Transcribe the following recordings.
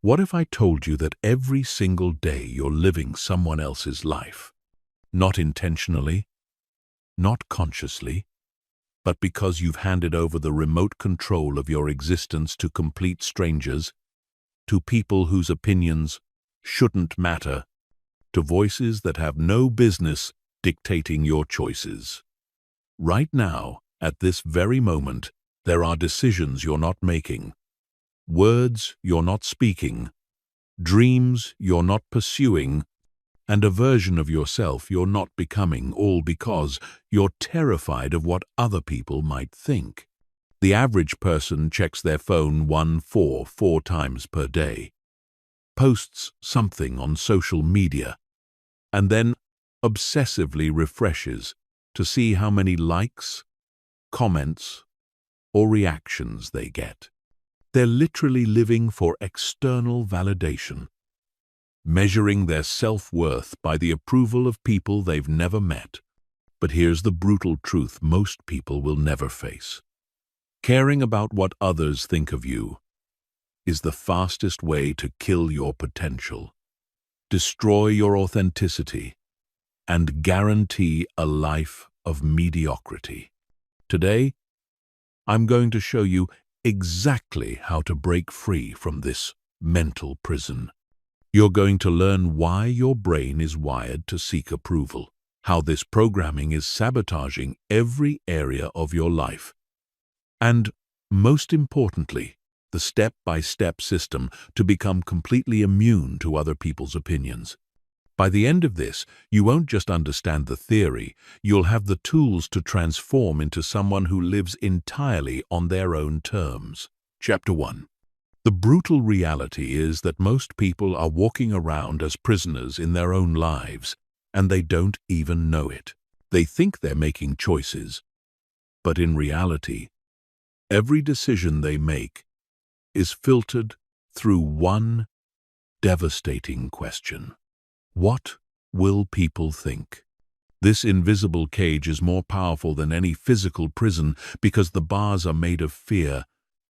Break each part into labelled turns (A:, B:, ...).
A: What if I told you that every single day you're living someone else's life? Not intentionally, not consciously, but because you've handed over the remote control of your existence to complete strangers, to people whose opinions shouldn't matter, to voices that have no business dictating your choices. Right now, at this very moment, there are decisions you're not making, words you're not speaking, dreams you're not pursuing, and a version of yourself you're not becoming, all because you're terrified of what other people might think. The average person checks their phone four times per day, posts something on social media, and then obsessively refreshes to see how many likes, comments, or reactions they get. They're literally living for external validation, measuring their self-worth by the approval of people they've never met. But here's the brutal truth most people will never face. Caring about what others think of you is the fastest way to kill your potential, destroy your authenticity, and guarantee a life of mediocrity. Today, I'm going to show you exactly how to break free from this mental prison. You're going to learn why your brain is wired to seek approval, how this programming is sabotaging every area of your life, and, most importantly, the step-by-step system to become completely immune to other people's opinions. By the end of this, you won't just understand the theory, you'll have the tools to transform into someone who lives entirely on their own terms. Chapter 1. The brutal reality is that most people are walking around as prisoners in their own lives, and they don't even know it. They think they're making choices, but in reality, every decision they make is filtered through one devastating question. What will people think? This invisible cage is more powerful than any physical prison because the bars are made of fear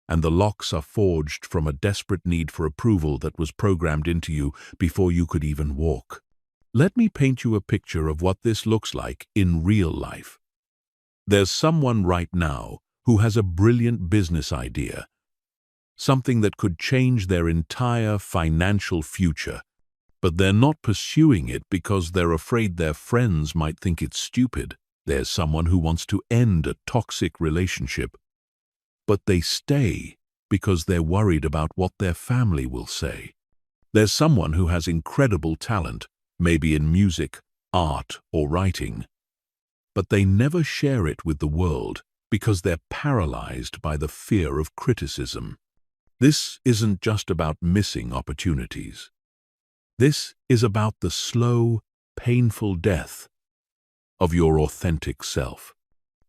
A: and the locks are forged from a desperate need for approval that was programmed into you before you could even walk. Let me paint you a picture of what this looks like in real life. There's someone right now who has a brilliant business idea, something that could change their entire financial future, but they're not pursuing it because they're afraid their friends might think it's stupid. There's someone who wants to end a toxic relationship, but they stay because they're worried about what their family will say. There's someone who has incredible talent, maybe in music, art, or writing, but they never share it with the world because they're paralyzed by the fear of criticism. This isn't just about missing opportunities. This is about the slow, painful death of your authentic self.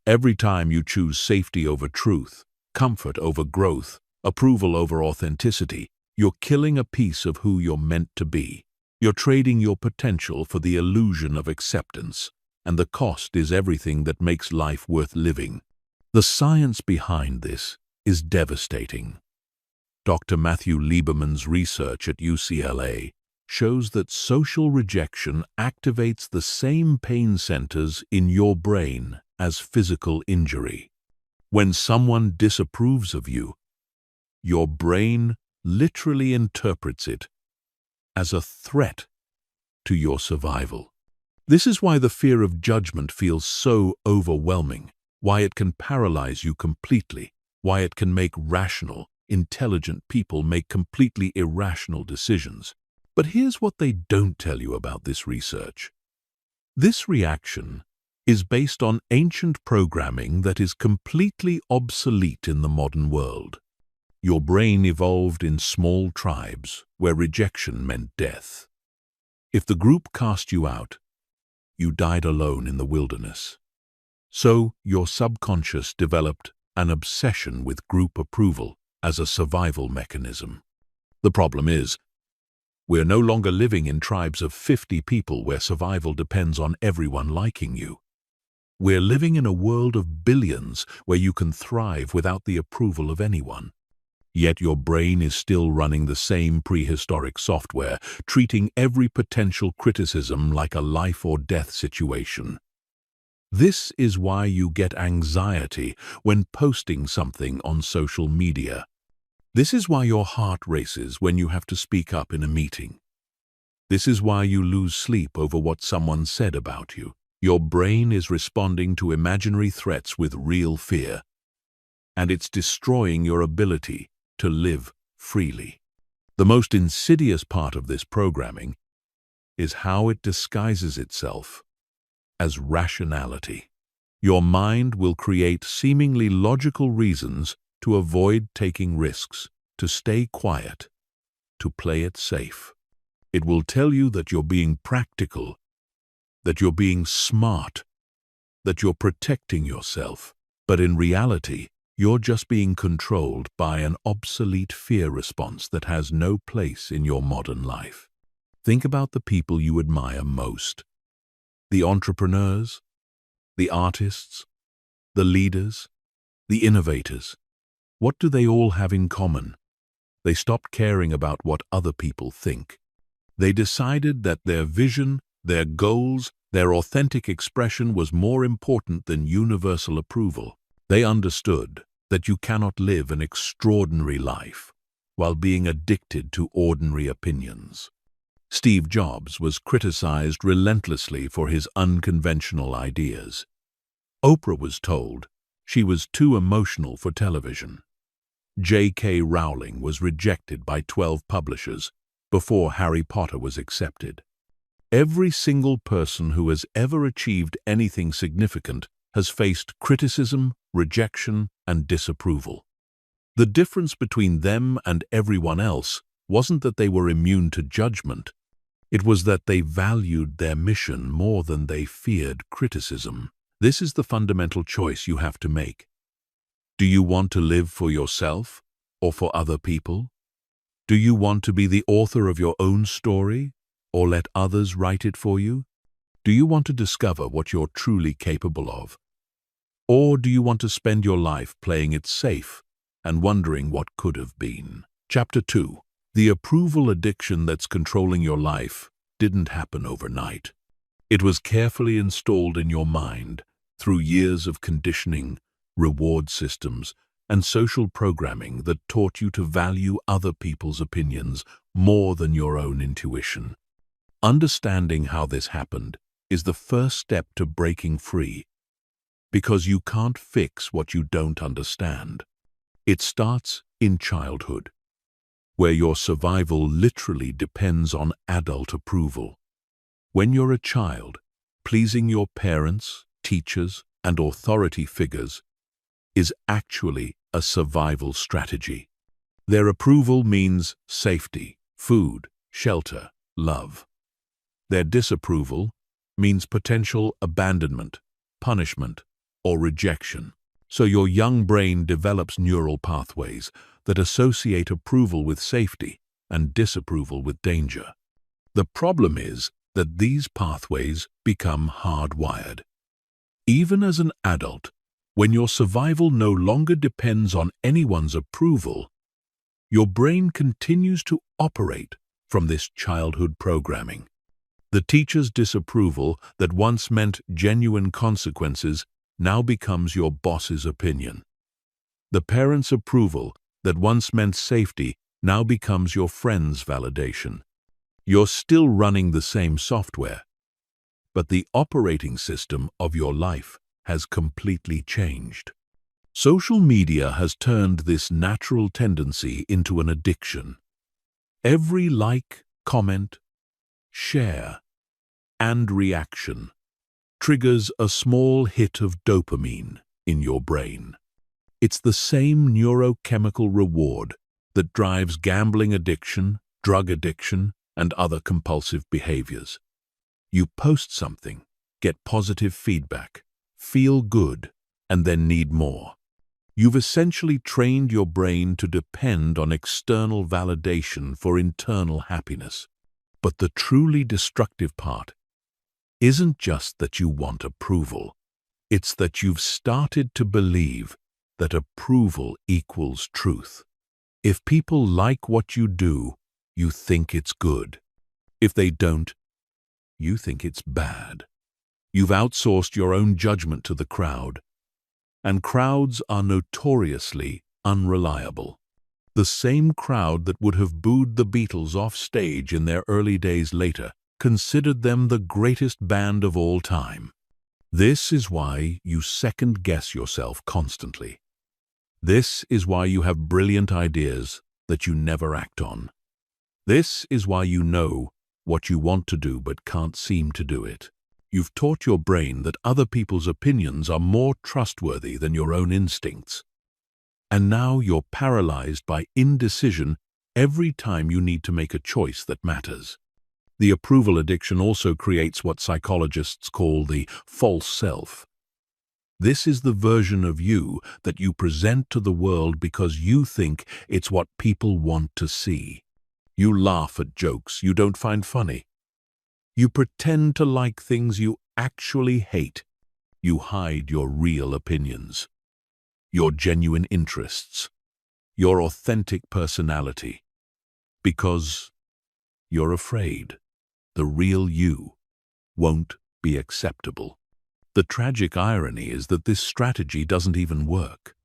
A: Every time you choose safety over truth, comfort over growth, approval over authenticity, you're killing a piece of who you're meant to be. You're trading your potential for the illusion of acceptance, and the cost is everything that makes life worth living. The science behind this is devastating. Dr. Matthew Lieberman's research at UCLA shows that social rejection activates the same pain centers in your brain as physical injury. When someone disapproves of you, your brain literally interprets it as a threat to your survival. This is why the fear of judgment feels so overwhelming, why it can paralyze you completely, why it can make rational, intelligent people make completely irrational decisions. But here's what they don't tell you about this research. This reaction is based on ancient programming that is completely obsolete in the modern world. Your brain evolved in small tribes where rejection meant death. If the group cast you out, you died alone in the wilderness. So your subconscious developed an obsession with group approval as a survival mechanism. The problem is, we're no longer living in tribes of 50 people where survival depends on everyone liking you. We're living in a world of billions where you can thrive without the approval of anyone. Yet your brain is still running the same prehistoric software, treating every potential criticism like a life or death situation. This is why you get anxiety when posting something on social media. This is why your heart races when you have to speak up in a meeting. This is why you lose sleep over what someone said about you. Your brain is responding to imaginary threats with real fear, and it's destroying your ability to live freely. The most insidious part of this programming is how it disguises itself as rationality. Your mind will create seemingly logical reasons to avoid taking risks, to stay quiet, to play it safe. It will tell you that you're being practical, that you're being smart, that you're protecting yourself. But in reality, you're just being controlled by an obsolete fear response that has no place in your modern life. Think about the people you admire most. The entrepreneurs, the artists, the leaders, the innovators. What do they all have in common? They stopped caring about what other people think. They decided that their vision, their goals, their authentic expression was more important than universal approval. They understood that you cannot live an extraordinary life while being addicted to ordinary opinions. Steve Jobs was criticized relentlessly for his unconventional ideas. Oprah was told she was too emotional for television. J.K. Rowling was rejected by 12 publishers before Harry Potter was accepted. Every single person who has ever achieved anything significant has faced criticism, rejection, and disapproval. The difference between them and everyone else wasn't that they were immune to judgment. It was that they valued their mission more than they feared criticism. This is the fundamental choice you have to make. Do you want to live for yourself or for other people? Do you want to be the author of your own story or let others write it for you? Do you want to discover what you're truly capable of? Or do you want to spend your life playing it safe and wondering what could have been? Chapter 2. The approval addiction that's controlling your life didn't happen overnight. It was carefully installed in your mind through years of conditioning, reward systems, and social programming that taught you to value other people's opinions more than your own intuition. Understanding how this happened is the first step to breaking free, because you can't fix what you don't understand. It starts in childhood, where your survival literally depends on adult approval. When you're a child, pleasing your parents, teachers, and authority figures is actually a survival strategy. Their approval means safety, food, shelter, love. Their disapproval means potential abandonment, punishment, or rejection. So your young brain develops neural pathways that associate approval with safety and disapproval with danger. The problem is that these pathways become hardwired. Even as an adult, when your survival no longer depends on anyone's approval, your brain continues to operate from this childhood programming. The teacher's disapproval that once meant genuine consequences now becomes your boss's opinion. The parent's approval that once meant safety now becomes your friend's validation. You're still running the same software, but the operating system of your life has completely changed. Social media has turned this natural tendency into an addiction. Every like, comment, share, and reaction triggers a small hit of dopamine in your brain. It's the same neurochemical reward that drives gambling addiction, drug addiction, and other compulsive behaviors. You post something, get positive feedback, feel good, and then need more. You've essentially trained your brain to depend on external validation for internal happiness. But the truly destructive part isn't just that you want approval. It's that you've started to believe that approval equals truth. If people like what you do, you think it's good. If they don't, you think it's bad. You've outsourced your own judgment to the crowd, and crowds are notoriously unreliable. The same crowd that would have booed the Beatles off stage in their early days later considered them the greatest band of all time. This is why you second-guess yourself constantly. This is why you have brilliant ideas that you never act on. This is why you know what you want to do but can't seem to do it. You've taught your brain that other people's opinions are more trustworthy than your own instincts. And now you're paralyzed by indecision every time you need to make a choice that matters. The approval addiction also creates what psychologists call the false self. This is the version of you that you present to the world because you think it's what people want to see. You laugh at jokes you don't find funny. You pretend to like things you actually hate. You hide your real opinions, your genuine interests, your authentic personality, because you're afraid the real you won't be acceptable. The tragic irony is that this strategy doesn't even work.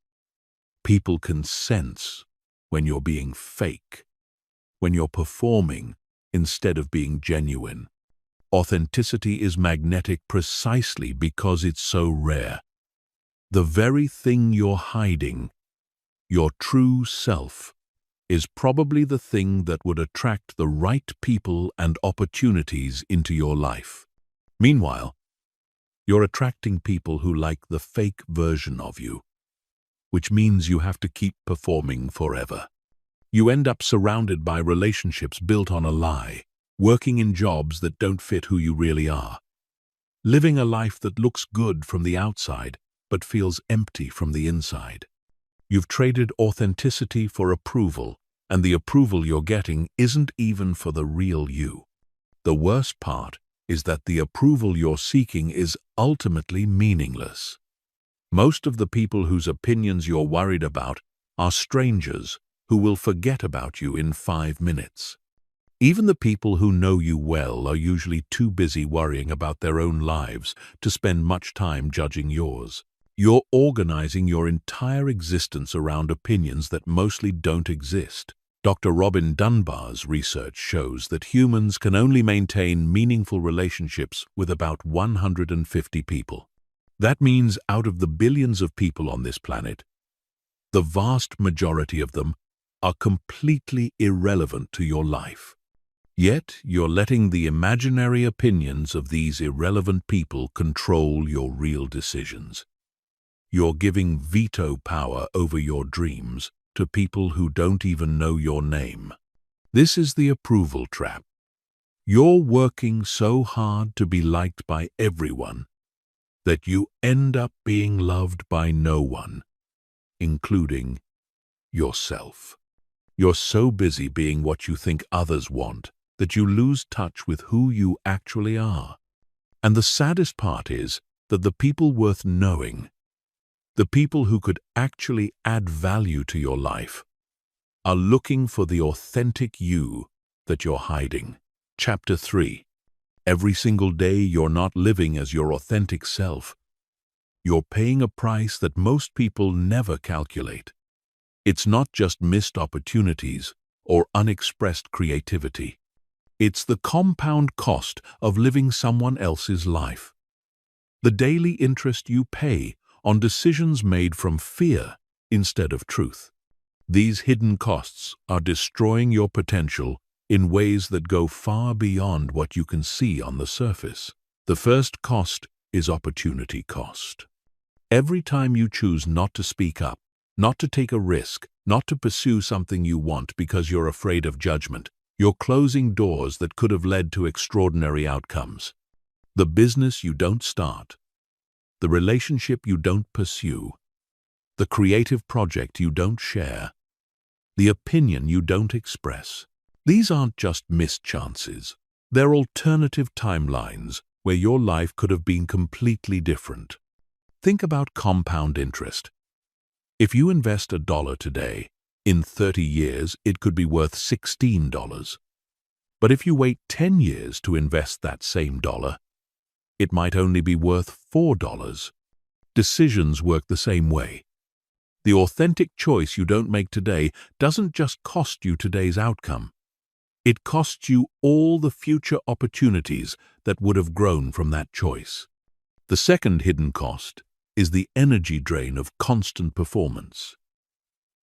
A: People can sense when you're being fake, when you're performing instead of being genuine. Authenticity is magnetic precisely because it's so rare. The very thing you're hiding, your true self, is probably the thing that would attract the right people and opportunities into your life. Meanwhile, you're attracting people who like the fake version of you, which means you have to keep performing forever. You end up surrounded by relationships built on a lie, working in jobs that don't fit who you really are, living a life that looks good from the outside but feels empty from the inside. You've traded authenticity for approval, and the approval you're getting isn't even for the real you. The worst part is that the approval you're seeking is ultimately meaningless. Most of the people whose opinions you're worried about are strangers who will forget about you in 5 minutes. Even the people who know you well are usually too busy worrying about their own lives to spend much time judging yours. You're organizing your entire existence around opinions that mostly don't exist. Dr. Robin Dunbar's research shows that humans can only maintain meaningful relationships with about 150 people. That means out of the billions of people on this planet, the vast majority of them are completely irrelevant to your life. Yet you're letting the imaginary opinions of these irrelevant people control your real decisions. You're giving veto power over your dreams to people who don't even know your name. This is the approval trap. You're working so hard to be liked by everyone that you end up being loved by no one, including yourself. You're so busy being what you think others want that you lose touch with who you actually are. And the saddest part is that the people worth knowing, the people who could actually add value to your life, are looking for the authentic you that you're hiding. Chapter 3. Every single day you're not living as your authentic self. You're paying a price that most people never calculate. It's not just missed opportunities or unexpressed creativity. It's the compound cost of living someone else's life. The daily interest you pay on decisions made from fear instead of truth. These hidden costs are destroying your potential in ways that go far beyond what you can see on the surface. The first cost is opportunity cost. Every time you choose not to speak up, not to take a risk, not to pursue something you want because you're afraid of judgment, you're closing doors that could have led to extraordinary outcomes. The business you don't start, the relationship you don't pursue, the creative project you don't share, the opinion you don't express. These aren't just missed chances. They're alternative timelines where your life could have been completely different. Think about compound interest. If you invest $1 today, In 30 years, it could be worth $16. But if you wait 10 years to invest that same dollar, it might only be worth $4. Decisions work the same way. The authentic choice you don't make today doesn't just cost you today's outcome. It costs you all the future opportunities that would have grown from that choice. The second hidden cost is the energy drain of constant performance.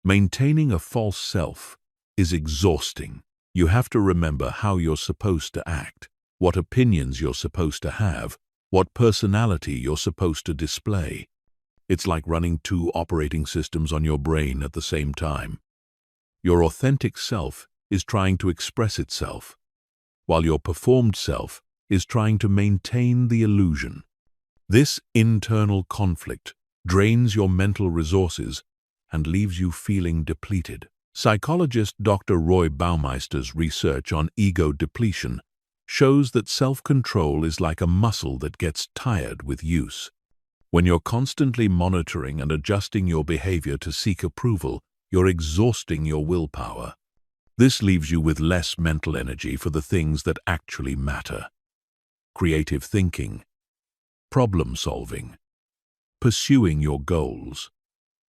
A: Maintaining a false self is exhausting. You have to remember how you're supposed to act, what opinions you're supposed to have, what personality you're supposed to display. It's like running 2 operating systems on your brain at the same time. Your authentic self is trying to express itself, while your performed self is trying to maintain the illusion. This internal conflict drains your mental resources and leaves you feeling depleted. Psychologist Dr. Roy Baumeister's research on ego depletion shows that self-control is like a muscle that gets tired with use. When you're constantly monitoring and adjusting your behavior to seek approval, you're exhausting your willpower. This leaves you with less mental energy for the things that actually matter: creative thinking, problem solving, pursuing your goals,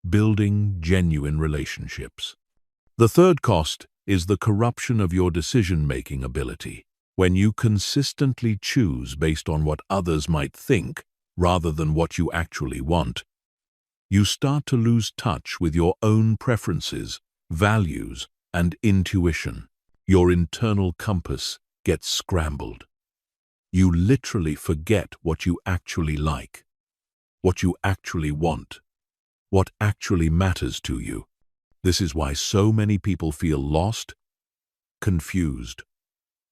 A: building genuine relationships. The third cost is the corruption of your decision-making ability. When you consistently choose based on what others might think rather than what you actually want, you start to lose touch with your own preferences, values, and intuition. Your internal compass gets scrambled. You literally forget what you actually like, what you actually want, what actually matters to you. This is why so many people feel lost, confused,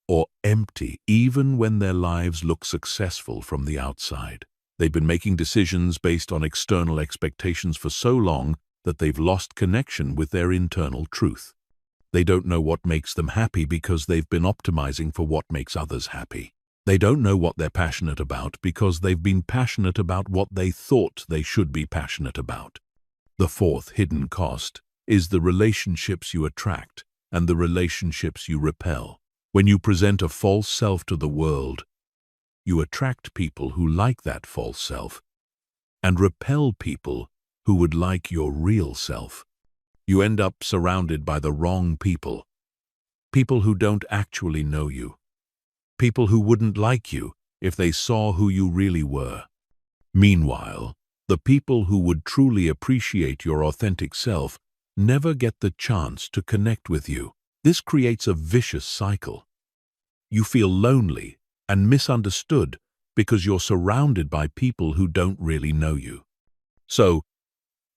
A: or empty even when their lives look successful from the outside. They've been making decisions based on external expectations for so long that they've lost connection with their internal truth. They don't know what makes them happy because they've been optimizing for what makes others happy. They don't know what they're passionate about because they've been passionate about what they thought they should be passionate about. The fourth hidden cost is the relationships you attract and the relationships you repel. When you present a false self to the world, you attract people who like that false self and repel people who would like your real self. You end up surrounded by the wrong people, people who don't actually know you, people who wouldn't like you if they saw who you really were. Meanwhile, the people who would truly appreciate your authentic self never get the chance to connect with you. This creates a vicious cycle. You feel lonely and misunderstood because you're surrounded by people who don't really know you. So,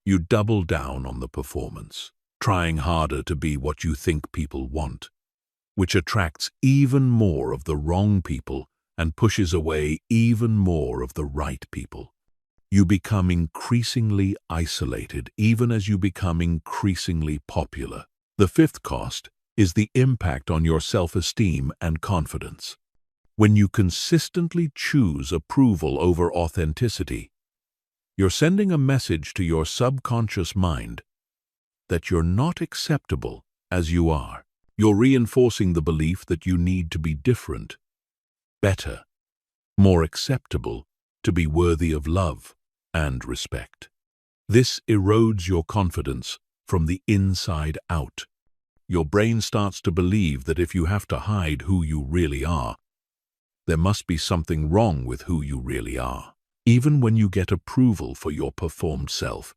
A: you double down on the performance, trying harder to be what you think people want, which attracts even more of the wrong people and pushes away even more of the right people. You become increasingly isolated even as you become increasingly popular. The fifth cost is the impact on your self-esteem and confidence. When you consistently choose approval over authenticity, you're sending a message to your subconscious mind that you're not acceptable as you are. You're reinforcing the belief that you need to be different, better, more acceptable to be worthy of love and respect. This erodes your confidence from the inside out. Your brain starts to believe that if you have to hide who you really are, there must be something wrong with who you really are. Even when you get approval for your performed self,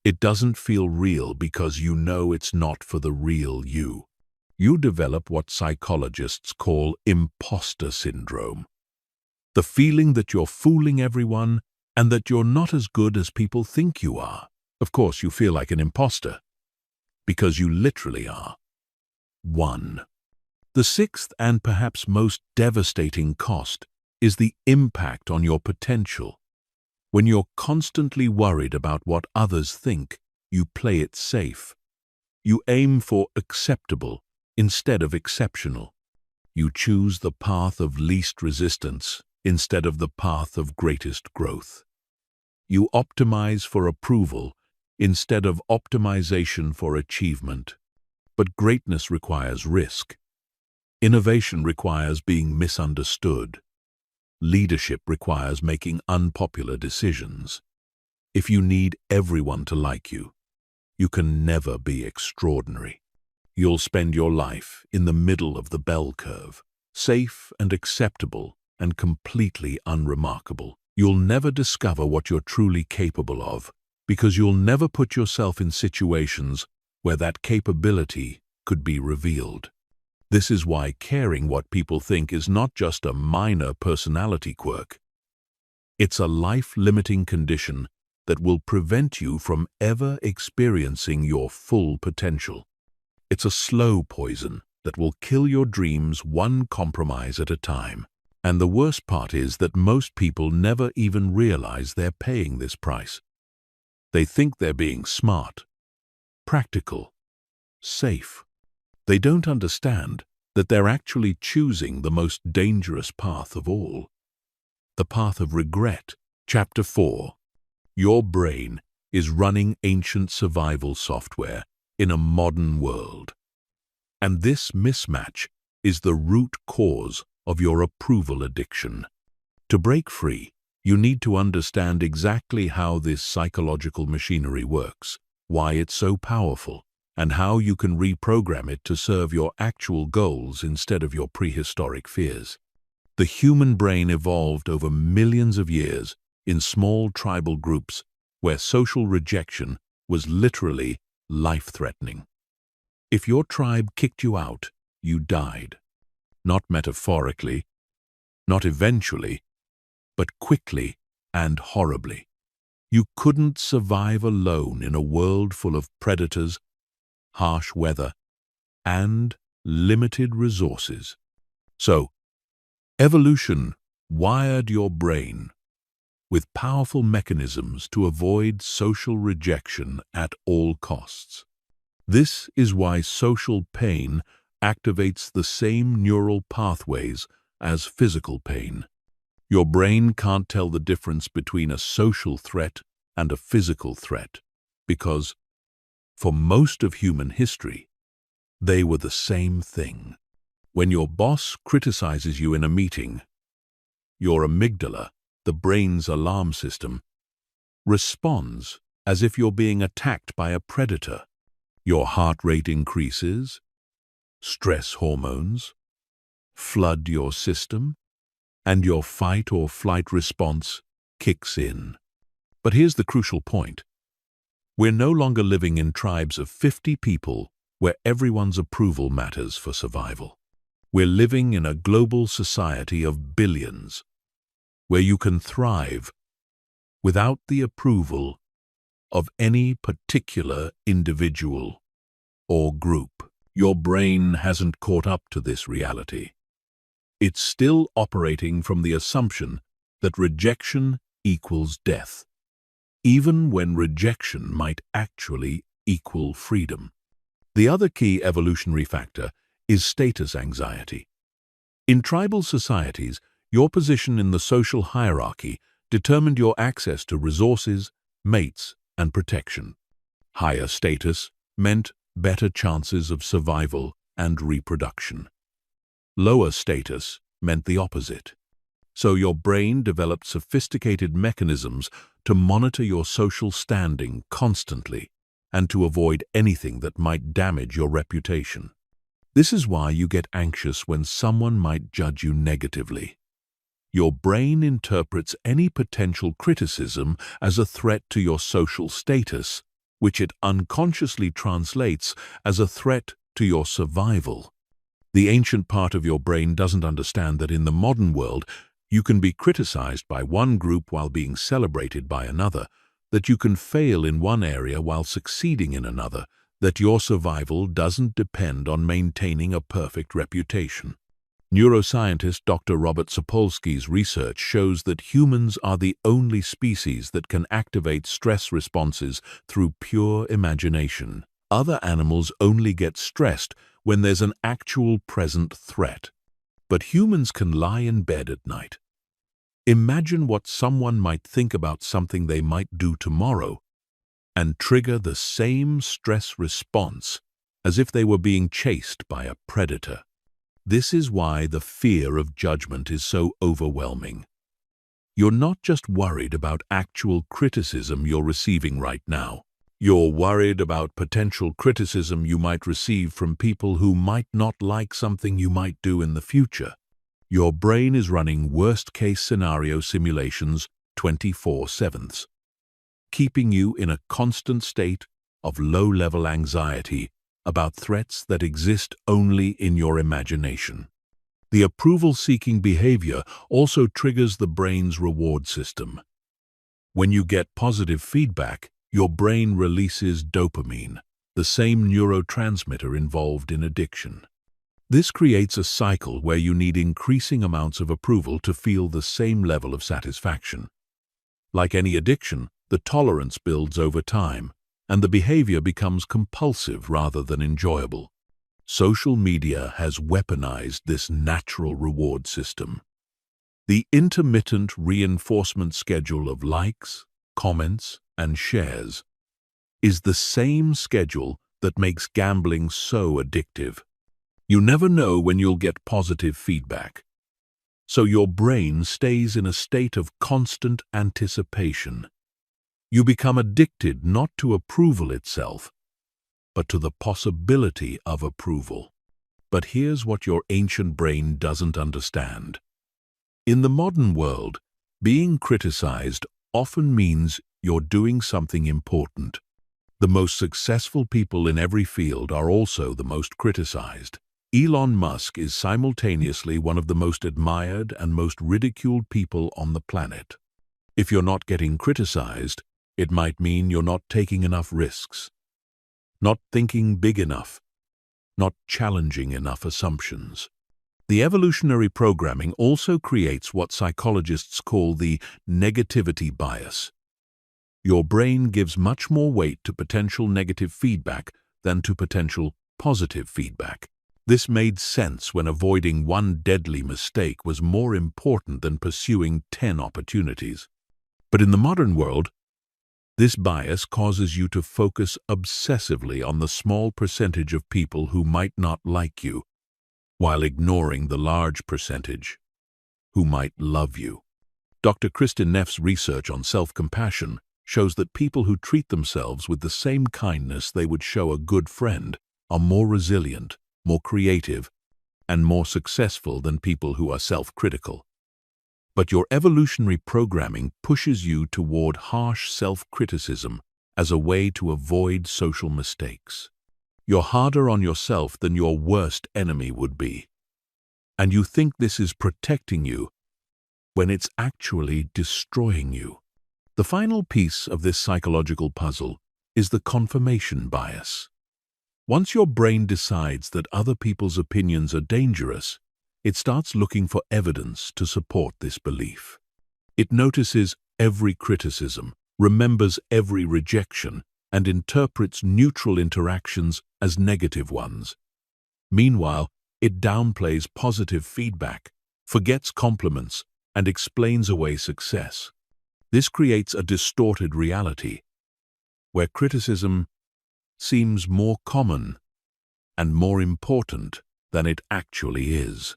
A: it doesn't feel real because you know it's not for the real you. You develop what psychologists call imposter syndrome. The feeling that you're fooling everyone and that you're not as good as people think you are. Of course, you feel like an imposter, because you literally are. 1. The sixth and perhaps most devastating cost is the impact on your potential. When you're constantly worried about what others think, you play it safe. You aim for acceptable instead of exceptional. You choose the path of least resistance instead of the path of greatest growth. You optimize for approval instead of optimization for achievement. But greatness requires risk. Innovation requires being misunderstood. Leadership requires making unpopular decisions. If you need everyone to like you, you can never be extraordinary. You'll spend your life in the middle of the bell curve, safe and acceptable and completely unremarkable. You'll never discover what you're truly capable of because you'll never put yourself in situations where that capability could be revealed. This is why caring what people think is not just a minor personality quirk. It's a life-limiting condition that will prevent you from ever experiencing your full potential. It's a slow poison that will kill your dreams one compromise at a time. And the worst part is that most people never even realize they're paying this price. They think they're being smart, practical, safe. They don't understand that they're actually choosing the most dangerous path of all. The path of regret. Chapter 4. Your brain is running ancient survival software in a modern world. And this mismatch is the root cause of your approval addiction. To break free, you need to understand exactly how this psychological machinery works, why it's so powerful, and how you can reprogram it to serve your actual goals instead of your prehistoric fears. The human brain evolved over millions of years in small tribal groups where social rejection was literally life-threatening. If your tribe kicked you out, you died. Not metaphorically, not eventually, but quickly and horribly. You couldn't survive alone in a world full of predators, harsh weather, and limited resources. So, evolution wired your brain with powerful mechanisms to avoid social rejection at all costs. This is why social pain activates the same neural pathways as physical pain. Your brain can't tell the difference between a social threat and a physical threat because, for most of human history, they were the same thing. When your boss criticizes you in a meeting, your amygdala, the brain's alarm system, responds as if you're being attacked by a predator. Your heart rate increases, stress hormones flood your system, and your fight or flight response kicks in. But here's the crucial point. We're no longer living in tribes of 50 people where everyone's approval matters for survival. We're living in a global society of billions, where you can thrive without the approval of any particular individual or group. Your brain hasn't caught up to this reality. It's still operating from the assumption that rejection equals death, even when rejection might actually equal freedom. The other key evolutionary factor is status anxiety. In tribal societies, your position in the social hierarchy determined your access to resources, mates, and protection. Higher status meant better chances of survival and reproduction. Lower status meant the opposite. So your brain developed sophisticated mechanisms to monitor your social standing constantly and to avoid anything that might damage your reputation. This is why you get anxious when someone might judge you negatively. Your brain interprets any potential criticism as a threat to your social status, which it unconsciously translates as a threat to your survival. The ancient part of your brain doesn't understand that in the modern world, you can be criticized by one group while being celebrated by another, that you can fail in one area while succeeding in another, that your survival doesn't depend on maintaining a perfect reputation. Neuroscientist Dr. Robert Sapolsky's research shows that humans are the only species that can activate stress responses through pure imagination. Other animals only get stressed when there's an actual present threat. But humans can lie in bed at night. Imagine what someone might think about something they might do tomorrow, and trigger the same stress response as if they were being chased by a predator. This is why the fear of judgment is so overwhelming. You're not just worried about actual criticism you're receiving right now. You're worried about potential criticism you might receive from people who might not like something you might do in the future. Your brain is running worst-case scenario simulations 24/7, keeping you in a constant state of low-level anxiety about threats that exist only in your imagination. The approval-seeking behavior also triggers the brain's reward system. When you get positive feedback, your brain releases dopamine, the same neurotransmitter involved in addiction. This creates a cycle where you need increasing amounts of approval to feel the same level of satisfaction. Like any addiction, the tolerance builds over time, and the behavior becomes compulsive rather than enjoyable. Social media has weaponized this natural reward system. The intermittent reinforcement schedule of likes, comments, and shares is the same schedule that makes gambling so addictive. You never know when you'll get positive feedback, so your brain stays in a state of constant anticipation. You become addicted not to approval itself, but to the possibility of approval. But here's what your ancient brain doesn't understand. In the modern world, being criticized often means you're doing something important. The most successful people in every field are also the most criticized. Elon Musk is simultaneously one of the most admired and most ridiculed people on the planet. If you're not getting criticized, it might mean you're not taking enough risks, not thinking big enough, not challenging enough assumptions. The evolutionary programming also creates what psychologists call the negativity bias. Your brain gives much more weight to potential negative feedback than to potential positive feedback. This made sense when avoiding one deadly mistake was more important than pursuing 10 opportunities. But in the modern world, this bias causes you to focus obsessively on the small percentage of people who might not like you, while ignoring the large percentage who might love you. Dr. Kristin Neff's research on self-compassion shows that people who treat themselves with the same kindness they would show a good friend are more resilient, more creative, and more successful than people who are self-critical. But your evolutionary programming pushes you toward harsh self-criticism as a way to avoid social mistakes. You're harder on yourself than your worst enemy would be, and you think this is protecting you when it's actually destroying you. The final piece of this psychological puzzle is the confirmation bias. Once your brain decides that other people's opinions are dangerous, it starts looking for evidence to support this belief. It notices every criticism, remembers every rejection, and interprets neutral interactions as negative ones. Meanwhile, it downplays positive feedback, forgets compliments, and explains away success. This creates a distorted reality, where criticism seems more common and more important than it actually is.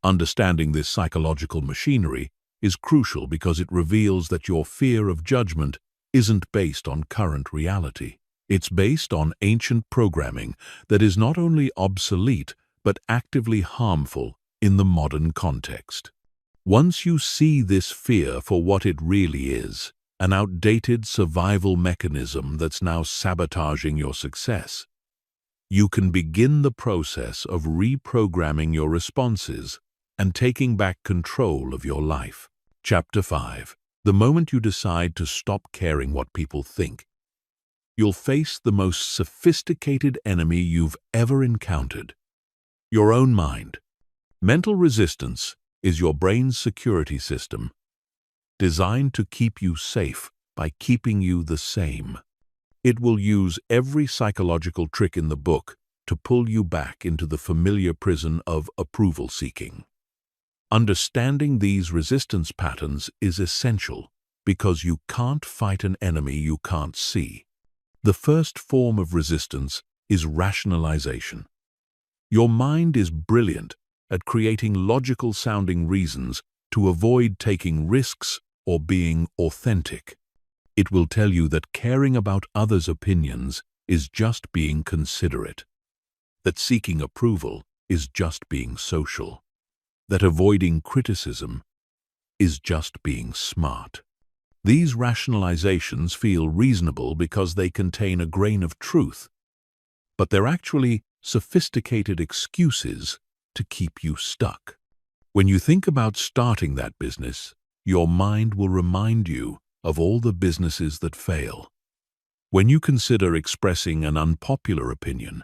A: Understanding this psychological machinery is crucial because it reveals that your fear of judgment isn't based on current reality. It's based on ancient programming that is not only obsolete but actively harmful in the modern context. Once you see this fear for what it really is, an outdated survival mechanism that's now sabotaging your success, you can begin the process of reprogramming your responses and taking back control of your life. Chapter 5. The moment you decide to stop caring what people think, you'll face the most sophisticated enemy you've ever encountered: your own mind. Mental resistance is your brain's security system, designed to keep you safe by keeping you the same. It will use every psychological trick in the book to pull you back into the familiar prison of approval seeking. Understanding these resistance patterns is essential because you can't fight an enemy you can't see. The first form of resistance is rationalization. Your mind is brilliant at creating logical-sounding reasons to avoid taking risks or being authentic. It will tell you that caring about others' opinions is just being considerate, that seeking approval is just being social, that avoiding criticism is just being smart. These rationalizations feel reasonable because they contain a grain of truth, but they're actually sophisticated excuses to keep you stuck. When you think about starting that business, your mind will remind you of all the businesses that fail. When you consider expressing an unpopular opinion,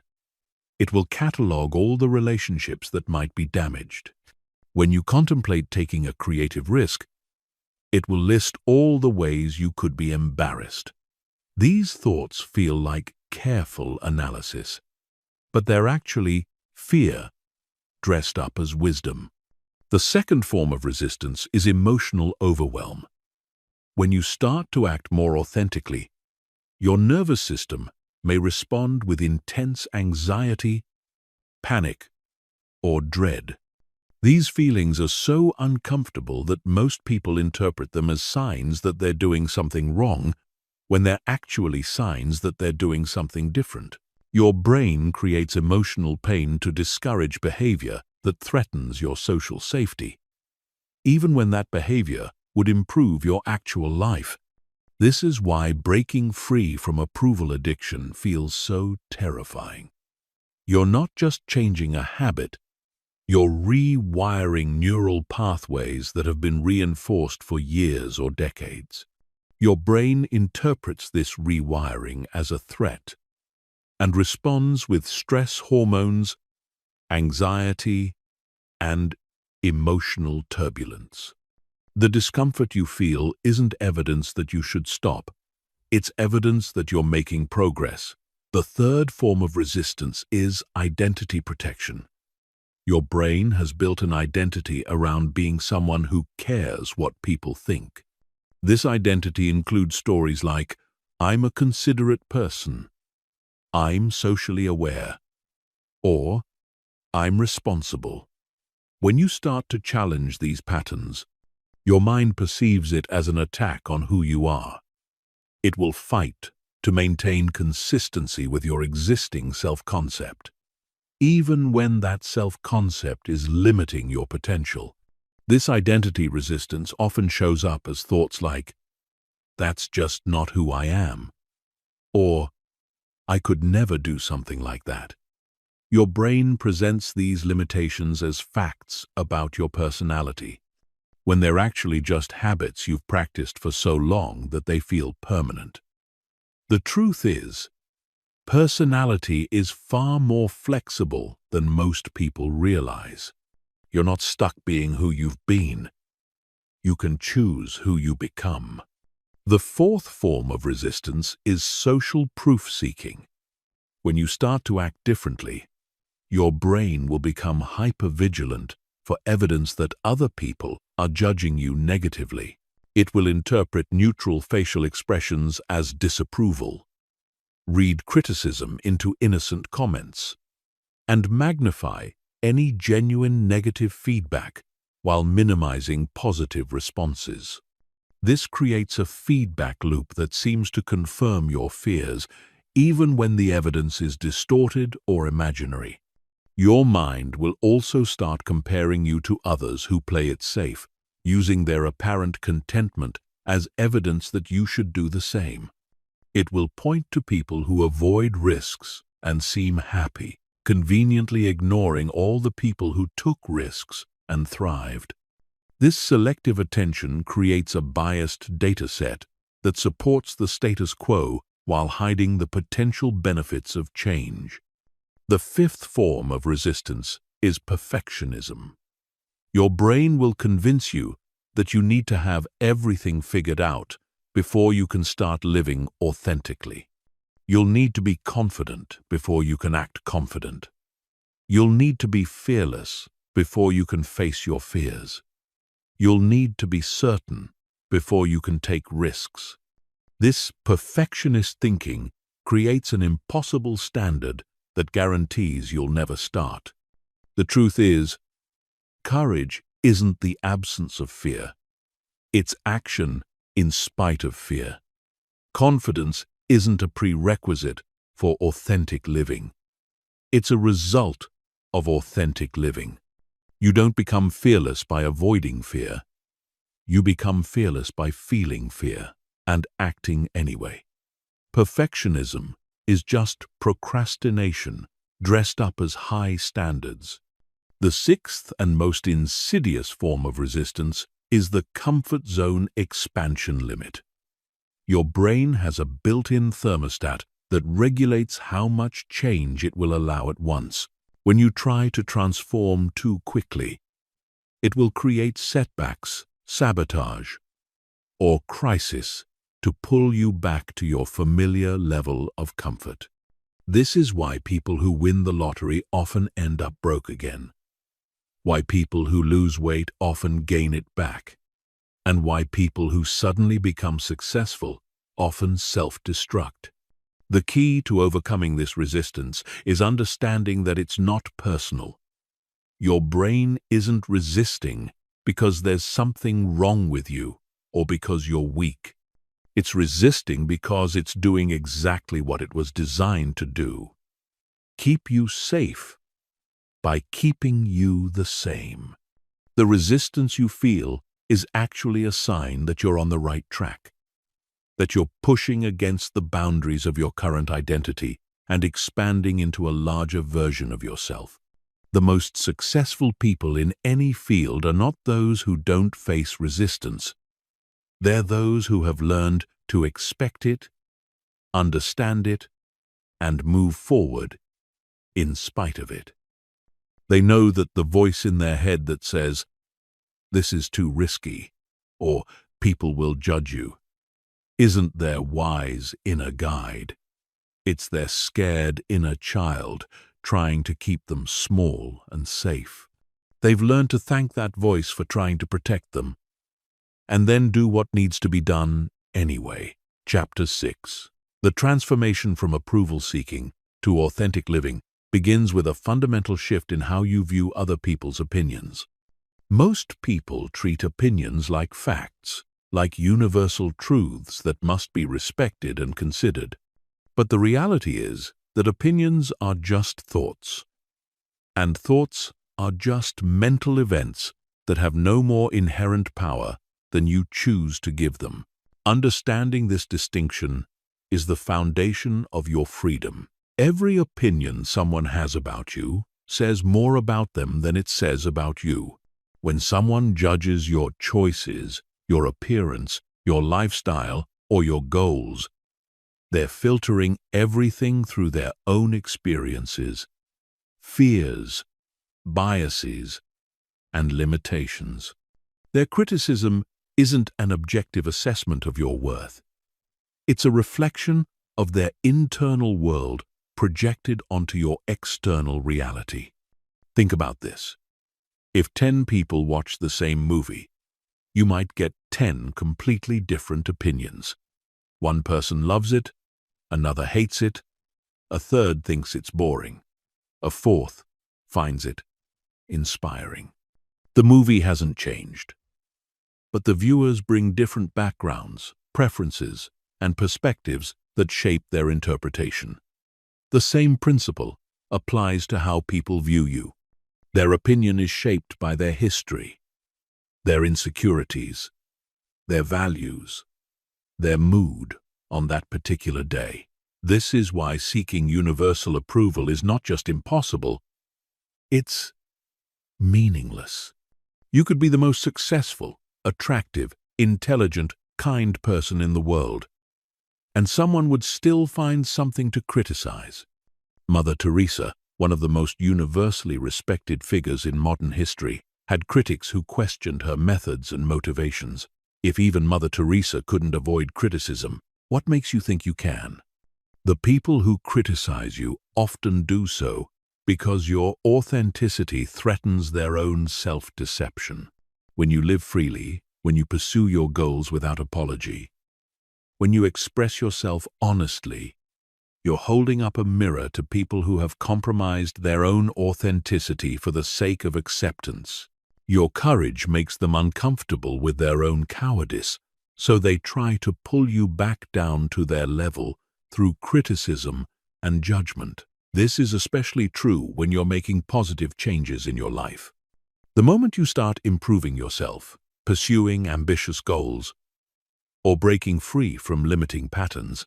A: it will catalog all the relationships that might be damaged. When you contemplate taking a creative risk, it will list all the ways you could be embarrassed. These thoughts feel like careful analysis, but they're actually fear dressed up as wisdom. The second form of resistance is emotional overwhelm. When you start to act more authentically, your nervous system may respond with intense anxiety, panic, or dread. These feelings are so uncomfortable that most people interpret them as signs that they're doing something wrong, when they're actually signs that they're doing something different. Your brain creates emotional pain to discourage behavior that threatens your social safety, even when that behavior would improve your actual life. This is why breaking free from approval addiction feels so terrifying. You're not just changing a habit, you're rewiring neural pathways that have been reinforced for years or decades. Your brain interprets this rewiring as a threat and responds with stress hormones, anxiety, and emotional turbulence. The discomfort you feel isn't evidence that you should stop. It's evidence that you're making progress. The third form of resistance is identity protection. Your brain has built an identity around being someone who cares what people think. This identity includes stories like, "I'm a considerate person," "I'm socially aware," or "I'm responsible." When you start to challenge these patterns, your mind perceives it as an attack on who you are. It will fight to maintain consistency with your existing self-concept, even when that self-concept is limiting your potential. This identity resistance often shows up as thoughts like, "That's just not who I am," or "I could never do something like that." Your brain presents these limitations as facts about your personality, when they're actually just habits you've practiced for so long that they feel permanent. The truth is, personality is far more flexible than most people realize. You're not stuck being who you've been. You can choose who you become. The fourth form of resistance is social proof-seeking. When you start to act differently, your brain will become hypervigilant for evidence that other people are judging you negatively. It will interpret neutral facial expressions as disapproval, read criticism into innocent comments, and magnify any genuine negative feedback while minimizing positive responses. This creates a feedback loop that seems to confirm your fears, even when the evidence is distorted or imaginary. Your mind will also start comparing you to others who play it safe, using their apparent contentment as evidence that you should do the same. It will point to people who avoid risks and seem happy, conveniently ignoring all the people who took risks and thrived. This selective attention creates a biased data set that supports the status quo while hiding the potential benefits of change. The fifth form of resistance is perfectionism. Your brain will convince you that you need to have everything figured out before you can start living authentically. You'll need to be confident before you can act confident. You'll need to be fearless before you can face your fears. You'll need to be certain before you can take risks. This perfectionist thinking creates an impossible standard that guarantees you'll never start. The truth is, courage isn't the absence of fear. It's action in spite of fear. Confidence isn't a prerequisite for authentic living. It's a result of authentic living. You don't become fearless by avoiding fear. You become fearless by feeling fear and acting anyway. Perfectionism is just procrastination dressed up as high standards. The sixth and most insidious form of resistance is the comfort zone expansion limit. Your brain has a built-in thermostat that regulates how much change it will allow at once. When you try to transform too quickly, it will create setbacks, sabotage, or crisis to pull you back to your familiar level of comfort. This is why people who win the lottery often end up broke again, why people who lose weight often gain it back, and why people who suddenly become successful often self-destruct. The key to overcoming this resistance is understanding that it's not personal. Your brain isn't resisting because there's something wrong with you or because you're weak. It's resisting because it's doing exactly what it was designed to do: keep you safe by keeping you the same. The resistance you feel is actually a sign that you're on the right track, that you're pushing against the boundaries of your current identity and expanding into a larger version of yourself. The most successful people in any field are not those who don't face resistance. They're those who have learned to expect it, understand it, and move forward in spite of it. They know that the voice in their head that says, "This is too risky," or "People will judge you," isn't their wise inner guide. It's their scared inner child trying to keep them small and safe. They've learned to thank that voice for trying to protect them, and then do what needs to be done anyway. Chapter 6. The transformation from approval-seeking to authentic living begins with a fundamental shift in how you view other people's opinions. Most people treat opinions like facts, like universal truths that must be respected and considered. But the reality is that opinions are just thoughts, and thoughts are just mental events that have no more inherent power than you choose to give them. Understanding this distinction is the foundation of your freedom. Every opinion someone has about you says more about them than it says about you. When someone judges your choices, your appearance, your lifestyle, or your goals, they're filtering everything through their own experiences, fears, biases, and limitations. Their criticism isn't an objective assessment of your worth. It's a reflection of their internal world projected onto your external reality. Think about this. If 10 people watch the same movie, you might get 10 completely different opinions. One person loves it, another hates it, a third thinks it's boring, a fourth finds it inspiring. The movie hasn't changed, but the viewers bring different backgrounds, preferences, and perspectives that shape their interpretation. The same principle applies to how people view you. Their opinion is shaped by their history, their insecurities, their values, their mood on that particular day. This is why seeking universal approval is not just impossible, it's meaningless. You could be the most successful, attractive, intelligent, kind person in the world, and someone would still find something to criticize. Mother Teresa, one of the most universally respected figures in modern history, had critics who questioned her methods and motivations. If even Mother Teresa couldn't avoid criticism, what makes you think you can? The people who criticize you often do so because your authenticity threatens their own self-deception. When you live freely, when you pursue your goals without apology, when you express yourself honestly, You're holding up a mirror to people who have compromised their own authenticity for the sake of acceptance. Your courage makes them uncomfortable with their own cowardice, so they try to pull you back down to their level through criticism and judgment. This is especially true when you're making positive changes in your life. The moment you start improving yourself, pursuing ambitious goals, or breaking free from limiting patterns,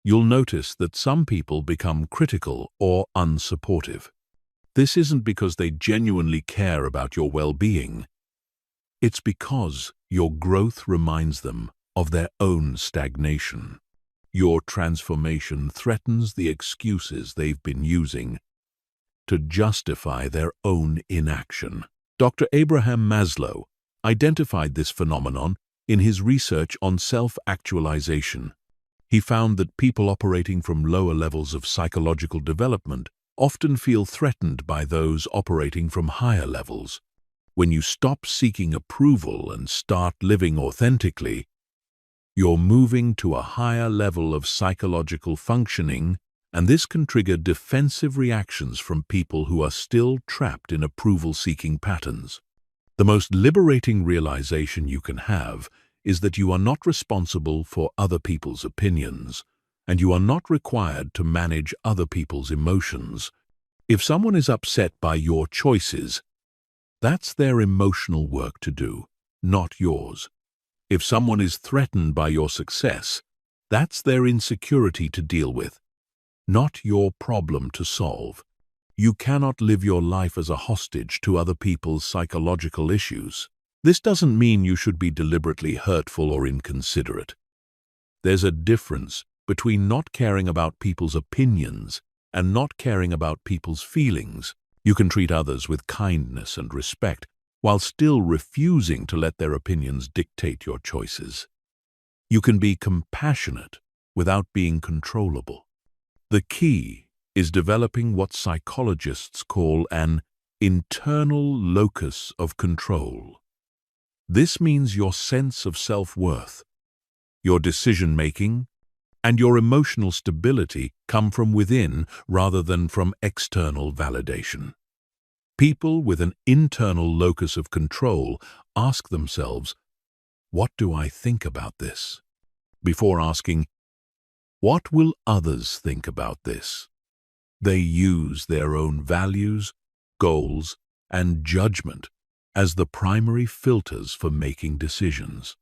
A: you'll notice that some people become critical or unsupportive. This isn't because they genuinely care about your well-being. It's because your growth reminds them of their own stagnation. Your transformation threatens the excuses they've been using to justify their own inaction. Dr. Abraham Maslow identified this phenomenon in his research on self-actualization. He found that people operating from lower levels of psychological development often feel threatened by those operating from higher levels. When you stop seeking approval and start living authentically, you're moving to a higher level of psychological functioning, and this can trigger defensive reactions from people who are still trapped in approval-seeking patterns. The most liberating realization you can have is that you are not responsible for other people's opinions, and you are not required to manage other people's emotions. If someone is upset by your choices, that's their emotional work to do, not yours. If someone is threatened by your success, that's their insecurity to deal with, not your problem to solve. You cannot live your life as a hostage to other people's psychological issues. This doesn't mean you should be deliberately hurtful or inconsiderate. There's a difference between not caring about people's opinions and not caring about people's feelings. You can treat others with kindness and respect while still refusing to let their opinions dictate your choices. You can be compassionate without being controllable. The key is developing what psychologists call an internal locus of control. This means your sense of self-worth, your decision-making, and your emotional stability come from within rather than from external validation. People with an internal locus of control ask themselves, "What do I think about this?" before asking, "What will others think about this?" They use their own values, goals, and judgment as the primary filters for making decisions.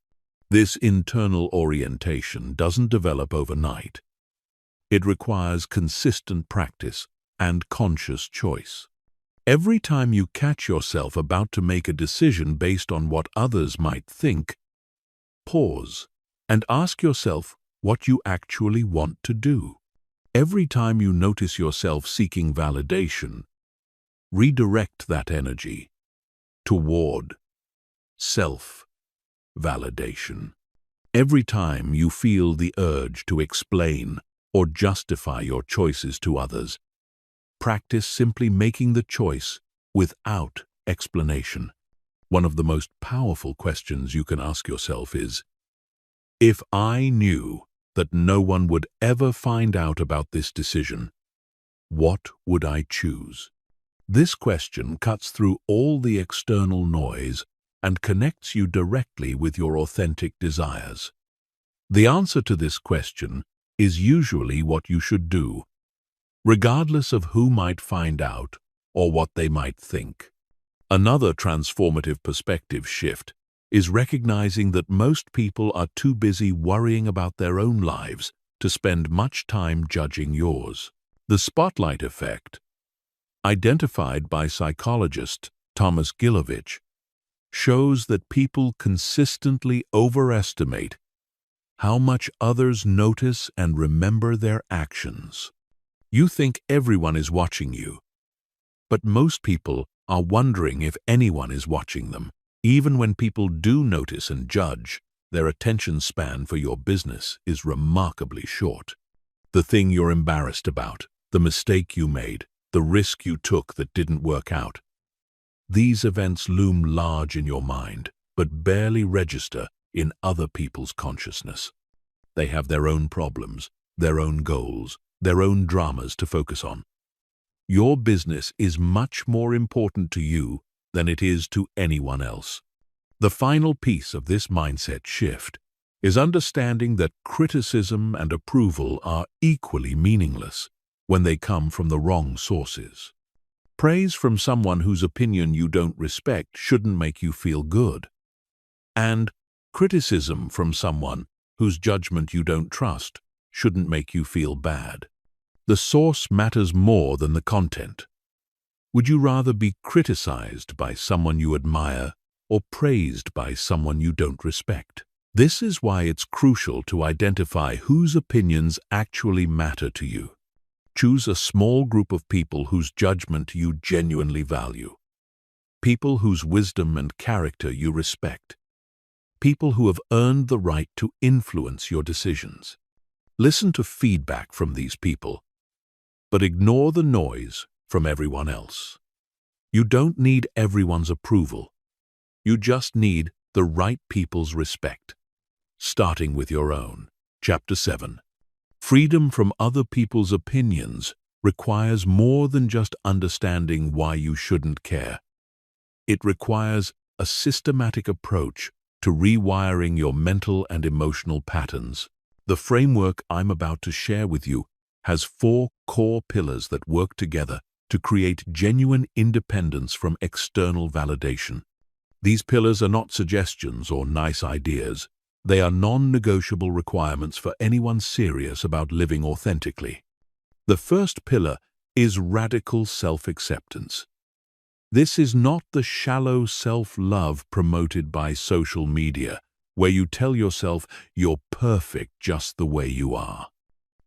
A: This internal orientation doesn't develop overnight. It requires consistent practice and conscious choice. Every time you catch yourself about to make a decision based on what others might think, pause and ask yourself what you actually want to do. Every time you notice yourself seeking validation, redirect that energy toward self-validation. Every time you feel the urge to explain or justify your choices to others, practice simply making the choice without explanation. One of the most powerful questions you can ask yourself is, if I knew that no one would ever find out about this decision, what would I choose? This question cuts through all the external noise and connects you directly with your authentic desires. The answer to this question is usually what you should do, regardless of who might find out or what they might think. Another transformative perspective shift is recognizing that most people are too busy worrying about their own lives to spend much time judging yours. The spotlight effect, identified by psychologist Thomas Gilovich, shows that people consistently overestimate how much others notice and remember their actions. You think everyone is watching you, but most people are wondering if anyone is watching them. Even when people do notice and judge, their attention span for your business is remarkably short. The thing you're embarrassed about, the mistake you made, the risk you took that didn't work out. These events loom large in your mind, but barely register in other people's consciousness. They have their own problems, their own goals, their own dramas to focus on. Your business is much more important to you than it is to anyone else. The final piece of this mindset shift is understanding that criticism and approval are equally meaningless when they come from the wrong sources. Praise from someone whose opinion you don't respect shouldn't make you feel good. And criticism from someone whose judgment you don't trust shouldn't make you feel bad. The source matters more than the content. Would you rather be criticized by someone you admire or praised by someone you don't respect? This is why it's crucial to identify whose opinions actually matter to you. Choose a small group of people whose judgment you genuinely value. People whose wisdom and character you respect. People who have earned the right to influence your decisions. Listen to feedback from these people, but ignore the noise from everyone else. You don't need everyone's approval. You just need the right people's respect. Starting with your own. Chapter 7. Freedom from other people's opinions requires more than just understanding why you shouldn't care. It requires a systematic approach to rewiring your mental and emotional patterns. The framework I'm about to share with you has 4 core pillars that work together to create genuine independence from external validation. These pillars are not suggestions or nice ideas. They are non-negotiable requirements for anyone serious about living authentically. The first pillar is radical self-acceptance. This is not the shallow self-love promoted by social media, where you tell yourself you're perfect just the way you are.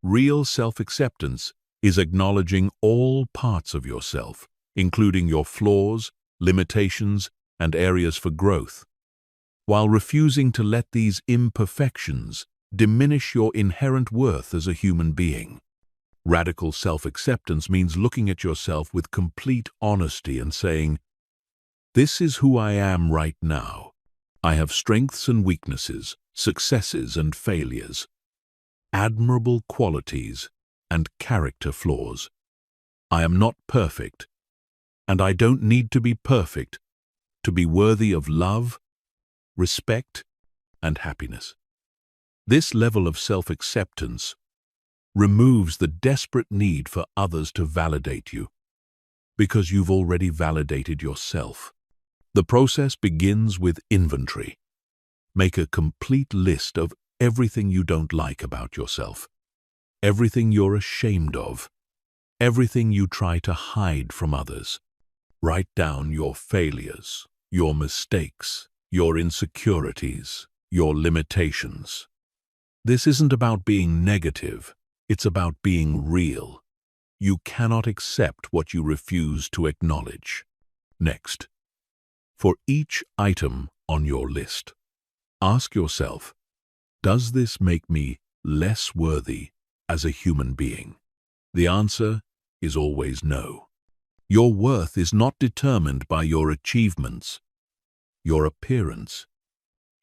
A: Real self-acceptance is acknowledging all parts of yourself, including your flaws, limitations, and areas for growth, while refusing to let these imperfections diminish your inherent worth as a human being. Radical self-acceptance means looking at yourself with complete honesty and saying, "This is who I am right now. I have strengths and weaknesses, successes and failures, admirable qualities and character flaws. I am not perfect, and I don't need to be perfect to be worthy of love, respect, and happiness." This level of self-acceptance removes the desperate need for others to validate you, because you've already validated yourself. The process begins with inventory. Make a complete list of everything you don't like about yourself, everything you're ashamed of, everything you try to hide from others. Write down your failures, your mistakes, your insecurities, your limitations. This isn't about being negative, it's about being real. You cannot accept what you refuse to acknowledge. Next, for each item on your list, ask yourself, does this make me less worthy as a human being? The answer is always no. Your worth is not determined by your achievements, your appearance,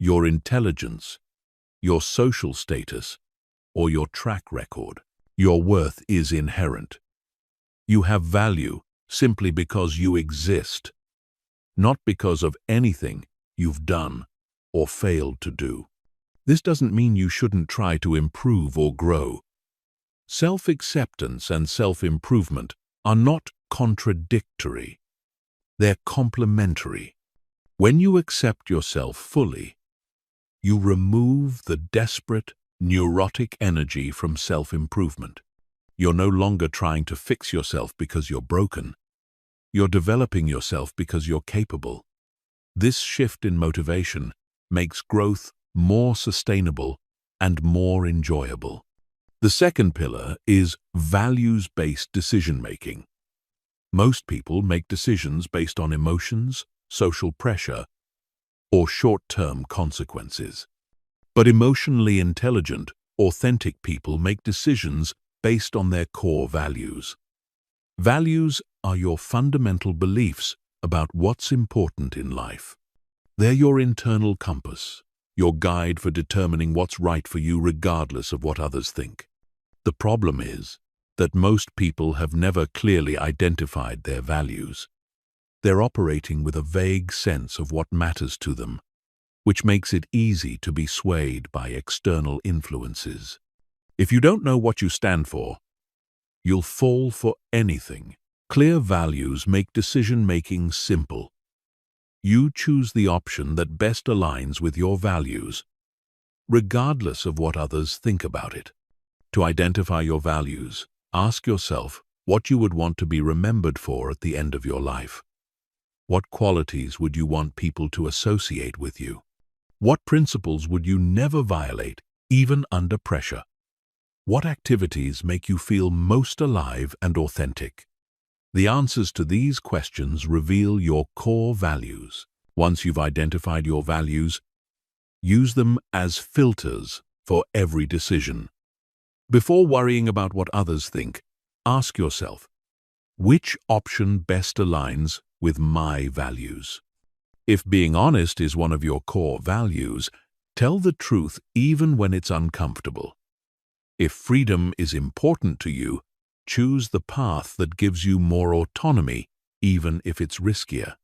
A: your intelligence, your social status, or your track record. Your worth is inherent. You have value simply because you exist, not because of anything you've done or failed to do. This doesn't mean you shouldn't try to improve or grow. Self-acceptance and self-improvement are not contradictory. They're complementary. When you accept yourself fully, you remove the desperate, neurotic energy from self-improvement. You're no longer trying to fix yourself because you're broken. You're developing yourself because you're capable. This shift in motivation makes growth more sustainable and more enjoyable. The second pillar is values-based decision-making. Most people make decisions based on emotions, social pressure, or short-term consequences. But emotionally intelligent, authentic people make decisions based on their core values. Values are your fundamental beliefs about what's important in life. They're your internal compass, your guide for determining what's right for you regardless of what others think. The problem is, that most people have never clearly identified their values. They're operating with a vague sense of what matters to them, which makes it easy to be swayed by external influences. If you don't know what you stand for, you'll fall for anything. Clear values make decision-making simple. You choose the option that best aligns with your values, regardless of what others think about it. To identify your values, ask yourself what you would want to be remembered for at the end of your life. What qualities would you want people to associate with you? What principles would you never violate, even under pressure? What activities make you feel most alive and authentic? The answers to these questions reveal your core values. Once you've identified your values, use them as filters for every decision. Before worrying about what others think, ask yourself, which option best aligns with my values? If being honest is one of your core values, tell the truth even when it's uncomfortable. If freedom is important to you, choose the path that gives you more autonomy, even if it's riskier.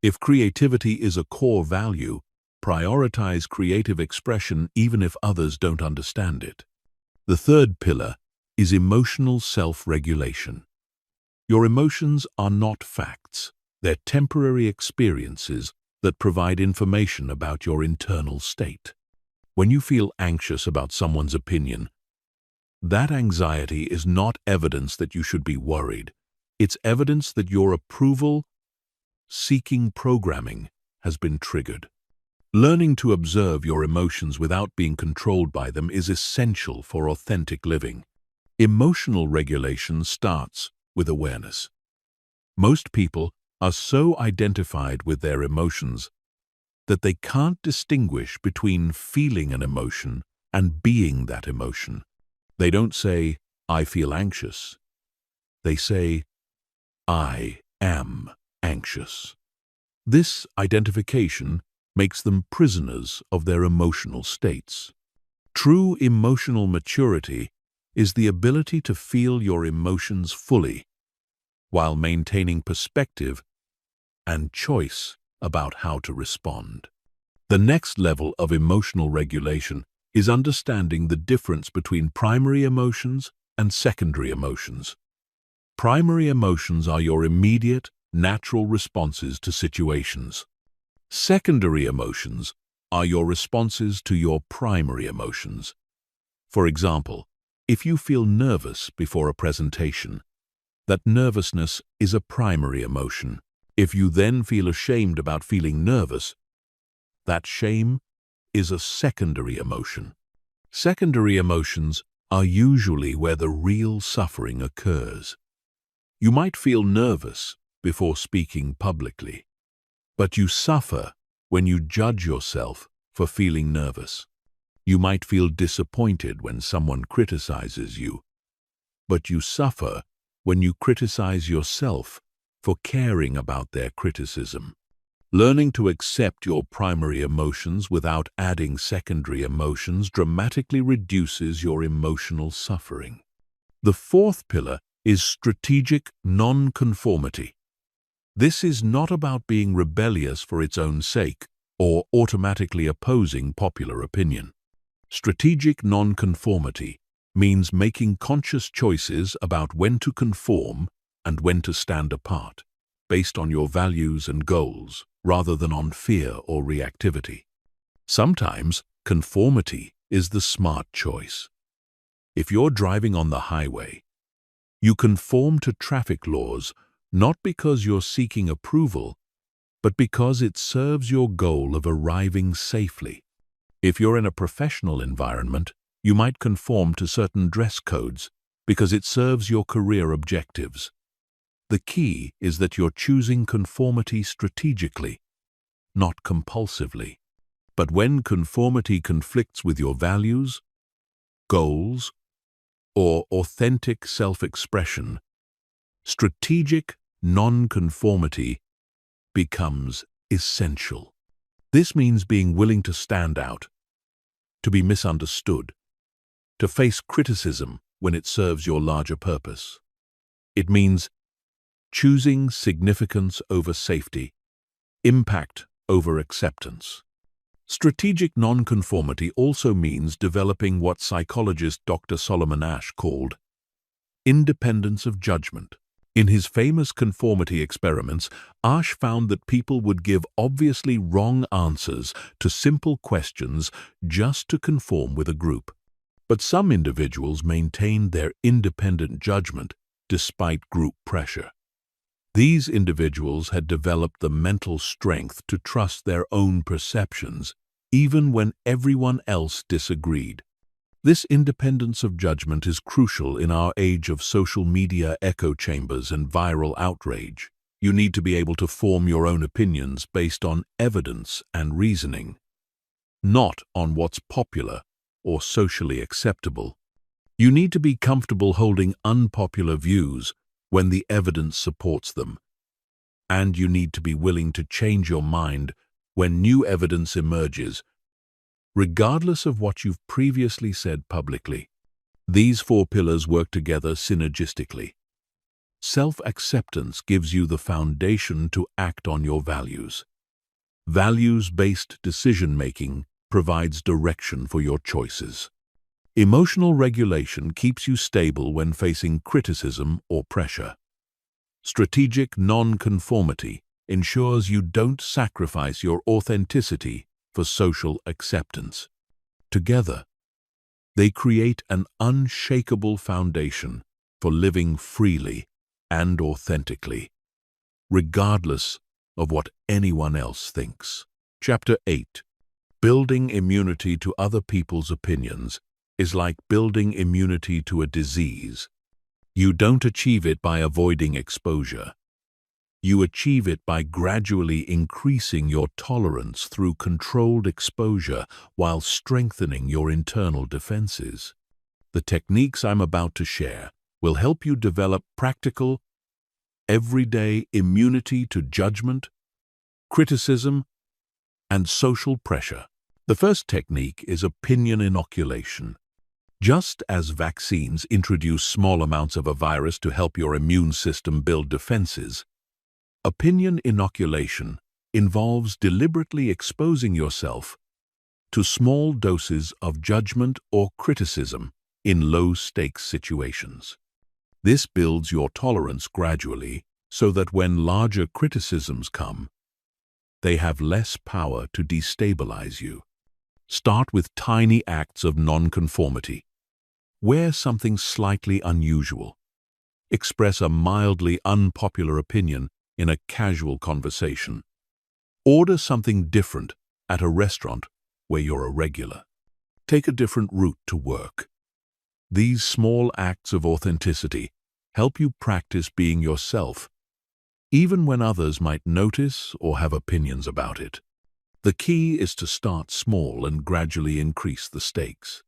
A: If creativity is a core value, prioritize creative expression even if others don't understand it. The third pillar is emotional self-regulation. Your emotions are not facts. They're temporary experiences that provide information about your internal state. When you feel anxious about someone's opinion, that anxiety is not evidence that you should be worried. It's evidence that your approval-seeking programming has been triggered. Learning to observe your emotions without being controlled by them is essential for authentic living. Emotional regulation starts with awareness. Most people are so identified with their emotions that they can't distinguish between feeling an emotion and being that emotion. They don't say, "I feel anxious." They say, "I am anxious." This identification makes them prisoners of their emotional states. True emotional maturity is the ability to feel your emotions fully while maintaining perspective and choice about how to respond. The next level of emotional regulation is understanding the difference between primary emotions and secondary emotions. Primary emotions are your immediate, natural responses to situations. Secondary emotions are your responses to your primary emotions. For example, if you feel nervous before a presentation, that nervousness is a primary emotion. If you then feel ashamed about feeling nervous, that shame is a secondary emotion. Secondary emotions are usually where the real suffering occurs. You might feel nervous before speaking publicly, but you suffer when you judge yourself for feeling nervous. You might feel disappointed when someone criticizes you, but you suffer when you criticize yourself for caring about their criticism. Learning to accept your primary emotions without adding secondary emotions dramatically reduces your emotional suffering. The fourth pillar is strategic non-conformity. This is not about being rebellious for its own sake or automatically opposing popular opinion. Strategic non-conformity means making conscious choices about when to conform and when to stand apart, based on your values and goals, rather than on fear or reactivity. Sometimes, conformity is the smart choice. If you're driving on the highway, you conform to traffic laws not because you're seeking approval, but because it serves your goal of arriving safely. If you're in a professional environment, you might conform to certain dress codes because it serves your career objectives. The key is that you're choosing conformity strategically, not compulsively. But when conformity conflicts with your values, goals, or authentic self-expression, strategic non-conformity becomes essential. This means being willing to stand out, to be misunderstood, to face criticism when it serves your larger purpose. It means choosing significance over safety, impact over acceptance. Strategic nonconformity also means developing what psychologist Dr. Solomon Asch called independence of judgment. In his famous conformity experiments, Asch found that people would give obviously wrong answers to simple questions just to conform with a group. But some individuals maintained their independent judgment despite group pressure. These individuals had developed the mental strength to trust their own perceptions, even when everyone else disagreed. This independence of judgment is crucial in our age of social media echo chambers and viral outrage. You need to be able to form your own opinions based on evidence and reasoning, not on what's popular or socially acceptable. You need to be comfortable holding unpopular views when the evidence supports them, and you need to be willing to change your mind when new evidence emerges, regardless of what you've previously said publicly. These four pillars work together synergistically. Self-acceptance gives you the foundation to act on your values. Values-based decision-making provides direction for your choices. Emotional regulation keeps you stable when facing criticism or pressure. Strategic nonconformity ensures you don't sacrifice your authenticity for social acceptance. Together, they create an unshakable foundation for living freely and authentically, regardless of what anyone else thinks. Chapter 8. Building immunity to other people's opinions is like building immunity to a disease. You don't achieve it by avoiding exposure. You achieve it by gradually increasing your tolerance through controlled exposure while strengthening your internal defenses. The techniques I'm about to share will help you develop practical, everyday immunity to judgment, criticism, and social pressure. The first technique is opinion inoculation. Just as vaccines introduce small amounts of a virus to help your immune system build defenses, opinion inoculation involves deliberately exposing yourself to small doses of judgment or criticism in low-stakes situations. This builds your tolerance gradually so that when larger criticisms come, they have less power to destabilize you. Start with tiny acts of nonconformity. Wear something slightly unusual. Express a mildly unpopular opinion in a casual conversation. Order something different at a restaurant where you're a regular. Take a different route to work. These small acts of authenticity help you practice being yourself, even when others might notice or have opinions about it. The key is to start small and gradually increase the stakes.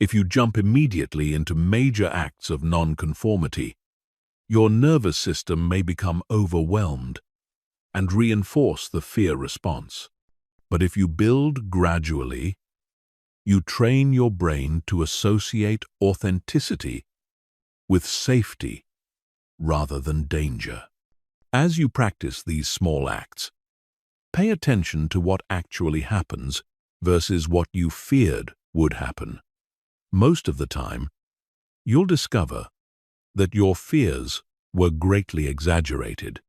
A: If you jump immediately into major acts of nonconformity, your nervous system may become overwhelmed and reinforce the fear response. But if you build gradually, you train your brain to associate authenticity with safety rather than danger. As you practice these small acts, pay attention to what actually happens versus what you feared would happen. Most of the time, you'll discover that your fears were greatly exaggerated.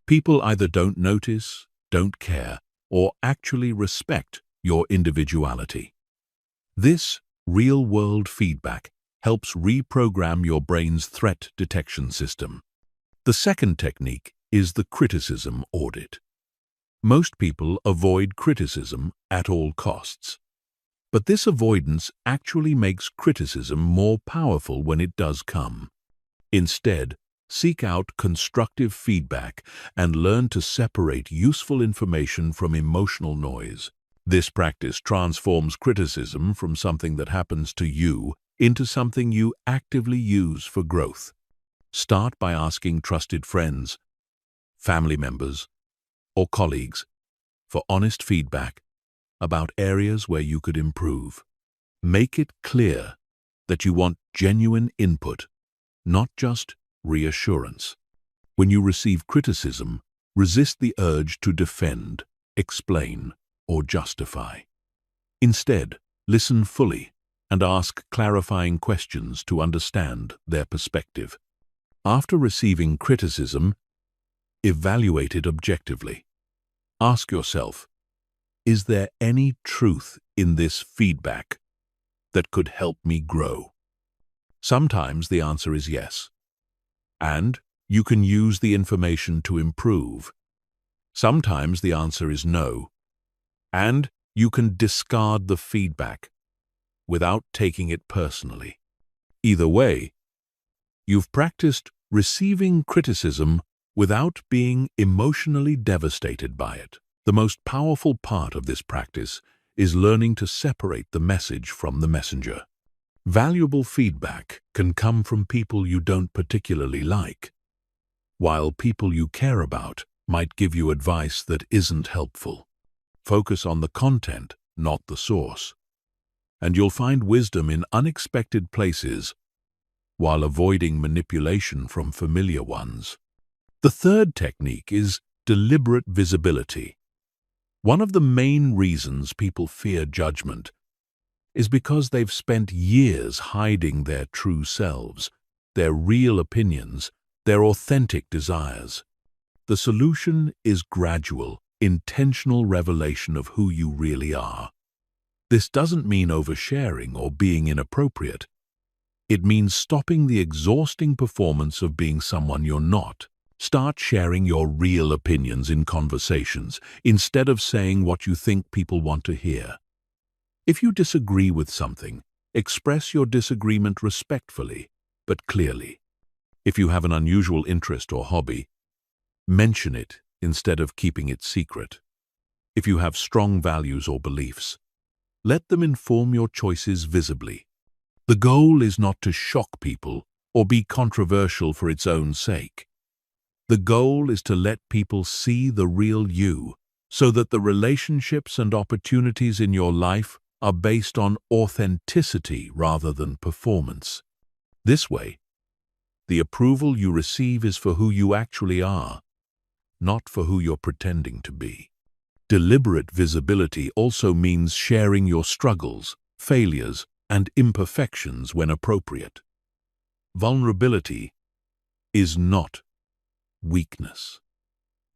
A: People either don't notice, don't care, or actually respect your individuality. This real-world feedback helps reprogram your brain's threat detection system. The second technique is the criticism audit. Most people avoid criticism at all costs. But this avoidance actually makes criticism more powerful when it does come. Instead, seek out constructive feedback and learn to separate useful information from emotional noise. This practice transforms criticism from something that happens to you into something you actively use for growth. Start by asking trusted friends, family members, or colleagues for honest feedback about areas where you could improve. Make it clear that you want genuine input, not just reassurance. When you receive criticism, resist the urge to defend, explain, or justify. Instead, listen fully and ask clarifying questions to understand their perspective. After receiving criticism, evaluate it objectively. Ask yourself, is there any truth in this feedback that could help me grow? Sometimes the answer is yes, and you can use the information to improve. Sometimes the answer is no, and you can discard the feedback without taking it personally. Either way, you've practiced receiving criticism without being emotionally devastated by it. The most powerful part of this practice is learning to separate the message from the messenger. Valuable feedback can come from people you don't particularly like, while people you care about might give you advice that isn't helpful. Focus on the content, not the source, and you'll find wisdom in unexpected places while avoiding manipulation from familiar ones. The third technique is deliberate visibility. One of the main reasons people fear judgment is because they've spent years hiding their true selves, their real opinions, their authentic desires. The solution is gradual, intentional revelation of who you really are. This doesn't mean oversharing or being inappropriate. It means stopping the exhausting performance of being someone you're not. Start sharing your real opinions in conversations, instead of saying what you think people want to hear. If you disagree with something, express your disagreement respectfully, but clearly. If you have an unusual interest or hobby, mention it instead of keeping it secret. If you have strong values or beliefs, let them inform your choices visibly. The goal is not to shock people or be controversial for its own sake. The goal is to let people see the real you, so that the relationships and opportunities in your life are based on authenticity rather than performance. This way, the approval you receive is for who you actually are, not for who you're pretending to be. Deliberate visibility also means sharing your struggles, failures, and imperfections when appropriate. Vulnerability is not weakness.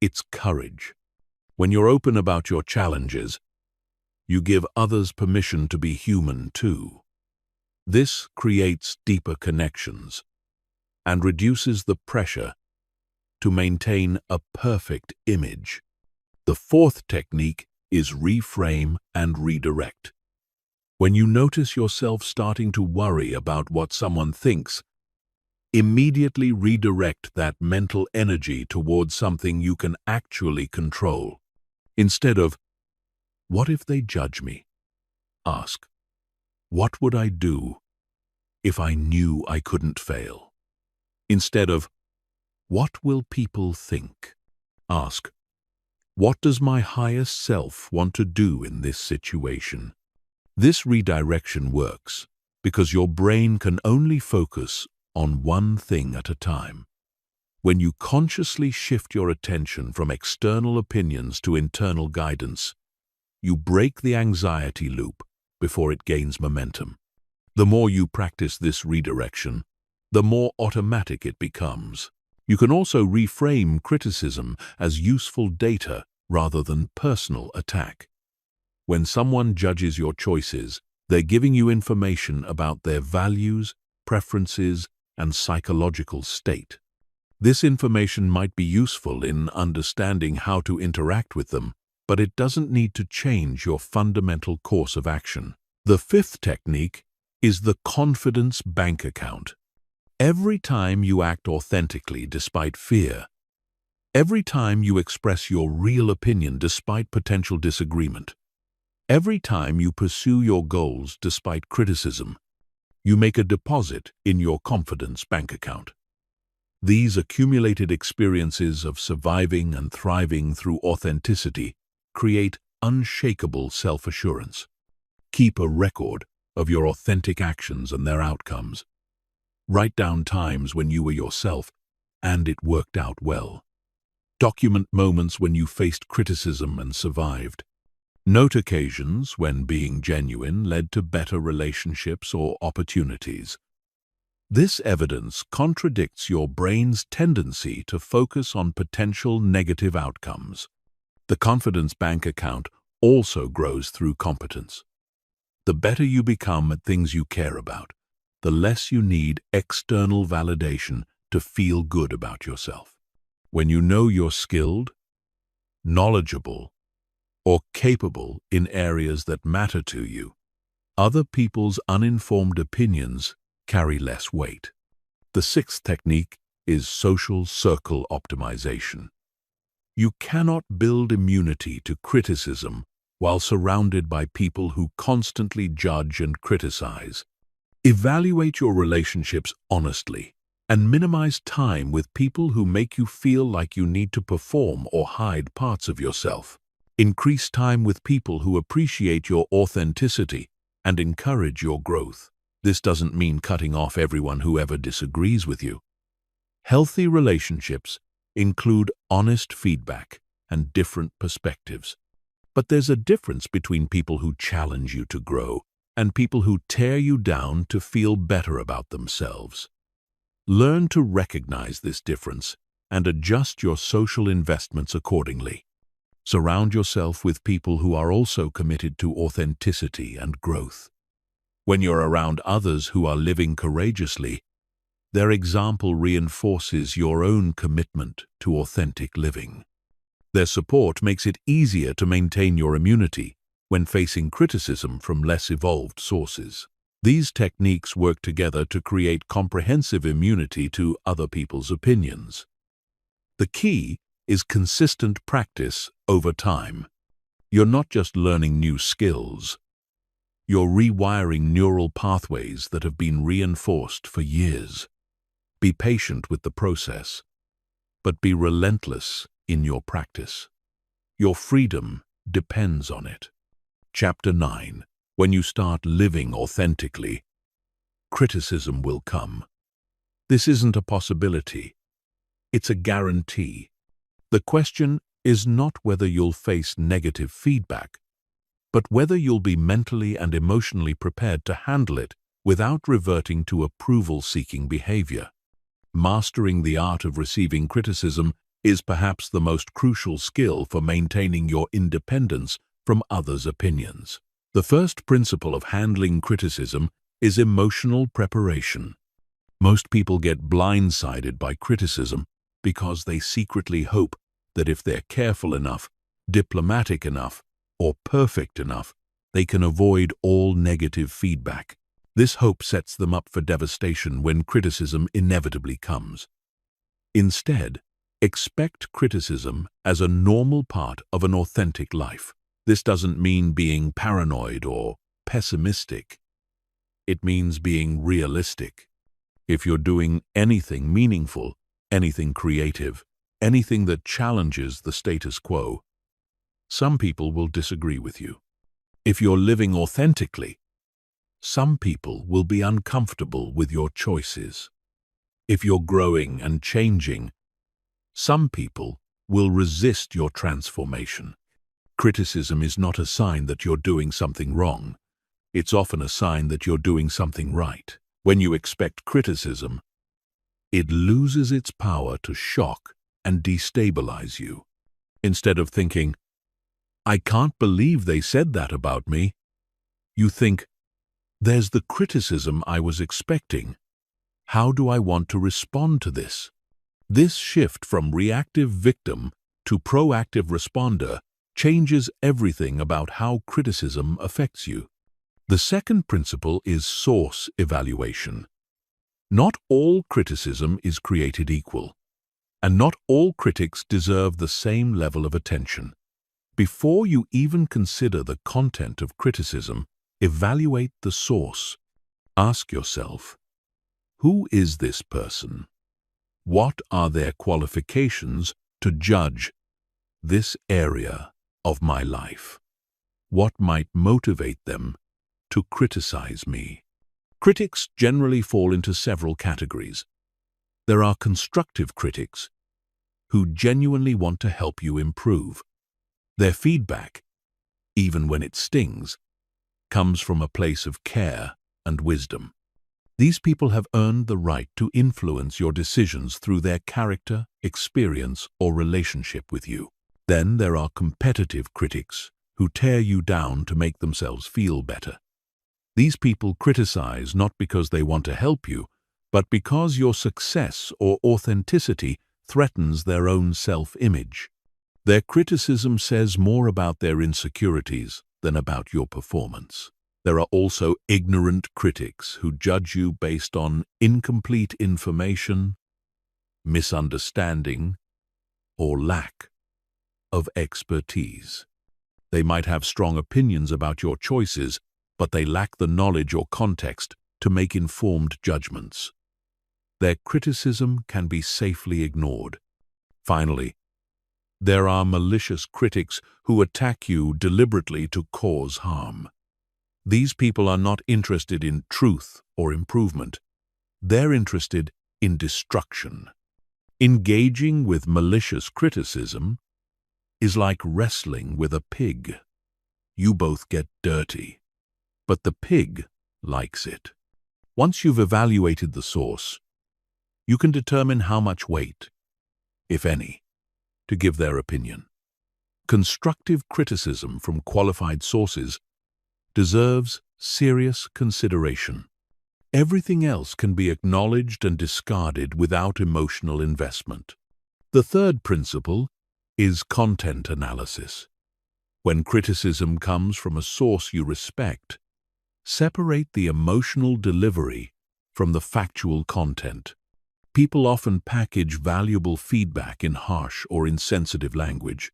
A: It's courage. When you're open about your challenges, you give others permission to be human too. This creates deeper connections and reduces the pressure to maintain a perfect image. The fourth technique is reframe and redirect. When you notice yourself starting to worry about what someone thinks, immediately redirect that mental energy towards something you can actually control. Instead of, "What if they judge me?" ask, "What would I do if I knew I couldn't fail?" Instead of, "What will people think?" ask, "What does my highest self want to do in this situation?" This redirection works because your brain can only focus on one thing at a time. When you consciously shift your attention from external opinions to internal guidance, you break the anxiety loop before it gains momentum. The more you practice this redirection, the more automatic it becomes. You can also reframe criticism as useful data rather than personal attack. When someone judges your choices, they're giving you information about their values, preferences, and psychological state. This information might be useful in understanding how to interact with them, but it doesn't need to change your fundamental course of action. The fifth technique is the confidence bank account. Every time you act authentically despite fear, every time you express your real opinion despite potential disagreement, every time you pursue your goals despite criticism, you make a deposit in your confidence bank account. These accumulated experiences of surviving and thriving through authenticity create unshakable self-assurance. Keep a record of your authentic actions and their outcomes. Write down times when you were yourself and it worked out well. Document moments when you faced criticism and survived. Note occasions when being genuine led to better relationships or opportunities. This evidence contradicts your brain's tendency to focus on potential negative outcomes. The confidence bank account also grows through competence. The better you become at things you care about, the less you need external validation to feel good about yourself. When you know you're skilled, knowledgeable, or capable in areas that matter to you, other people's uninformed opinions carry less weight. The sixth technique is social circle optimization. You cannot build immunity to criticism while surrounded by people who constantly judge and criticize. Evaluate your relationships honestly and minimize time with people who make you feel like you need to perform or hide parts of yourself. Increase time with people who appreciate your authenticity and encourage your growth. This doesn't mean cutting off everyone who ever disagrees with you. Healthy relationships include honest feedback and different perspectives. But there's a difference between people who challenge you to grow and people who tear you down to feel better about themselves. Learn to recognize this difference and adjust your social investments accordingly. Surround yourself with people who are also committed to authenticity and growth. When you're around others who are living courageously, their example reinforces your own commitment to authentic living. Their support makes it easier to maintain your immunity when facing criticism from less evolved sources. These techniques work together to create comprehensive immunity to other people's opinions. The key is consistent practice over time. You're not just learning new skills. You're rewiring neural pathways that have been reinforced for years. Be patient with the process, but be relentless in your practice. Your freedom depends on it. Chapter 9. When you start living authentically, criticism will come. This isn't a possibility. It's a guarantee. The question is not whether you'll face negative feedback, but whether you'll be mentally and emotionally prepared to handle it without reverting to approval-seeking behavior. Mastering the art of receiving criticism is perhaps the most crucial skill for maintaining your independence from others' opinions. The first principle of handling criticism is emotional preparation. Most people get blindsided by criticism because they secretly hope that if they're careful enough, diplomatic enough, or perfect enough, they can avoid all negative feedback. This hope sets them up for devastation when criticism inevitably comes. Instead, expect criticism as a normal part of an authentic life. This doesn't mean being paranoid or pessimistic. It means being realistic. If you're doing anything meaningful, anything creative, anything that challenges the status quo, some people will disagree with you. If you're living authentically, some people will be uncomfortable with your choices. If you're growing and changing, some people will resist your transformation. Criticism is not a sign that you're doing something wrong. It's often a sign that you're doing something right. When you expect criticism, it loses its power to shock and destabilize you. Instead of thinking, "I can't believe they said that about me," you think, "There's the criticism I was expecting. How do I want to respond to this?" This shift from reactive victim to proactive responder changes everything about how criticism affects you. The second principle is source evaluation. Not all criticism is created equal, and not all critics deserve the same level of attention. Before you even consider the content of criticism, evaluate the source. Ask yourself, who is this person? What are their qualifications to judge this area of my life? What might motivate them to criticize me? Critics generally fall into several categories. There are constructive critics who genuinely want to help you improve. Their feedback, even when it stings, comes from a place of care and wisdom. These people have earned the right to influence your decisions through their character, experience, or relationship with you. Then there are competitive critics who tear you down to make themselves feel better. These people criticize not because they want to help you, but because your success or authenticity threatens their own self-image. Their criticism says more about their insecurities than about your performance. There are also ignorant critics who judge you based on incomplete information, misunderstanding, or lack of expertise. They might have strong opinions about your choices, but they lack the knowledge or context to make informed judgments. Their criticism can be safely ignored. Finally, there are malicious critics who attack you deliberately to cause harm. These people are not interested in truth or improvement. They're interested in destruction. Engaging with malicious criticism is like wrestling with a pig. You both get dirty, but the pig likes it. Once you've evaluated the source, you can determine how much weight, if any, to give their opinion. Constructive criticism from qualified sources deserves serious consideration. Everything else can be acknowledged and discarded without emotional investment. The third principle is content analysis. When criticism comes from a source you respect, separate the emotional delivery from the factual content. People often package valuable feedback in harsh or insensitive language,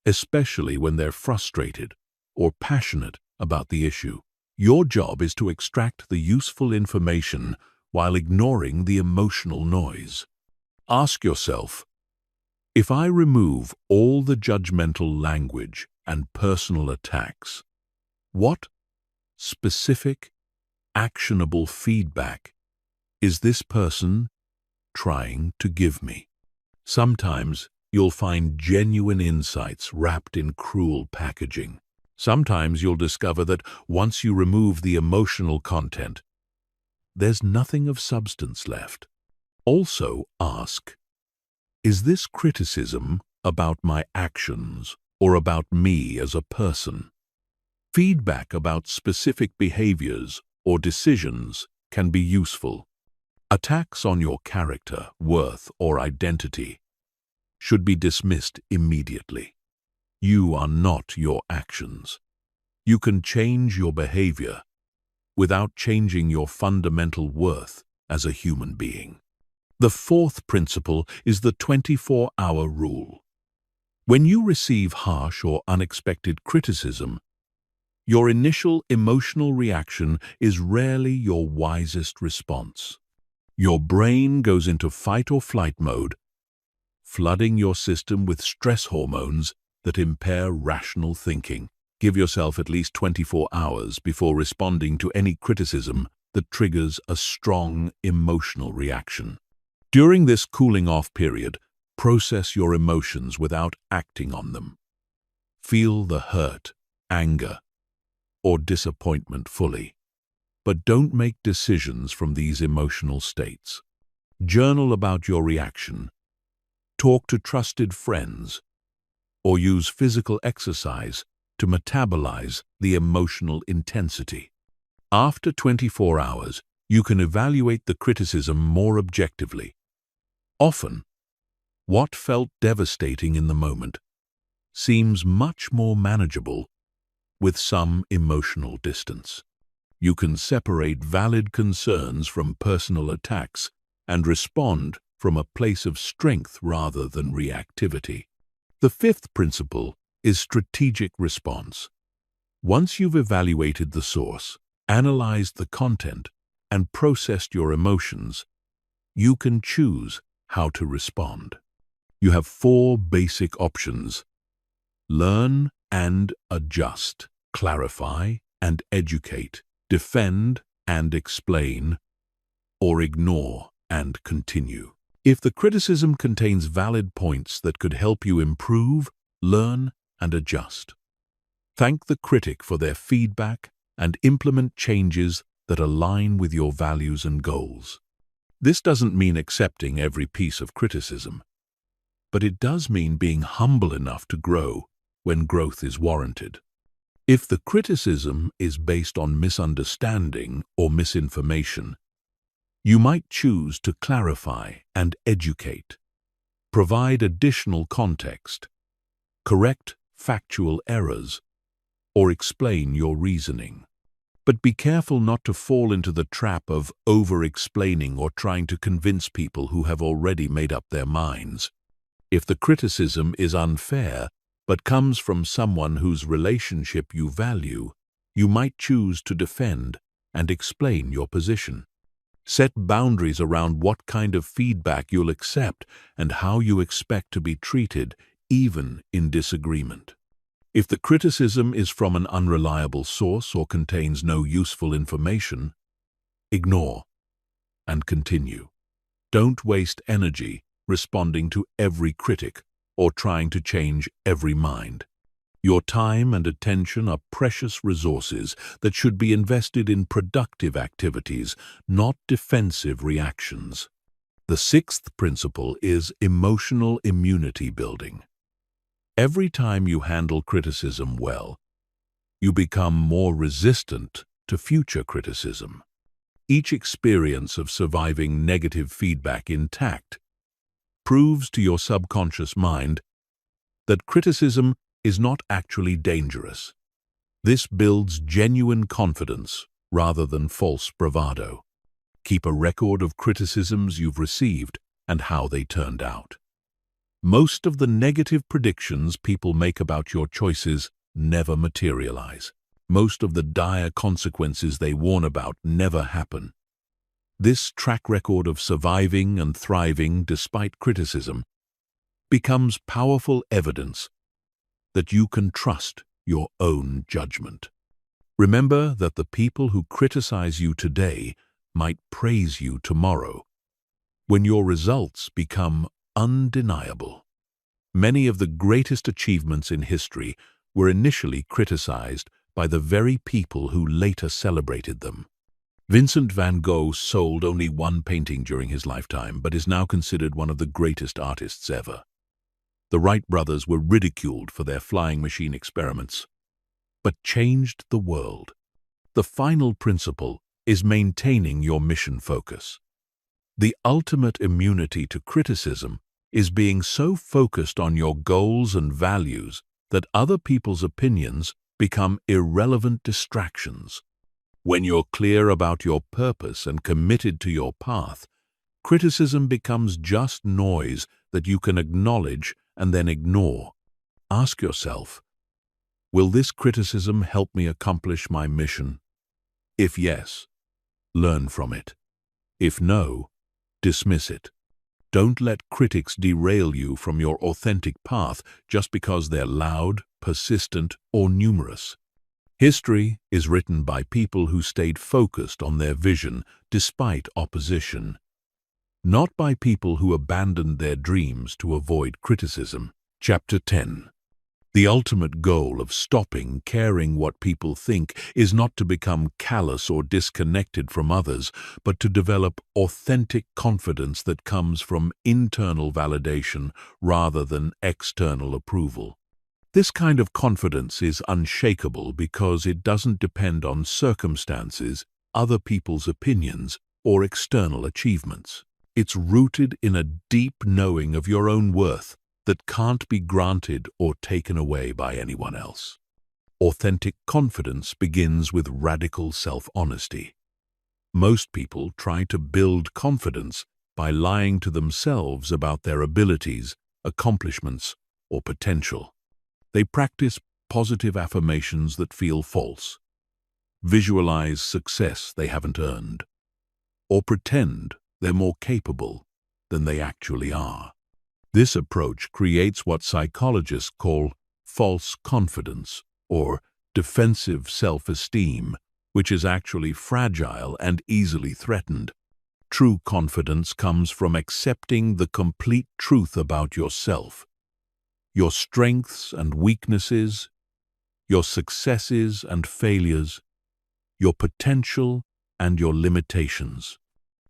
A: especially when they're frustrated or passionate about the issue. Your job is to extract the useful information while ignoring the emotional noise. Ask yourself, if I remove all the judgmental language and personal attacks, what specific, actionable feedback is this person trying to give me? Sometimes you'll find genuine insights wrapped in cruel packaging. Sometimes you'll discover that once you remove the emotional content, there's nothing of substance left. Also ask, is this criticism about my actions or about me as a person? Feedback about specific behaviors or decisions can be useful. Attacks on your character, worth, or identity should be dismissed immediately. You are not your actions. You can change your behavior without changing your fundamental worth as a human being. The fourth principle is the 24-hour rule. When you receive harsh or unexpected criticism, your initial emotional reaction is rarely your wisest response. Your brain goes into fight or flight mode, flooding your system with stress hormones that impair rational thinking. Give yourself at least 24 hours before responding to any criticism that triggers a strong emotional reaction. During this cooling-off period, process your emotions without acting on them. Feel the hurt, anger, or disappointment fully, but don't make decisions from these emotional states. Journal about your reaction, talk to trusted friends, or use physical exercise to metabolize the emotional intensity. After 24 hours, you can evaluate the criticism more objectively. Often, what felt devastating in the moment seems much more manageable with some emotional distance. You can separate valid concerns from personal attacks and respond from a place of strength rather than reactivity. The fifth principle is strategic response. Once you've evaluated the source, analyzed the content, and processed your emotions, you can choose how to respond. You have 4 basic options: learn and adjust, clarify and educate, defend and explain, or ignore and continue. If the criticism contains valid points that could help you improve, learn, and adjust, thank the critic for their feedback and implement changes that align with your values and goals. This doesn't mean accepting every piece of criticism, but it does mean being humble enough to grow when growth is warranted. If the criticism is based on misunderstanding or misinformation, you might choose to clarify and educate, provide additional context, correct factual errors, or explain your reasoning. But be careful not to fall into the trap of over-explaining or trying to convince people who have already made up their minds. If the criticism is unfair but comes from someone whose relationship you value, you might choose to defend and explain your position. Set boundaries around what kind of feedback you'll accept and how you expect to be treated, even in disagreement. If the criticism is from an unreliable source or contains no useful information, ignore and continue. Don't waste energy responding to every critic or trying to change every mind. Your time and attention are precious resources that should be invested in productive activities, not defensive reactions. The sixth principle is emotional immunity building. Every time you handle criticism well, you become more resistant to future criticism. Each experience of surviving negative feedback intact proves to your subconscious mind that criticism is not actually dangerous. This builds genuine confidence rather than false bravado. Keep a record of criticisms you've received and how they turned out. Most of the negative predictions people make about your choices never materialize. Most of the dire consequences they warn about never happen. This track record of surviving and thriving despite criticism becomes powerful evidence that you can trust your own judgment. Remember that the people who criticize you today might praise you tomorrow, when your results become undeniable. Many of the greatest achievements in history were initially criticized by the very people who later celebrated them. Vincent van Gogh sold only one painting during his lifetime, but is now considered one of the greatest artists ever. The Wright brothers were ridiculed for their flying machine experiments, but changed the world. The final principle is maintaining your mission focus. The ultimate immunity to criticism is being so focused on your goals and values that other people's opinions become irrelevant distractions. When you're clear about your purpose and committed to your path, criticism becomes just noise that you can acknowledge and then ignore. Ask yourself, will this criticism help me accomplish my mission? If yes, learn from it. If no, dismiss it. Don't let critics derail you from your authentic path just because they're loud, persistent, or numerous. History is written by people who stayed focused on their vision despite opposition, not by people who abandoned their dreams to avoid criticism. Chapter 10. The ultimate goal of stopping caring what people think is not to become callous or disconnected from others, but to develop authentic confidence that comes from internal validation rather than external approval. This kind of confidence is unshakable because it doesn't depend on circumstances, other people's opinions, or external achievements. It's rooted in a deep knowing of your own worth that can't be granted or taken away by anyone else. Authentic confidence begins with radical self-honesty. Most people try to build confidence by lying to themselves about their abilities, accomplishments, or potential. They practice positive affirmations that feel false, visualize success they haven't earned, or pretend they're more capable than they actually are. This approach creates what psychologists call false confidence or defensive self-esteem, which is actually fragile and easily threatened. True confidence comes from accepting the complete truth about yourself, your strengths and weaknesses, your successes and failures, your potential and your limitations.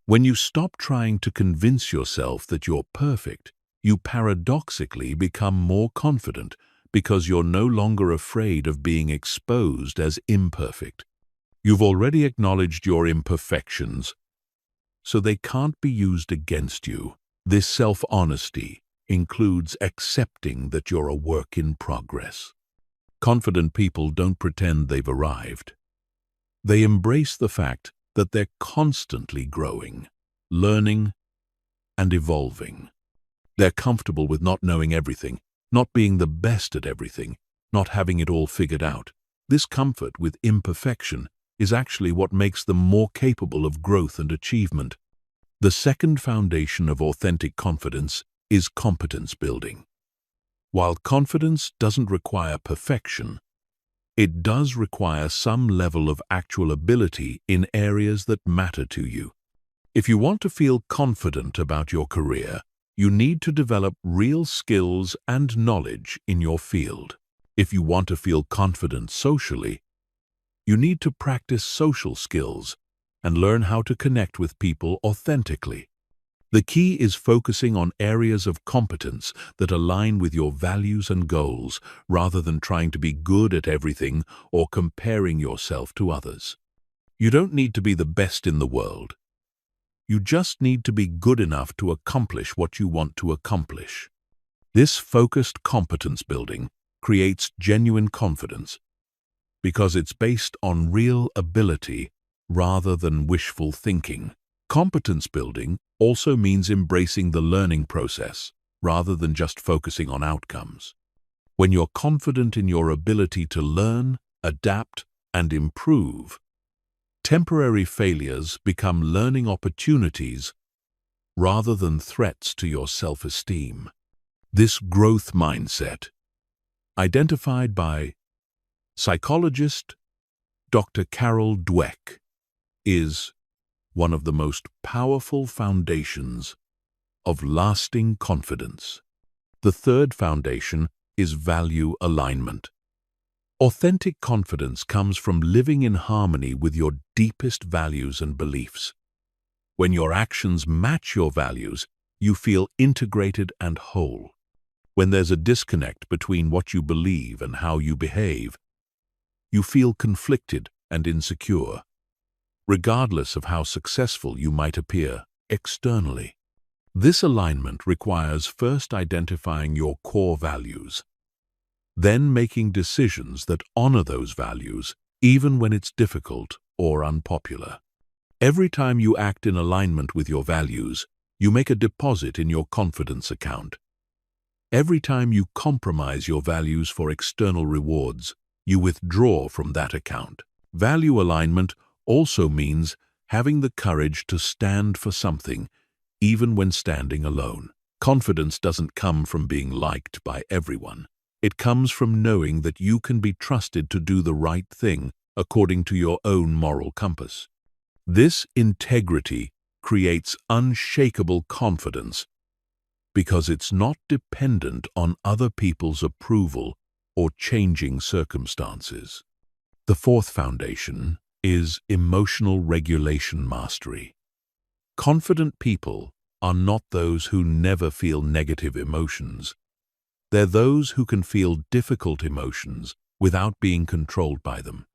A: When you stop trying to convince yourself that you're perfect, you paradoxically become more confident because you're no longer afraid of being exposed as imperfect. You've already acknowledged your imperfections, so they can't be used against you. This self-honesty includes accepting that you're a work in progress. Confident people don't pretend they've arrived. They embrace the fact that they're constantly growing, learning, and evolving. They're comfortable with not knowing everything, not being the best at everything, not having it all figured out. This comfort with imperfection is actually what makes them more capable of growth and achievement. The second foundation of authentic confidence is competence building. While confidence doesn't require perfection, it does require some level of actual ability in areas that matter to you. If you want to feel confident about your career, you need to develop real skills and knowledge in your field. If you want to feel confident socially, you need to practice social skills and learn how to connect with people authentically. The key is focusing on areas of competence that align with your values and goals, rather than trying to be good at everything or comparing yourself to others. You don't need to be the best in the world. You just need to be good enough to accomplish what you want to accomplish. This focused competence building creates genuine confidence because it's based on real ability rather than wishful thinking. Competence building also means embracing the learning process rather than just focusing on outcomes. When you're confident in your ability to learn, adapt, and improve, temporary failures become learning opportunities rather than threats to your self-esteem. This growth mindset, identified by psychologist Dr. Carol Dweck, is one of the most powerful foundations of lasting confidence. The third foundation is value alignment. Authentic confidence comes from living in harmony with your deepest values and beliefs. When your actions match your values, you feel integrated and whole. When there's a disconnect between what you believe and how you behave, you feel conflicted and insecure, regardless of how successful you might appear externally. This alignment requires first identifying your core values, then making decisions that honor those values, even when it's difficult or unpopular. Every time you act in alignment with your values, you make a deposit in your confidence account. Every time you compromise your values for external rewards, you withdraw from that account. Value alignment also means having the courage to stand for something, even when standing alone. Confidence doesn't come from being liked by everyone. It comes from knowing that you can be trusted to do the right thing according to your own moral compass. This integrity creates unshakable confidence because it's not dependent on other people's approval or changing circumstances. The fourth foundation is emotional regulation mastery. Confident people are not those who never feel negative emotions. They're those who can feel difficult emotions without being controlled by them.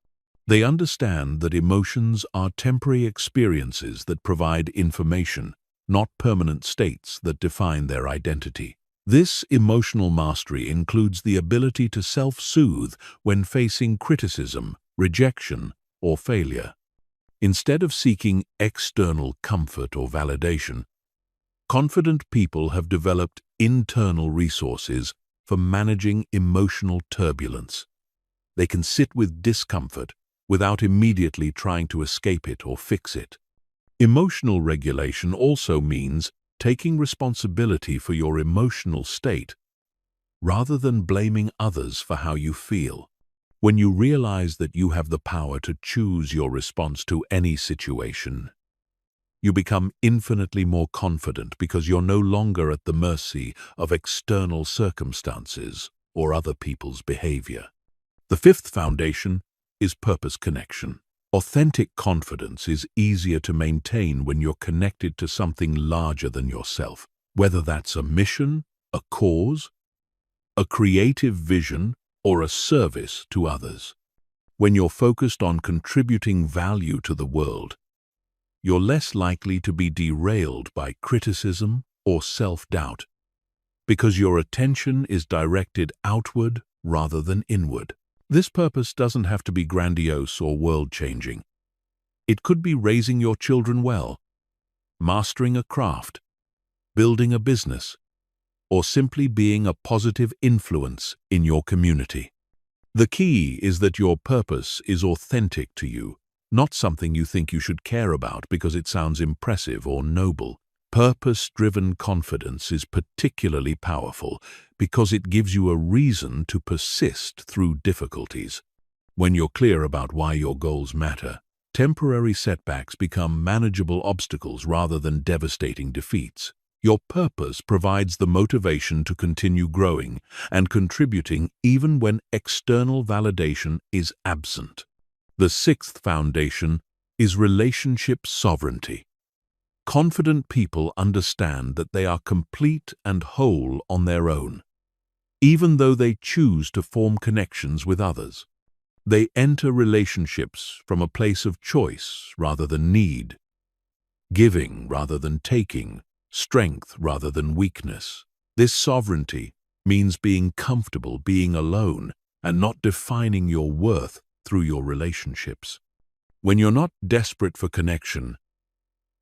A: They understand that emotions are temporary experiences that provide information, not permanent states that define their identity. This emotional mastery includes the ability to self-soothe when facing criticism, rejection, or failure. Instead of seeking external comfort or validation, confident people have developed internal resources for managing emotional turbulence. They can sit with discomfort without immediately trying to escape it or fix it. Emotional regulation also means taking responsibility for your emotional state rather than blaming others for how you feel. When you realize that you have the power to choose your response to any situation, you become infinitely more confident because you're no longer at the mercy of external circumstances or other people's behavior. The fifth foundation is purpose connection. Authentic confidence is easier to maintain when you're connected to something larger than yourself, whether that's a mission, a cause, a creative vision, or a service to others. When you're focused on contributing value to the world, you're less likely to be derailed by criticism or self-doubt, because your attention is directed outward rather than inward. This purpose doesn't have to be grandiose or world-changing. It could be raising your children well, mastering a craft, building a business, or simply being a positive influence in your community. The key is that your purpose is authentic to you, not something you think you should care about because it sounds impressive or noble. Purpose-driven confidence is particularly powerful because it gives you a reason to persist through difficulties. When you're clear about why your goals matter, temporary setbacks become manageable obstacles rather than devastating defeats. Your purpose provides the motivation to continue growing and contributing even when external validation is absent. The sixth foundation is relationship sovereignty. Confident people understand that they are complete and whole on their own, even though they choose to form connections with others. They enter relationships from a place of choice rather than need, giving rather than taking, strength rather than weakness. This sovereignty means being comfortable being alone and not defining your worth through your relationships. When you're not desperate for connection,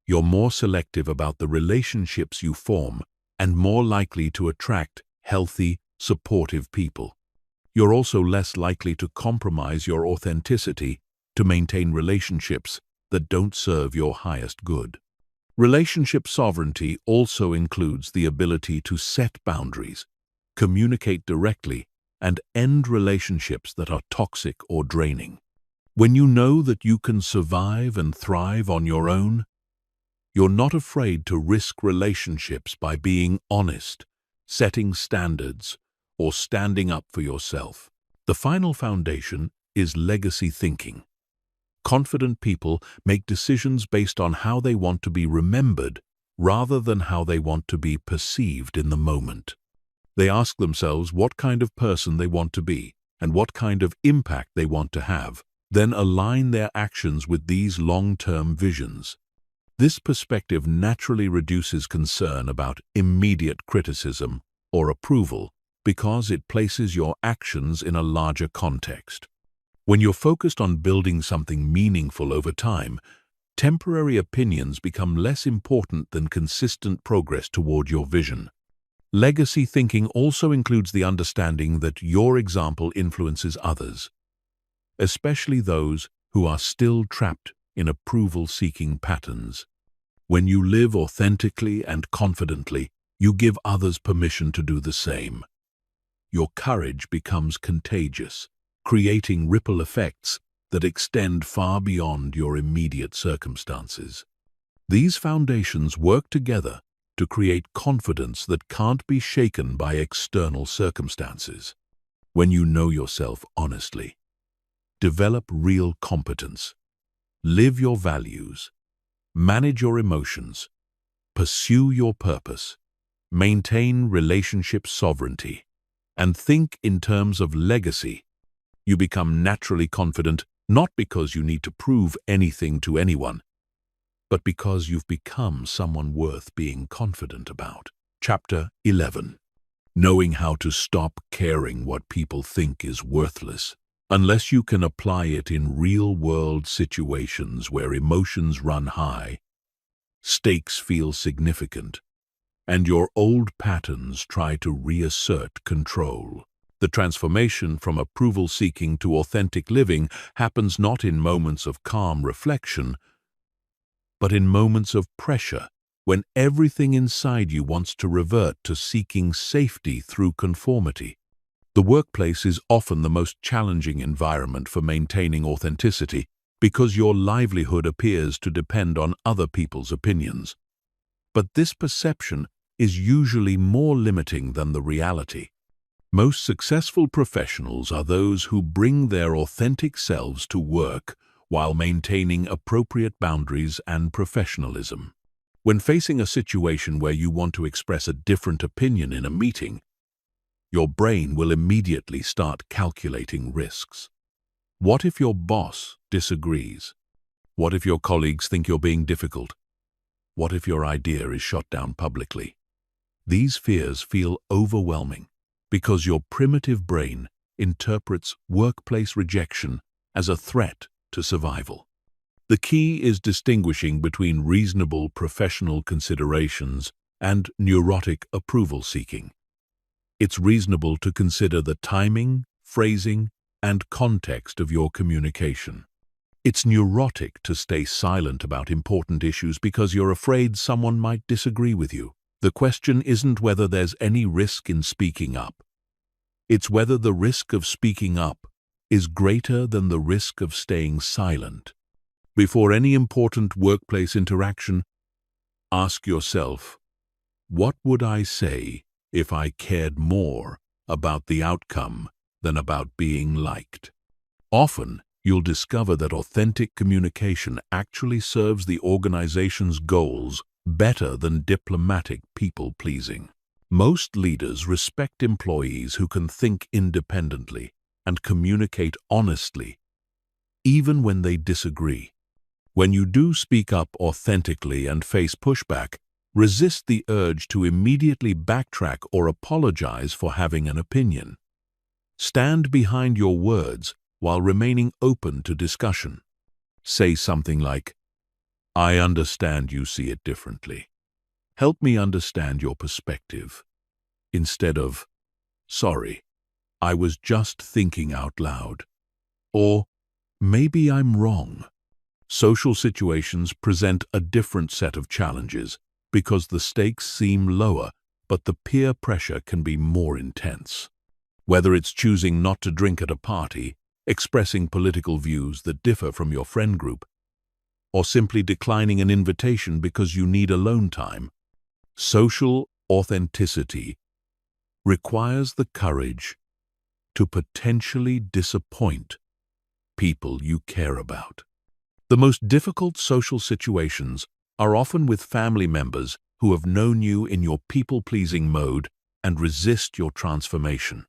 A: you're more selective about the relationships you form and more likely to attract healthy, supportive people. You're also less likely to compromise your authenticity to maintain relationships that don't serve your highest good. Relationship sovereignty also includes the ability to set boundaries, communicate directly, and end relationships that are toxic or draining. When you know that you can survive and thrive on your own, you're not afraid to risk relationships by being honest, setting standards, or standing up for yourself. The final foundation is legacy thinking. Confident people make decisions based on how they want to be remembered rather than how they want to be perceived in the moment. They ask themselves what kind of person they want to be and what kind of impact they want to have, then align their actions with these long-term visions. This perspective naturally reduces concern about immediate criticism or approval because it places your actions in a larger context. When you're focused on building something meaningful over time, temporary opinions become less important than consistent progress toward your vision. Legacy thinking also includes the understanding that your example influences others, especially those who are still trapped in approval-seeking patterns. When you live authentically and confidently, you give others permission to do the same. Your courage becomes contagious, creating ripple effects that extend far beyond your immediate circumstances. These foundations work together to create confidence that can't be shaken by external circumstances. When you know yourself honestly, develop real competence, live your values, manage your emotions, pursue your purpose, maintain relationship sovereignty, and think in terms of legacy, you become naturally confident not because you need to prove anything to anyone, but because you've become someone worth being confident about. Chapter 11. Knowing how to stop caring what people think is worthless. Unless you can apply it in real-world situations where emotions run high, stakes feel significant, and your old patterns try to reassert control. The transformation from approval-seeking to authentic living happens not in moments of calm reflection, but in moments of pressure, when everything inside you wants to revert to seeking safety through conformity. The workplace is often the most challenging environment for maintaining authenticity because your livelihood appears to depend on other people's opinions. But this perception is usually more limiting than the reality. Most successful professionals are those who bring their authentic selves to work while maintaining appropriate boundaries and professionalism. When facing a situation where you want to express a different opinion in a meeting, your brain will immediately start calculating risks. What if your boss disagrees? What if your colleagues think you're being difficult? What if your idea is shot down publicly? These fears feel overwhelming because your primitive brain interprets workplace rejection as a threat to survival. The key is distinguishing between reasonable professional considerations and neurotic approval seeking. It's reasonable to consider the timing, phrasing, and context of your communication. It's neurotic to stay silent about important issues because you're afraid someone might disagree with you. The question isn't whether there's any risk in speaking up. It's whether the risk of speaking up is greater than the risk of staying silent. Before any important workplace interaction, ask yourself, what would I say if I cared more about the outcome than about being liked? Often, you'll discover that authentic communication actually serves the organization's goals better than diplomatic people-pleasing. Most leaders respect employees who can think independently and communicate honestly, even when they disagree. When you do speak up authentically and face pushback, resist the urge to immediately backtrack or apologize for having an opinion. Stand behind your words while remaining open to discussion. Say something like, "I understand you see it differently. Help me understand your perspective," instead of, "Sorry, I was just thinking out loud," or "Maybe I'm wrong." Social situations present a different set of challenges because the stakes seem lower, but the peer pressure can be more intense. Whether it's choosing not to drink at a party, expressing political views that differ from your friend group, or simply declining an invitation because you need alone time, social authenticity requires the courage to potentially disappoint people you care about. The most difficult social situations are often with family members who have known you in your people-pleasing mode and resist your transformation.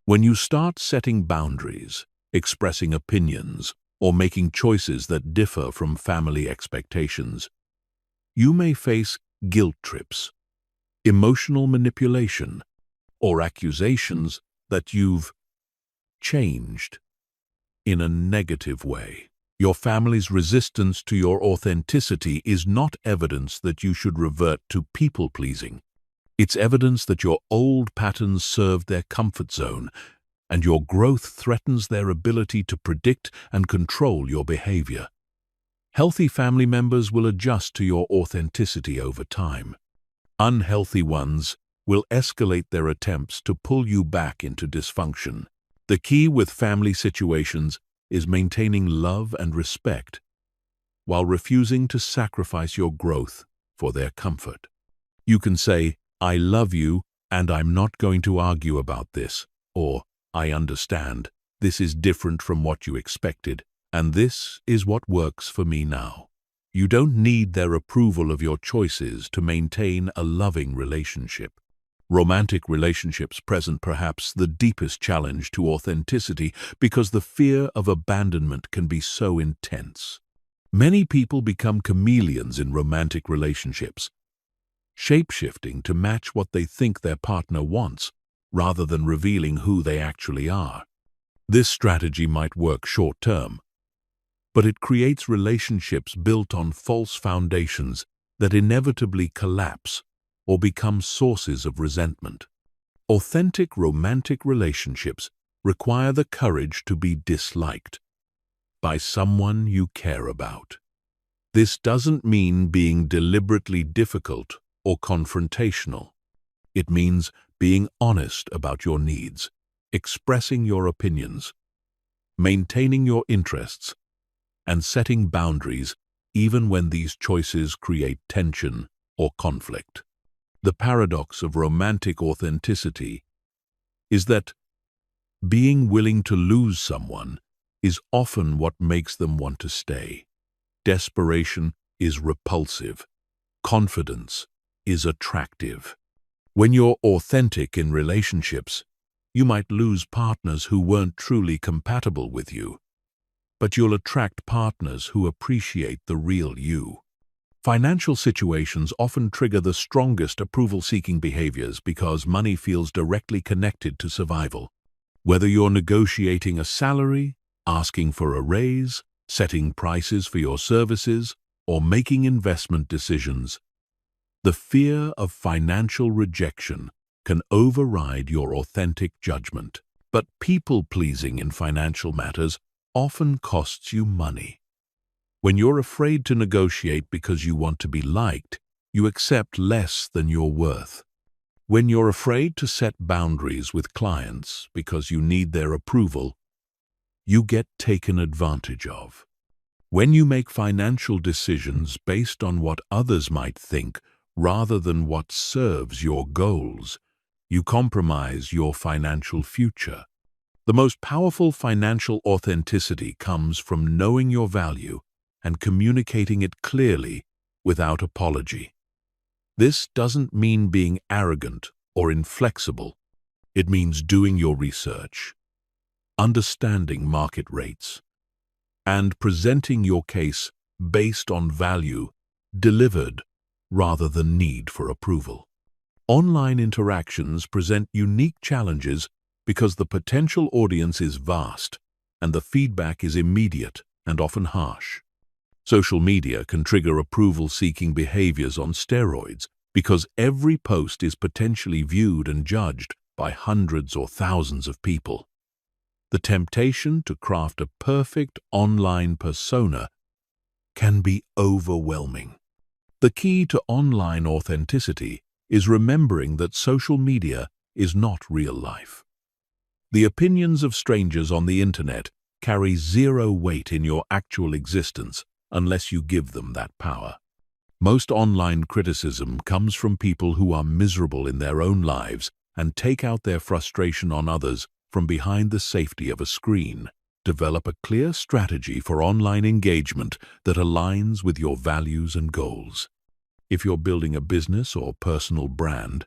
A: When you start setting boundaries, expressing opinions, or making choices that differ from family expectations, you may face guilt trips, emotional manipulation, or accusations that you've changed in a negative way. Your family's resistance to your authenticity is not evidence that you should revert to people-pleasing. It's evidence that your old patterns served their comfort zone, and your growth threatens their ability to predict and control your behavior. Healthy family members will adjust to your authenticity over time. Unhealthy ones will escalate their attempts to pull you back into dysfunction. The key with family situations is maintaining love and respect while refusing to sacrifice your growth for their comfort. You can say, "I love you and I'm not going to argue about this," or "I understand, this is different from what you expected, and this is what works for me now." You don't need their approval of your choices to maintain a loving relationship. Romantic relationships present perhaps the deepest challenge to authenticity because the fear of abandonment can be so intense. Many people become chameleons in romantic relationships, shape-shifting to match what they think their partner wants, rather than revealing who they actually are. This strategy might work short-term, but it creates relationships built on false foundations that inevitably collapse or become sources of resentment. Authentic romantic relationships require the courage to be disliked by someone you care about. This doesn't mean being deliberately difficult or confrontational. It means being honest about your needs, expressing your opinions, maintaining your interests, and setting boundaries even when these choices create tension or conflict. The paradox of romantic authenticity is that being willing to lose someone is often what makes them want to stay. Desperation is repulsive. Confidence is attractive. When you're authentic in relationships, you might lose partners who weren't truly compatible with you, but you'll attract partners who appreciate the real you. Financial situations often trigger the strongest approval-seeking behaviors because money feels directly connected to survival. Whether you're negotiating a salary, asking for a raise, setting prices for your services, or making investment decisions, the fear of financial rejection can override your authentic judgment. But people-pleasing in financial matters often costs you money. When you're afraid to negotiate because you want to be liked, you accept less than you're worth. When you're afraid to set boundaries with clients because you need their approval, you get taken advantage of. When you make financial decisions based on what others might think rather than what serves your goals, you compromise your financial future. The most powerful financial authenticity comes from knowing your value and communicating it clearly without apology. This doesn't mean being arrogant or inflexible. It means doing your research, understanding market rates, and presenting your case based on value delivered rather than need for approval. Online interactions present unique challenges because the potential audience is vast and the feedback is immediate and often harsh. Social media can trigger approval-seeking behaviors on steroids because every post is potentially viewed and judged by hundreds or thousands of people. The temptation to craft a perfect online persona can be overwhelming. The key to online authenticity is remembering that social media is not real life. The opinions of strangers on the internet carry zero weight in your actual existence unless you give them that power. Most online criticism comes from people who are miserable in their own lives and take out their frustration on others from behind the safety of a screen. Develop a clear strategy for online engagement that aligns with your values and goals. If you're building a business or personal brand,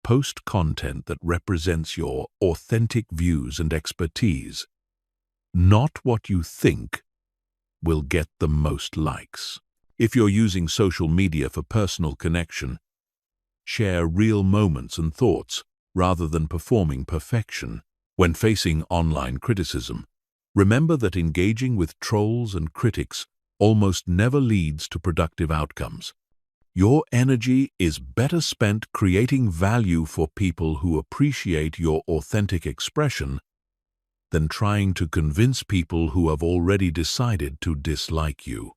A: post content that represents your authentic views and expertise. Not what you think will get the most likes. If you're using social media for personal connection, share real moments and thoughts rather than performing perfection. When facing online criticism, remember that engaging with trolls and critics almost never leads to productive outcomes. Your energy is better spent creating value for people who appreciate your authentic expression than trying to convince people who have already decided to dislike you.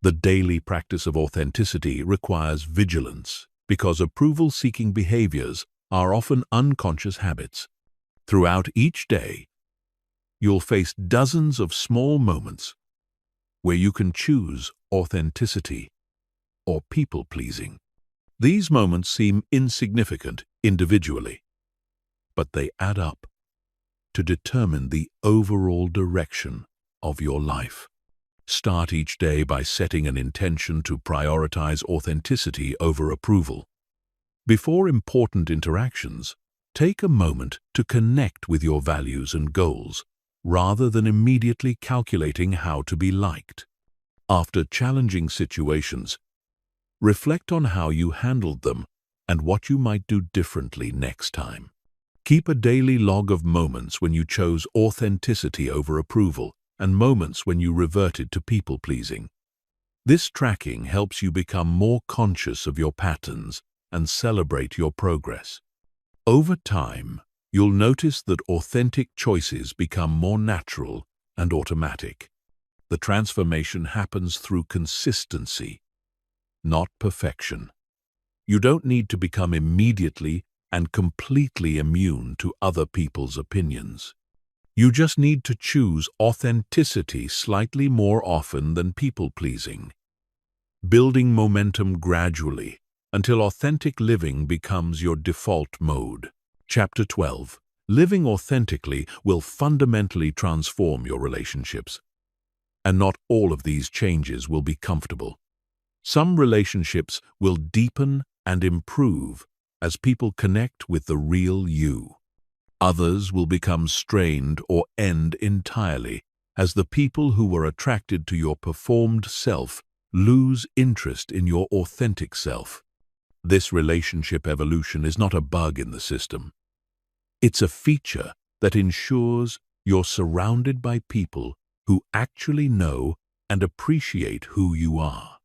A: The daily practice of authenticity requires vigilance because approval-seeking behaviors are often unconscious habits. Throughout each day, you'll face dozens of small moments where you can choose authenticity or people-pleasing. These moments seem insignificant individually, but they add up to determine the overall direction of your life. Start each day by setting an intention to prioritize authenticity over approval. Before important interactions, take a moment to connect with your values and goals, rather than immediately calculating how to be liked. After challenging situations, reflect on how you handled them and what you might do differently next time. Keep a daily log of moments when you chose authenticity over approval and moments when you reverted to people-pleasing. This tracking helps you become more conscious of your patterns and celebrate your progress. Over time, you'll notice that authentic choices become more natural and automatic. The transformation happens through consistency, not perfection. You don't need to become immediately and completely immune to other people's opinions. You just need to choose authenticity slightly more often than people-pleasing, building momentum gradually until authentic living becomes your default mode. Chapter 12. Living authentically will fundamentally transform your relationships. And not all of these changes will be comfortable. Some relationships will deepen and improve as people connect with the real you. Others will become strained or end entirely as the people who were attracted to your performed self lose interest in your authentic self. This relationship evolution is not a bug in the system. It's a feature that ensures you're surrounded by people who actually know and appreciate who you are.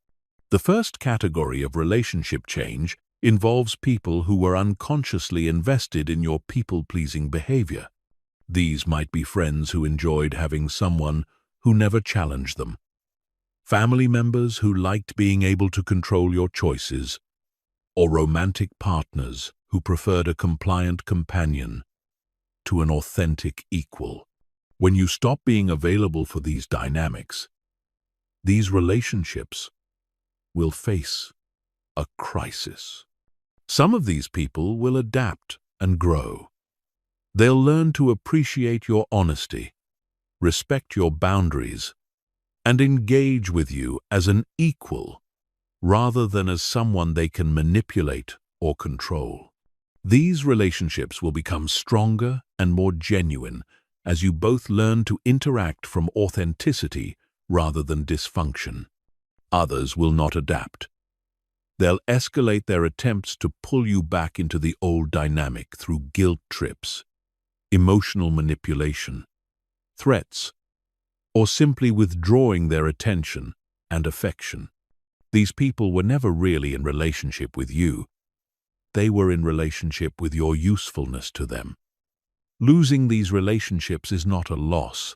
A: The first category of relationship change involves people who were unconsciously invested in your people-pleasing behavior. These might be friends who enjoyed having someone who never challenged them, family members who liked being able to control your choices, or romantic partners who preferred a compliant companion to an authentic equal. When you stop being available for these dynamics, these relationships will face a crisis. Some of these people will adapt and grow. They'll learn to appreciate your honesty, respect your boundaries, and engage with you as an equal rather than as someone they can manipulate or control. These relationships will become stronger and more genuine as you both learn to interact from authenticity rather than dysfunction. Others will not adapt. They'll escalate their attempts to pull you back into the old dynamic through guilt trips, emotional manipulation, threats, or simply withdrawing their attention and affection. These people were never really in relationship with you. They were in relationship with your usefulness to them. Losing these relationships is not a loss.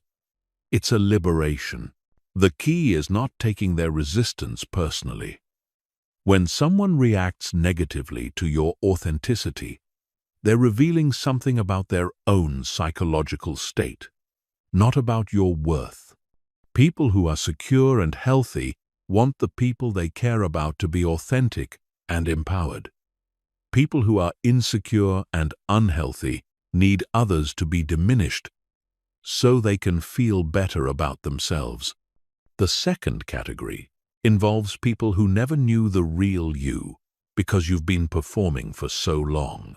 A: It's a liberation. The key is not taking their resistance personally. When someone reacts negatively to your authenticity, they're revealing something about their own psychological state, not about your worth. People who are secure and healthy want the people they care about to be authentic and empowered. People who are insecure and unhealthy need others to be diminished so they can feel better about themselves. The second category involves people who never knew the real you because you've been performing for so long.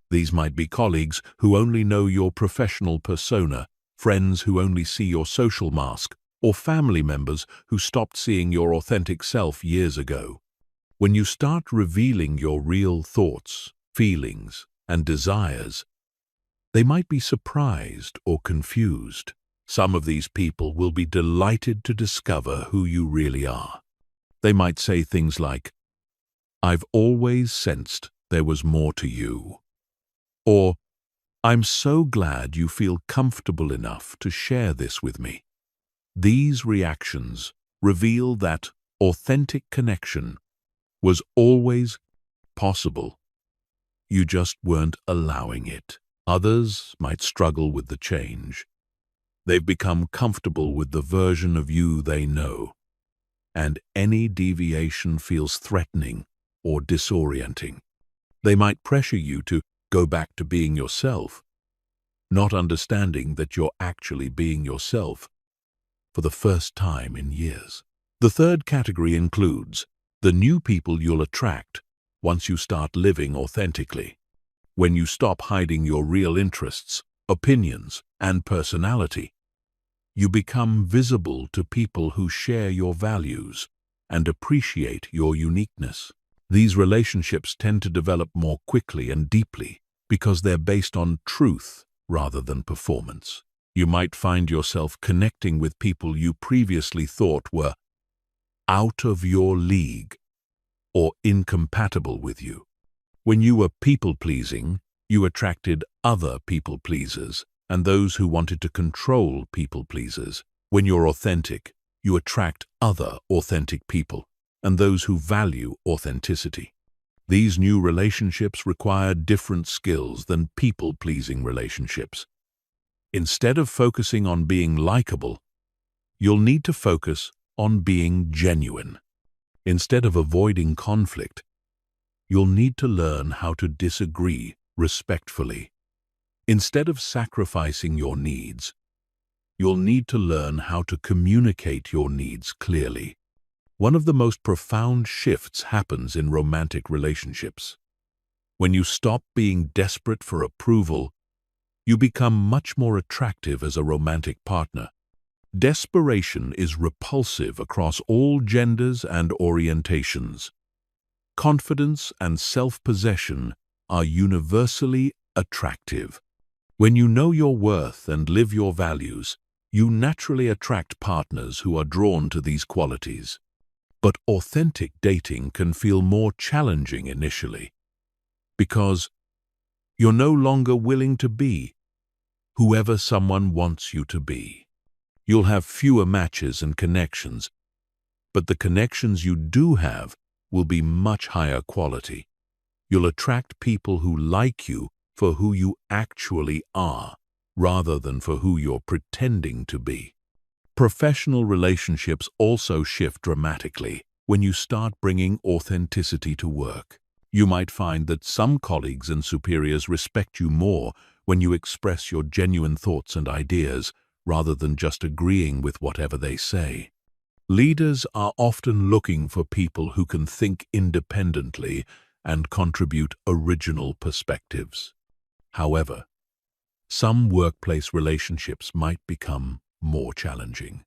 A: These might be colleagues who only know your professional persona, friends who only see your social mask, or family members who stopped seeing your authentic self years ago. When you start revealing your real thoughts, feelings, and desires, they might be surprised or confused. Some of these people will be delighted to discover who you really are. They might say things like, "I've always sensed there was more to you," or "I'm so glad you feel comfortable enough to share this with me." These reactions reveal that authentic connection was always possible. You just weren't allowing it. Others might struggle with the change. They've become comfortable with the version of you they know, and any deviation feels threatening or disorienting. They might pressure you to go back to being yourself, not understanding that you're actually being yourself for the first time in years. The third category includes the new people you'll attract once you start living authentically. When you stop hiding your real interests, opinions, and personality, you become visible to people who share your values and appreciate your uniqueness. These relationships tend to develop more quickly and deeply because they're based on truth rather than performance. You might find yourself connecting with people you previously thought were out of your league or incompatible with you. When you were people-pleasing, you attracted other people-pleasers and those who wanted to control people-pleasers. When you're authentic, you attract other authentic people and those who value authenticity. These new relationships require different skills than people-pleasing relationships. Instead of focusing on being likable, you'll need to focus on being genuine. Instead of avoiding conflict, you'll need to learn how to disagree respectfully. Instead of sacrificing your needs, you'll need to learn how to communicate your needs clearly. One of the most profound shifts happens in romantic relationships. When you stop being desperate for approval, you become much more attractive as a romantic partner. Desperation is repulsive across all genders and orientations. Confidence and self-possession are universally attractive. When you know your worth and live your values, you naturally attract partners who are drawn to these qualities. But authentic dating can feel more challenging initially, because you're no longer willing to be whoever someone wants you to be. You'll have fewer matches and connections, but the connections you do have will be much higher quality. You'll attract people who like you for who you actually are, rather than for who you're pretending to be. Professional relationships also shift dramatically when you start bringing authenticity to work. You might find that some colleagues and superiors respect you more when you express your genuine thoughts and ideas, rather than just agreeing with whatever they say. Leaders are often looking for people who can think independently and contribute original perspectives. However, some workplace relationships might become more challenging.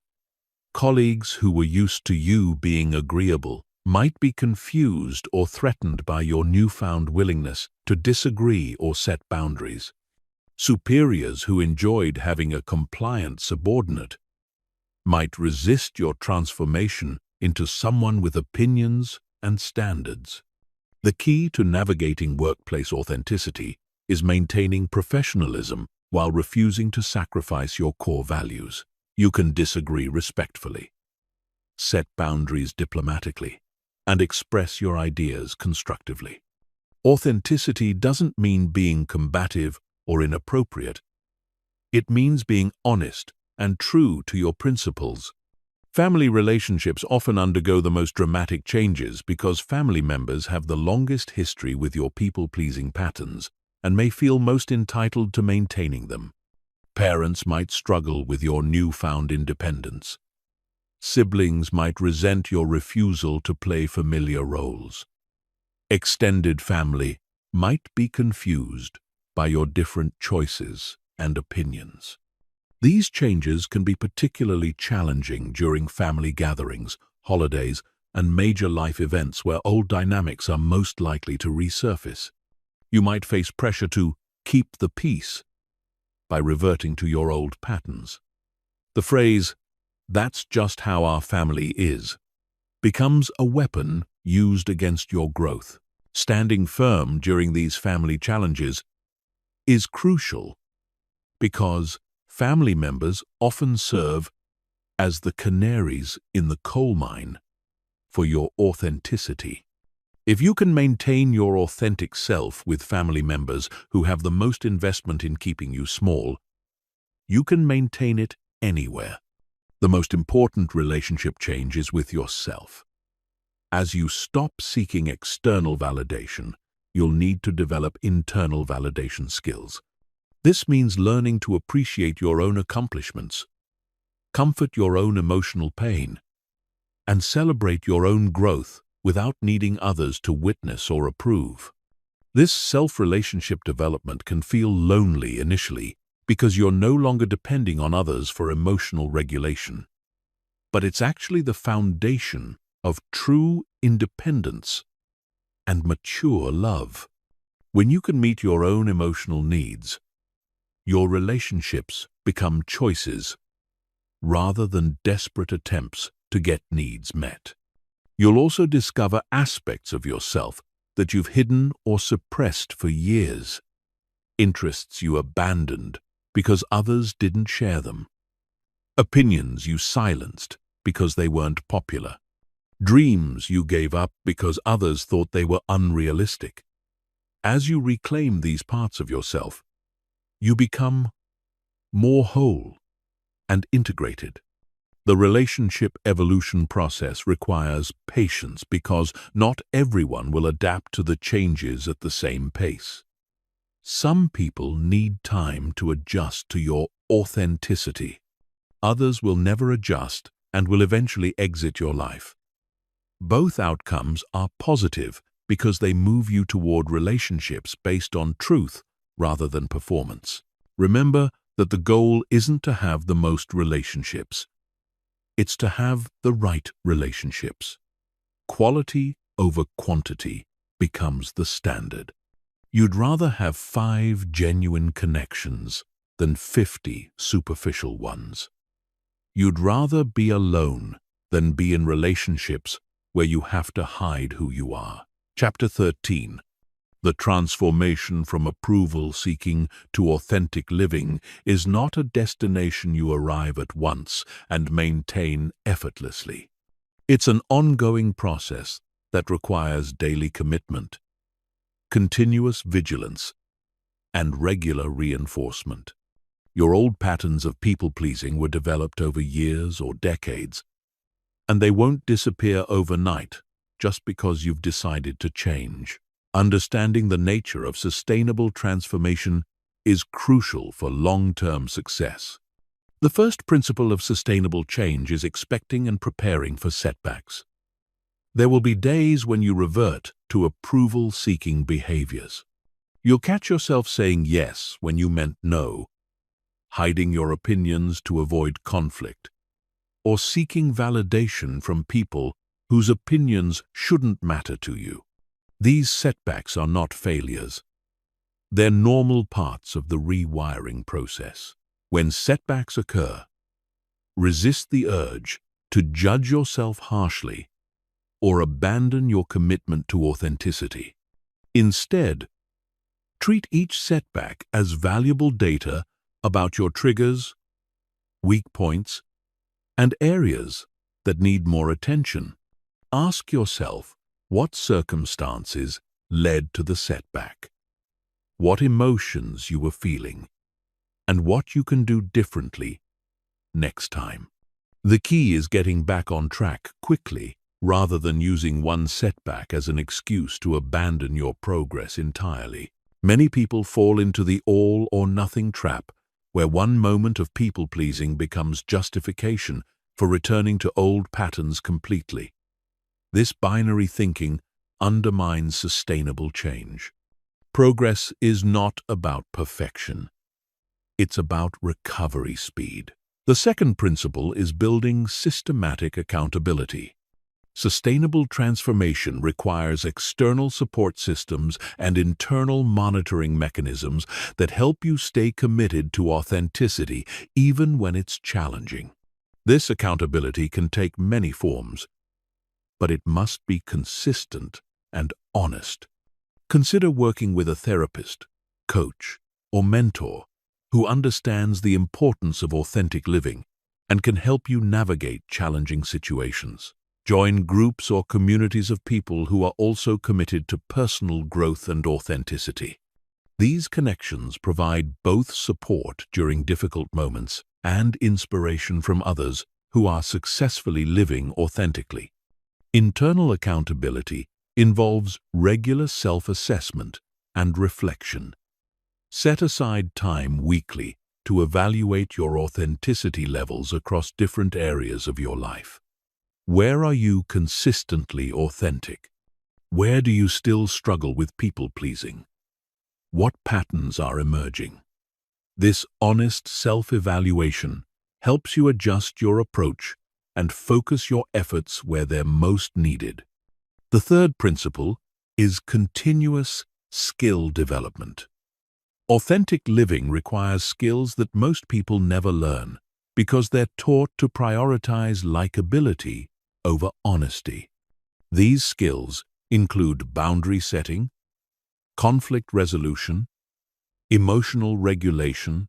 A: Colleagues who were used to you being agreeable might be confused or threatened by your newfound willingness to disagree or set boundaries. Superiors who enjoyed having a compliant subordinate might resist your transformation into someone with opinions and standards. The key to navigating workplace authenticity is maintaining professionalism while refusing to sacrifice your core values. You can disagree respectfully, set boundaries diplomatically, and express your ideas constructively. Authenticity doesn't mean being combative or inappropriate. It means being honest and true to your principles. Family relationships often undergo the most dramatic changes because family members have the longest history with your people-pleasing patterns and may feel most entitled to maintaining them. Parents might struggle with your newfound independence. Siblings might resent your refusal to play familiar roles. Extended family might be confused by your different choices and opinions. These changes can be particularly challenging during family gatherings, holidays, and major life events where old dynamics are most likely to resurface. You might face pressure to keep the peace by reverting to your old patterns. The phrase, "That's just how our family is," becomes a weapon used against your growth. Standing firm during these family challenges is crucial because family members often serve as the canaries in the coal mine for your authenticity. If you can maintain your authentic self with family members who have the most investment in keeping you small, you can maintain it anywhere. The most important relationship change is with yourself. As you stop seeking external validation, you'll need to develop internal validation skills. This means learning to appreciate your own accomplishments, comfort your own emotional pain, and celebrate your own growth without needing others to witness or approve. This self-relationship development can feel lonely initially because you're no longer depending on others for emotional regulation. But it's actually the foundation of true independence and mature love. When you can meet your own emotional needs, your relationships become choices rather than desperate attempts to get needs met. You'll also discover aspects of yourself that you've hidden or suppressed for years, interests you abandoned because others didn't share them, opinions you silenced because they weren't popular. dreams you gave up because others thought they were unrealistic. As you reclaim these parts of yourself, you become more whole and integrated. The relationship evolution process requires patience because not everyone will adapt to the changes at the same pace. Some people need time to adjust to your authenticity. Others will never adjust and will eventually exit your life. Both outcomes are positive because they move you toward relationships based on truth rather than performance. Remember that the goal isn't to have the most relationships. It's to have the right relationships. Quality over quantity becomes the standard. You'd rather have 5 genuine connections than 50 superficial ones. You'd rather be alone than be in relationships where you have to hide who you are. Chapter 13. The transformation from approval-seeking to authentic living is not a destination you arrive at once and maintain effortlessly. It's an ongoing process that requires daily commitment, continuous vigilance, and regular reinforcement. Your old patterns of people-pleasing were developed over years or decades, and they won't disappear overnight just because you've decided to change. Understanding the nature of sustainable transformation is crucial for long-term success. The first principle of sustainable change is expecting and preparing for setbacks. There will be days when you revert to approval-seeking behaviors. You'll catch yourself saying yes when you meant no, hiding your opinions to avoid conflict, or seeking validation from people whose opinions shouldn't matter to you. These setbacks are not failures. They're normal parts of the rewiring process. When setbacks occur, resist the urge to judge yourself harshly or abandon your commitment to authenticity. Instead, treat each setback as valuable data about your triggers, weak points, and areas that need more attention. Ask yourself what circumstances led to the setback, what emotions you were feeling, and what you can do differently next time. The key is getting back on track quickly rather than using one setback as an excuse to abandon your progress entirely. Many people fall into the all-or-nothing trap, where one moment of people-pleasing becomes justification for returning to old patterns completely. This binary thinking undermines sustainable change. Progress is not about perfection. It's about recovery speed. The second principle is building systematic accountability. Sustainable transformation requires external support systems and internal monitoring mechanisms that help you stay committed to authenticity even when it's challenging. This accountability can take many forms, but it must be consistent and honest. Consider working with a therapist, coach, or mentor who understands the importance of authentic living and can help you navigate challenging situations. Join groups or communities of people who are also committed to personal growth and authenticity. These connections provide both support during difficult moments and inspiration from others who are successfully living authentically. Internal accountability involves regular self-assessment and reflection. Set aside time weekly to evaluate your authenticity levels across different areas of your life. Where are you consistently authentic? Where do you still struggle with people-pleasing? What patterns are emerging? This honest self-evaluation helps you adjust your approach and focus your efforts where they're most needed. The third principle is continuous skill development. Authentic living requires skills that most people never learn because they're taught to prioritize likability over honesty. These skills include boundary setting, conflict resolution, emotional regulation,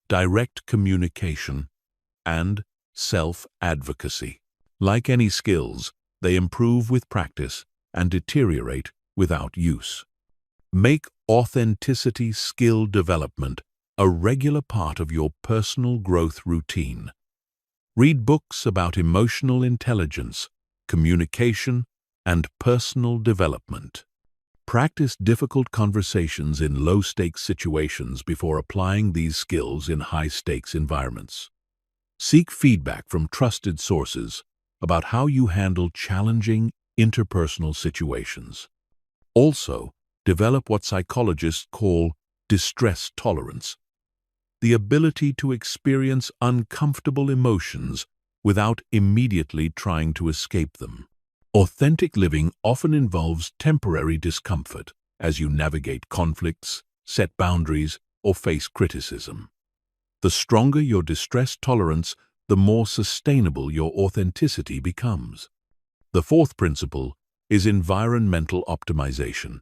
A: direct communication, and self-advocacy. Like any skills, They improve with practice and deteriorate without use. Make authenticity skill development a regular part of your personal growth routine. Read books about emotional intelligence, communication, and personal development. Practice difficult conversations in low-stakes situations before applying these skills in high-stakes environments. Seek feedback from trusted sources about how you handle challenging interpersonal situations. Also, develop what psychologists call distress tolerance, the ability to experience uncomfortable emotions without immediately trying to escape them. Authentic living often involves temporary discomfort as you navigate conflicts, set boundaries, or face criticism. The stronger your distress tolerance, the more sustainable your authenticity becomes. The fourth principle is environmental optimization.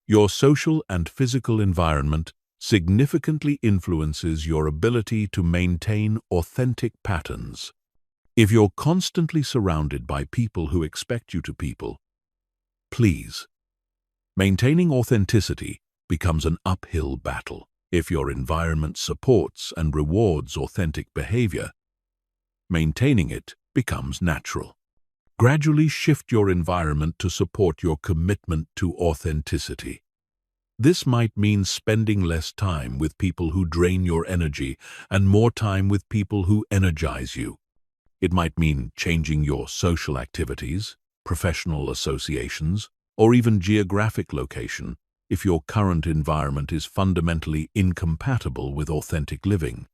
A: Your social and physical environment significantly influences your ability to maintain authentic patterns. If you're constantly surrounded by people who expect you to please, maintaining authenticity becomes an uphill battle. If your environment supports and rewards authentic behavior, maintaining it becomes natural. Gradually shift your environment to support your commitment to authenticity. This might mean spending less time with people who drain your energy and more time with people who energize you. It might mean changing your social activities, professional associations, or even geographic location if your current environment is fundamentally incompatible with authentic living.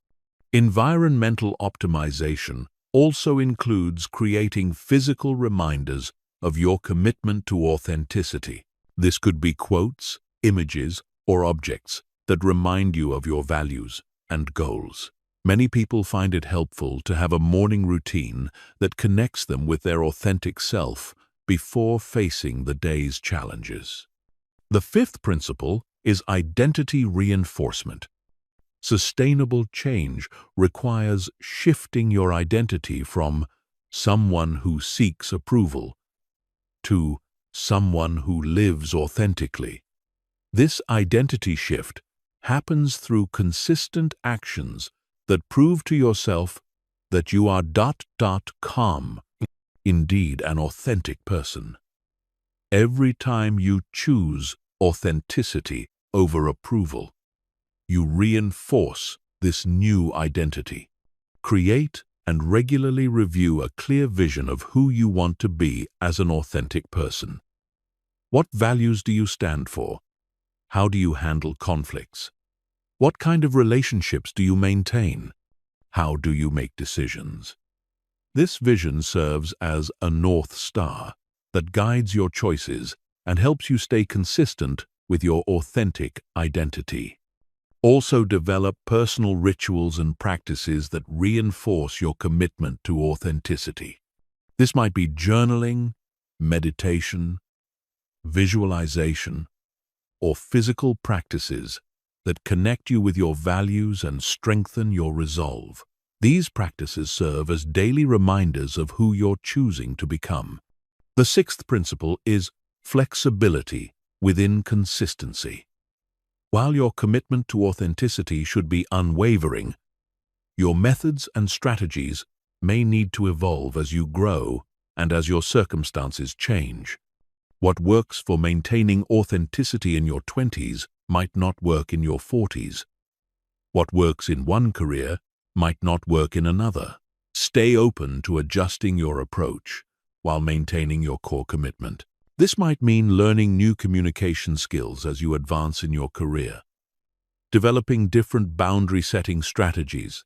A: Environmental optimization also includes creating physical reminders of your commitment to authenticity. This could be quotes, images, or objects that remind you of your values and goals. Many people find it helpful to have a morning routine that connects them with their authentic self before facing the day's challenges. The fifth principle is identity reinforcement. Sustainable change requires shifting your identity from someone who seeks approval to someone who lives authentically. This identity shift happens through consistent actions that prove to yourself that you are indeed an authentic person. Every time you choose authenticity over approval, you reinforce this new identity. Create and regularly review a clear vision of who you want to be as an authentic person. What values do you stand for? How do you handle conflicts? What kind of relationships do you maintain? How do you make decisions? This vision serves as a North Star that guides your choices and helps you stay consistent with your authentic identity. Also develop personal rituals and practices that reinforce your commitment to authenticity. This might be journaling, meditation, visualization, or physical practices that connect you with your values and strengthen your resolve. These practices serve as daily reminders of who you're choosing to become. The sixth principle is flexibility within consistency. While your commitment to authenticity should be unwavering, your methods and strategies may need to evolve as you grow and as your circumstances change. What works for maintaining authenticity in your 20s might not work in your 40s. What works in one career might not work in another. Stay open to adjusting your approach while maintaining your core commitment. This might mean learning new communication skills as you advance in your career, developing different boundary-setting strategies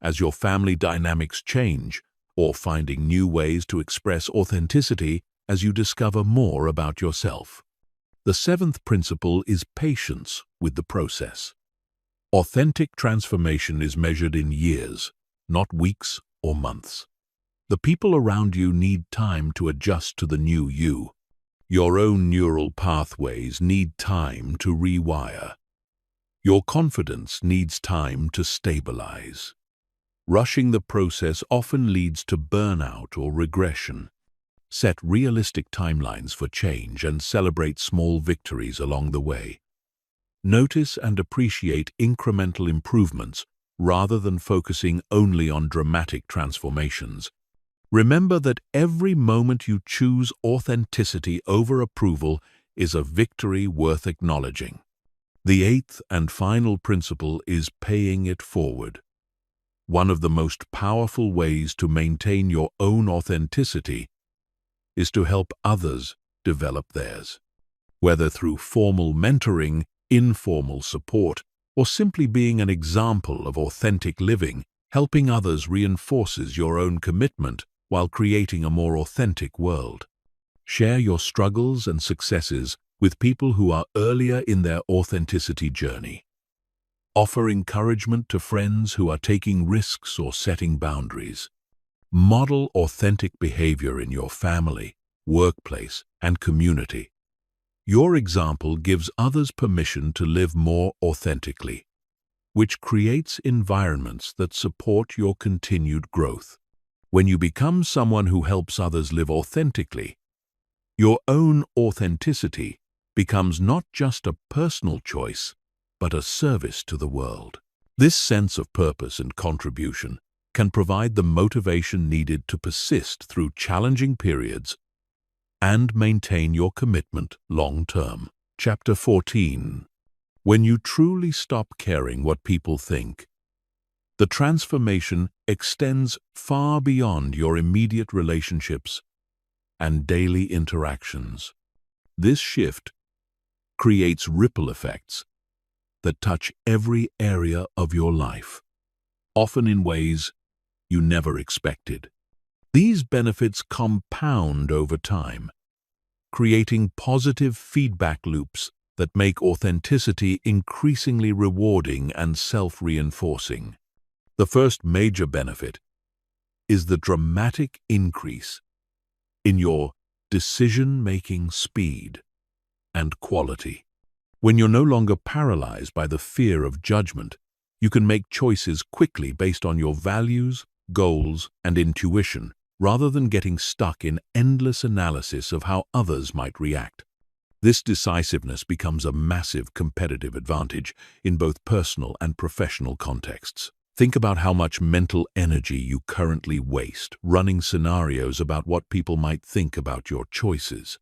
A: as your family dynamics change, or finding new ways to express authenticity as you discover more about yourself. The seventh principle is patience with the process. Authentic transformation is measured in years, not weeks or months. The people around you need time to adjust to the new you. Your own neural pathways need time to rewire. Your confidence needs time to stabilize. Rushing the process often leads to burnout or regression. Set realistic timelines for change and celebrate small victories along the way. Notice and appreciate incremental improvements rather than focusing only on dramatic transformations. Remember that every moment you choose authenticity over approval is a victory worth acknowledging. The eighth and final principle is paying it forward. One of the most powerful ways to maintain your own authenticity is to help others develop theirs. Whether through formal mentoring, informal support, or simply being an example of authentic living, helping others reinforces your own commitment while creating a more authentic world. Share your struggles and successes with people who are earlier in their authenticity journey. Offer encouragement to friends who are taking risks or setting boundaries. Model authentic behavior in your family, workplace, and community. Your example gives others permission to live more authentically, which creates environments that support your continued growth. When you become someone who helps others live authentically, your own authenticity becomes not just a personal choice, but a service to the world. This sense of purpose and contribution can provide the motivation needed to persist through challenging periods and maintain your commitment long-term. Chapter 14. When you truly stop caring what people think, the transformation extends far beyond your immediate relationships and daily interactions. This shift creates ripple effects that touch every area of your life, often in ways you never expected. These benefits compound over time, creating positive feedback loops that make authenticity increasingly rewarding and self-reinforcing. The first major benefit is the dramatic increase in your decision-making speed and quality. When you're no longer paralyzed by the fear of judgment, you can make choices quickly based on your values, goals, and intuition, rather than getting stuck in endless analysis of how others might react. This decisiveness becomes a massive competitive advantage in both personal and professional contexts. Think about how much mental energy you currently waste running scenarios about what people might think about your choices.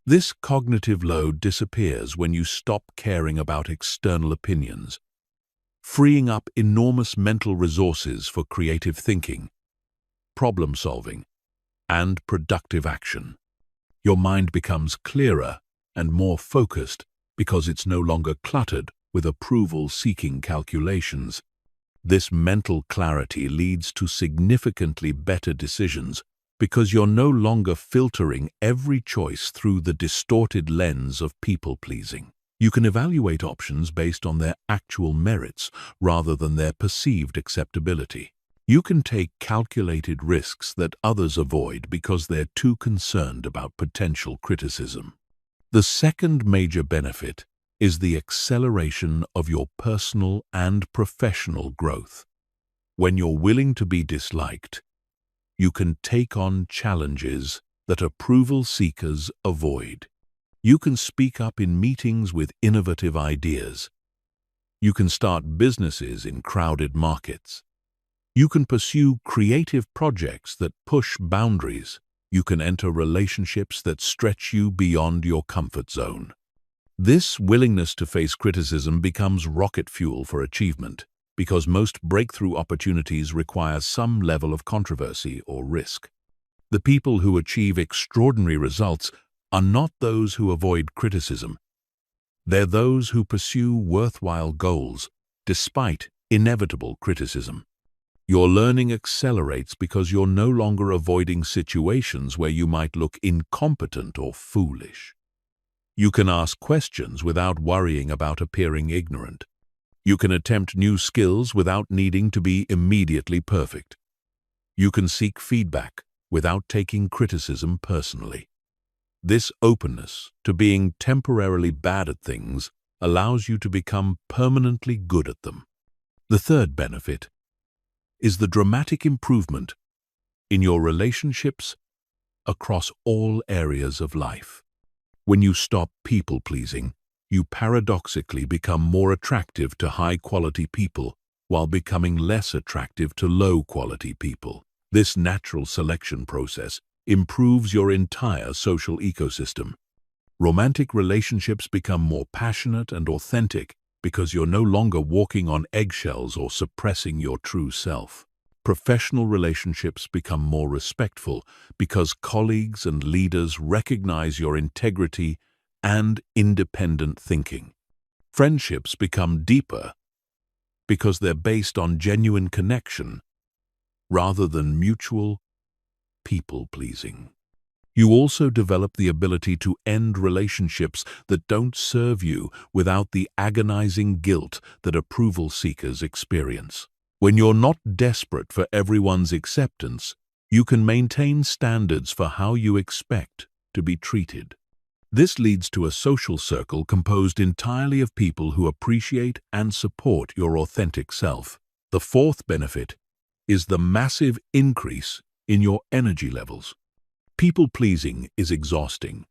A: This cognitive load disappears when you stop caring about external opinions, freeing up enormous mental resources for creative thinking, problem-solving, and productive action. Your mind becomes clearer and more focused because it's no longer cluttered with approval-seeking calculations. This mental clarity leads to significantly better decisions because you're no longer filtering every choice through the distorted lens of people-pleasing. You can evaluate options based on their actual merits rather than their perceived acceptability. You can take calculated risks that others avoid because they're too concerned about potential criticism. The second major benefit is the acceleration of your personal and professional growth. When you're willing to be disliked, you can take on challenges that approval seekers avoid. You can speak up in meetings with innovative ideas. You can start businesses in crowded markets. You can pursue creative projects that push boundaries. You can enter relationships that stretch you beyond your comfort zone. This willingness to face criticism becomes rocket fuel for achievement, because most breakthrough opportunities require some level of controversy or risk. The people who achieve extraordinary results are not those who avoid criticism. They're those who pursue worthwhile goals, despite inevitable criticism. Your learning accelerates because you're no longer avoiding situations where you might look incompetent or foolish. You can ask questions without worrying about appearing ignorant. You can attempt new skills without needing to be immediately perfect. You can seek feedback without taking criticism personally. This openness to being temporarily bad at things allows you to become permanently good at them. The third benefit is the dramatic improvement in your relationships across all areas of life. When you stop people-pleasing, you paradoxically become more attractive to high-quality people while becoming less attractive to low-quality people. This natural selection process improves your entire social ecosystem. Romantic relationships become more passionate and authentic because you're no longer walking on eggshells or suppressing your true self. Professional relationships become more respectful because colleagues and leaders recognize your integrity and independent thinking. Friendships become deeper because they're based on genuine connection rather than mutual people-pleasing. You also develop the ability to end relationships that don't serve you without the agonizing guilt that approval seekers experience. When you're not desperate for everyone's acceptance, you can maintain standards for how you expect to be treated. This leads to a social circle composed entirely of people who appreciate and support your authentic self. The fourth benefit is the massive increase in your energy levels. People-pleasing is exhausting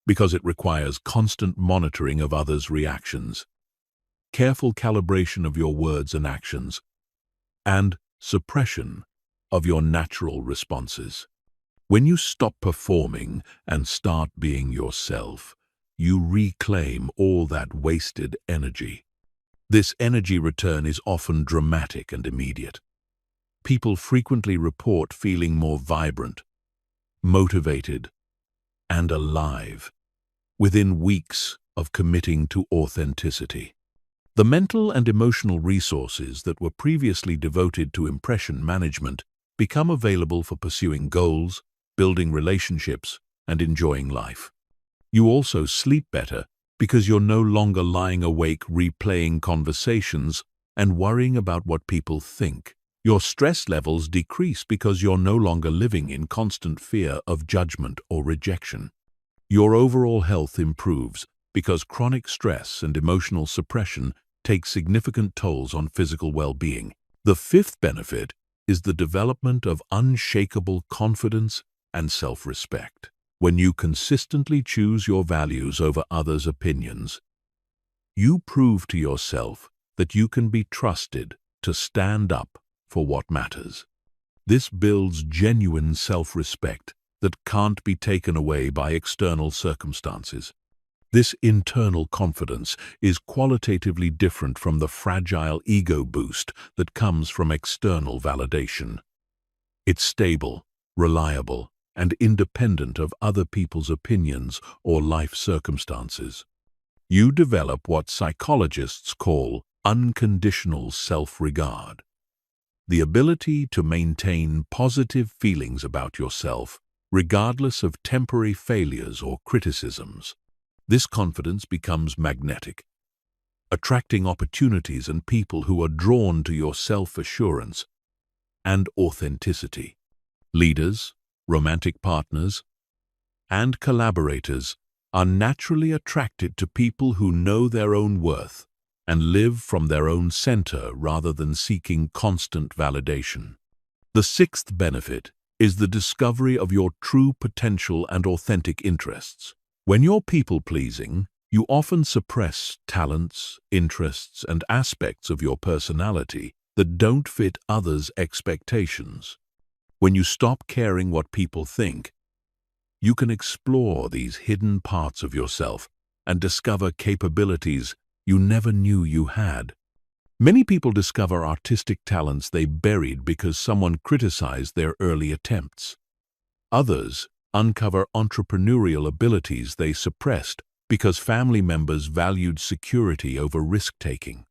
A: because it requires constant monitoring of others' reactions, careful calibration of your words and actions, and suppression of your natural responses. When you stop performing and start being yourself, you reclaim all that wasted energy. This energy return is often dramatic and immediate. People frequently report feeling more vibrant, motivated, and alive within weeks of committing to authenticity. The mental and emotional resources that were previously devoted to impression management become available for pursuing goals, building relationships, and enjoying life. You also sleep better because you're no longer lying awake replaying conversations and worrying about what people think. Your stress levels decrease because you're no longer living in constant fear of judgment or rejection. Your overall health improves because chronic stress and emotional suppression take significant tolls on physical well-being. The fifth benefit is the development of unshakable confidence and self-respect. When you consistently choose your values over others' opinions, you prove to yourself that you can be trusted to stand up for what matters. This builds genuine self-respect that can't be taken away by external circumstances. This internal confidence is qualitatively different from the fragile ego boost that comes from external validation. It's stable, reliable, and independent of other people's opinions or life circumstances. You develop what psychologists call unconditional self-regard. The ability to maintain positive feelings about yourself, regardless of temporary failures or criticisms. This confidence becomes magnetic, attracting opportunities and people who are drawn to your self-assurance and authenticity. Leaders, romantic partners, and collaborators are naturally attracted to people who know their own worth and live from their own center rather than seeking constant validation. The sixth benefit is the discovery of your true potential and authentic interests. When you're people-pleasing, you often suppress talents, interests, and aspects of your personality that don't fit others' expectations. When you stop caring what people think, you can explore these hidden parts of yourself and discover capabilities you never knew you had. Many people discover artistic talents they buried because someone criticized their early attempts. Others uncover entrepreneurial abilities they suppressed because family members valued security over risk-taking.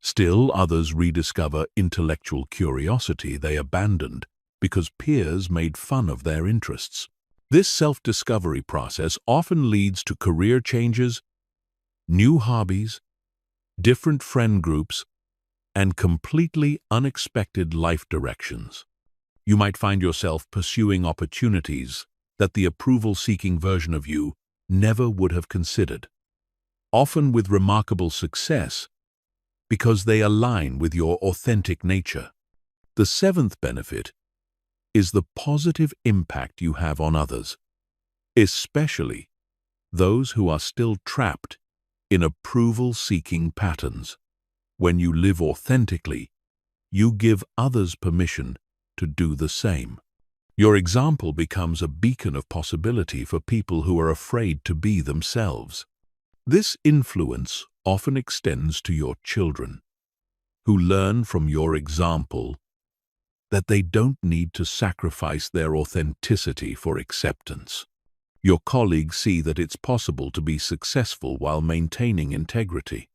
A: Still, others rediscover intellectual curiosity they abandoned because peers made fun of their interests. This self-discovery process often leads to career changes, new hobbies, different friend groups, and completely unexpected life directions. You might find yourself pursuing opportunities that the approval-seeking version of you never would have considered, often with remarkable success because they align with your authentic nature. The seventh benefit is the positive impact you have on others, especially those who are still trapped in approval-seeking patterns. When you live authentically, you give others permission to do the same. Your example becomes a beacon of possibility for people who are afraid to be themselves. This influence often extends to your children, who learn from your example that they don't need to sacrifice their authenticity for acceptance. Your colleagues see that it's possible to be successful while maintaining integrity.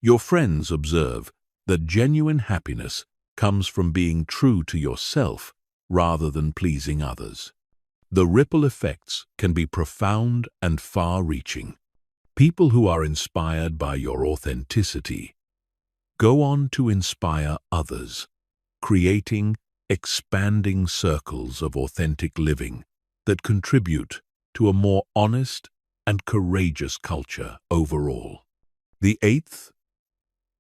A: Your friends observe that genuine happiness comes from being true to yourself rather than pleasing others. The ripple effects can be profound and far-reaching. People who are inspired by your authenticity go on to inspire others, creating expanding circles of authentic living that contribute to a more honest and courageous culture overall. The eighth,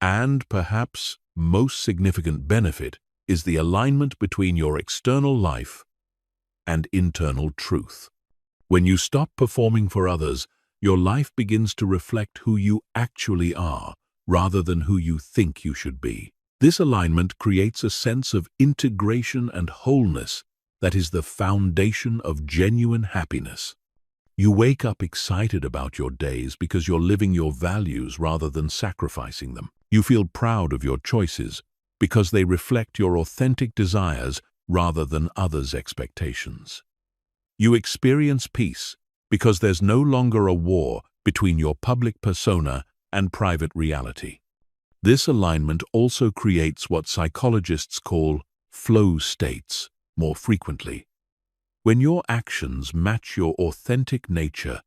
A: and perhaps most significant benefit, is the alignment between your external life and internal truth. When you stop performing for others, your life begins to reflect who you actually are, rather than who you think you should be. This alignment creates a sense of integration and wholeness that is the foundation of genuine happiness. You wake up excited about your days because you're living your values rather than sacrificing them. You feel proud of your choices because they reflect your authentic desires rather than others' expectations. You experience peace because there's no longer a war between your public persona and private reality. This alignment also creates what psychologists call flow states more frequently. When your actions match your authentic nature,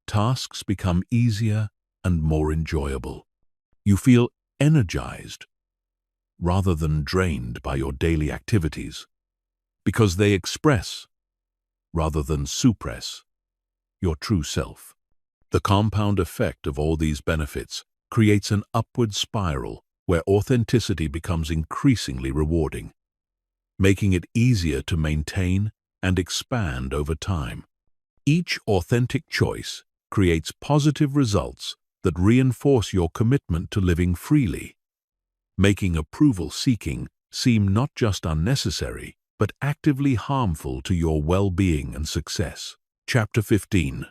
A: tasks become easier and more enjoyable. You feel energized rather than drained by your daily activities, because they express, rather than suppress, your true self. The compound effect of all these benefits creates an upward spiral where authenticity becomes increasingly rewarding, making it easier to maintain and expand over time. Each authentic choice creates positive results that reinforce your commitment to living freely, making approval-seeking seem not just unnecessary, but actively harmful to your well-being and success. Chapter 15.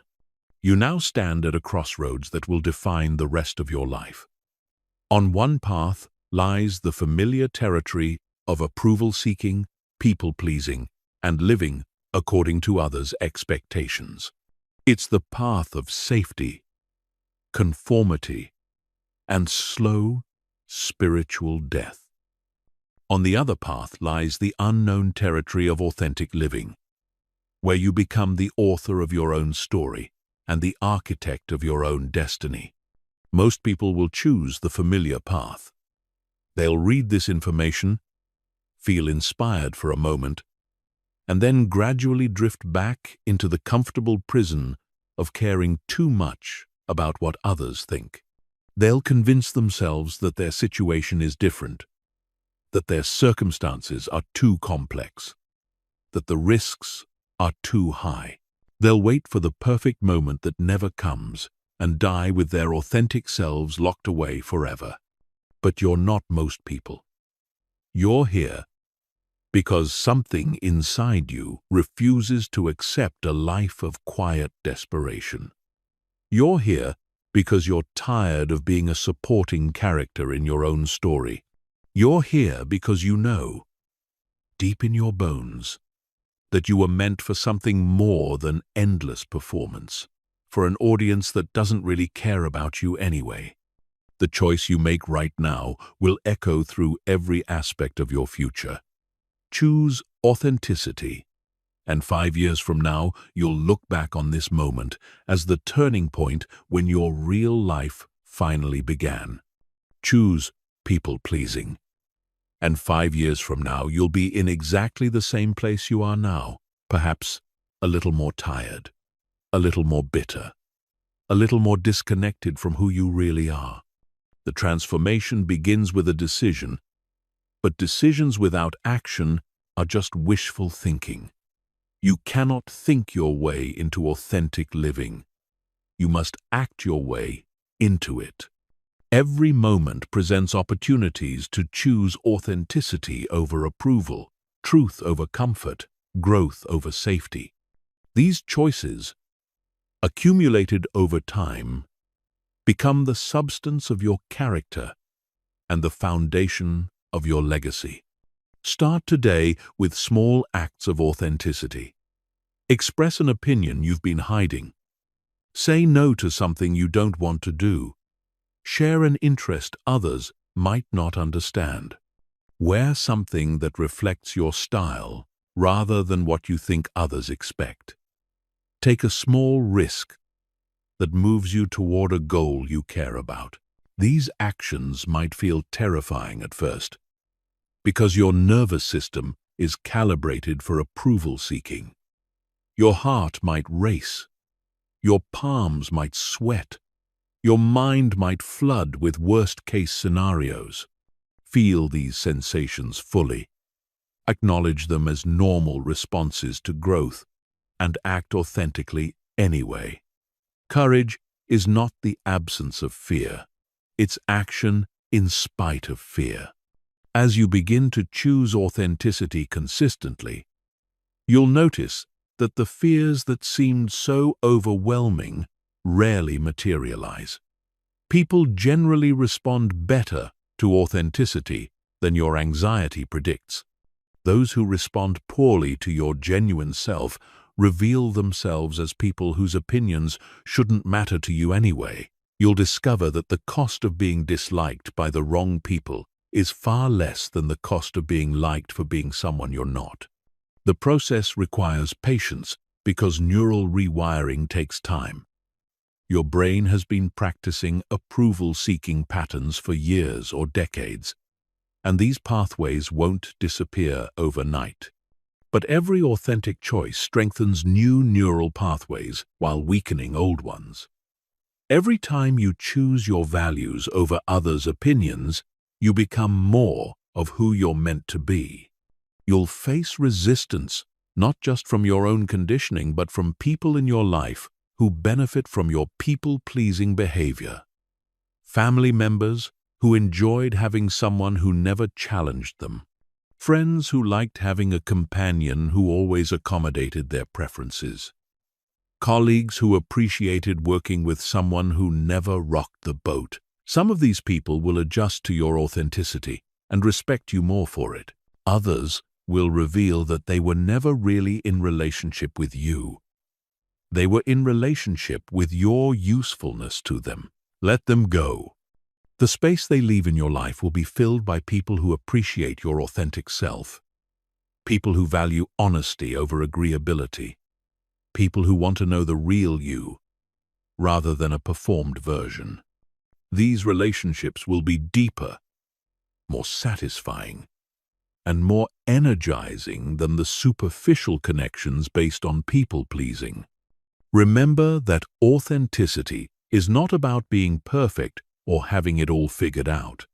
A: You now stand at a crossroads that will define the rest of your life. On one path lies the familiar territory of approval-seeking, people-pleasing, and living according to others' expectations. It's the path of safety, conformity, and slow, spiritual death. On the other path lies the unknown territory of authentic living, where you become the author of your own story and the architect of your own destiny. Most people will choose the familiar path. They'll read this information, feel inspired for a moment, and then gradually drift back into the comfortable prison of caring too much about what others think. They'll convince themselves that their situation is different, that their circumstances are too complex, that the risks are too high. They'll wait for the perfect moment that never comes and die with their authentic selves locked away forever. But you're not most people. You're here because something inside you refuses to accept a life of quiet desperation. You're here because you're tired of being a supporting character in your own story. You're here because you know, deep in your bones, that you were meant for something more than endless performance, for an audience that doesn't really care about you anyway. The choice you make right now will echo through every aspect of your future. Choose authenticity, and 5 years from now, you'll look back on this moment as the turning point when your real life finally began. Choose people-pleasing, and 5 years from now, you'll be in exactly the same place you are now, perhaps a little more tired, a little more bitter, a little more disconnected from who you really are. The transformation begins with a decision, but decisions without action are just wishful thinking. You cannot think your way into authentic living. You must act your way into it. Every moment presents opportunities to choose authenticity over approval, truth over comfort, growth over safety. These choices, accumulated over time, become the substance of your character and the foundation of your legacy. Start today with small acts of authenticity. Express an opinion you've been hiding. Say no to something you don't want to do. Share an interest others might not understand. Wear something that reflects your style rather than what you think others expect. Take a small risk that moves you toward a goal you care about. These actions might feel terrifying at first, because your nervous system is calibrated for approval seeking. Your heart might race. Your palms might sweat. Your mind might flood with worst-case scenarios. Feel these sensations fully. Acknowledge them as normal responses to growth and act authentically anyway. Courage is not the absence of fear. It's action in spite of fear. As you begin to choose authenticity consistently, you'll notice that the fears that seemed so overwhelming rarely materialize. People generally respond better to authenticity than your anxiety predicts. Those who respond poorly to your genuine self reveal themselves as people whose opinions shouldn't matter to you anyway. You'll discover that the cost of being disliked by the wrong people is far less than the cost of being liked for being someone you're not. The process requires patience because neural rewiring takes time. Your brain has been practicing approval-seeking patterns for years or decades, and these pathways won't disappear overnight. But every authentic choice strengthens new neural pathways while weakening old ones. Every time you choose your values over others' opinions, you become more of who you're meant to be. You'll face resistance, not just from your own conditioning, but from people in your life who benefit from your people-pleasing behavior. Family members who enjoyed having someone who never challenged them. Friends who liked having a companion who always accommodated their preferences. Colleagues who appreciated working with someone who never rocked the boat. Some of these people will adjust to your authenticity and respect you more for it. Others will reveal that they were never really in relationship with you. They were in relationship with your usefulness to them. Let them go. The space they leave in your life will be filled by people who appreciate your authentic self. People who value honesty over agreeability. People who want to know the real you, rather than a performed version. These relationships will be deeper, more satisfying, and more energizing than the superficial connections based on people-pleasing. Remember that authenticity is not about being perfect or having it all figured out.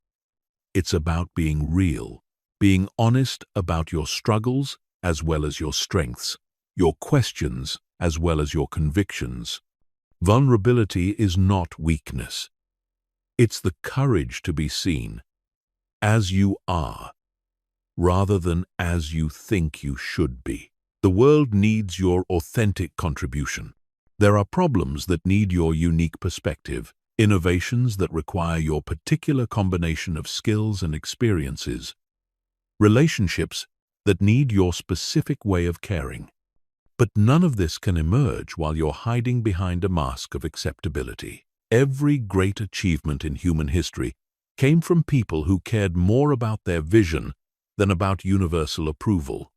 A: It's about being real, being honest about your struggles as well as your strengths, your questions as well as your convictions. Vulnerability is not weakness. It's the courage to be seen as you are, rather than as you think you should be. The world needs your authentic contribution. There are problems that need your unique perspective, innovations that require your particular combination of skills and experiences, relationships that need your specific way of caring. But none of this can emerge while you're hiding behind a mask of acceptability. Every great achievement in human history came from people who cared more about their vision than about universal approval.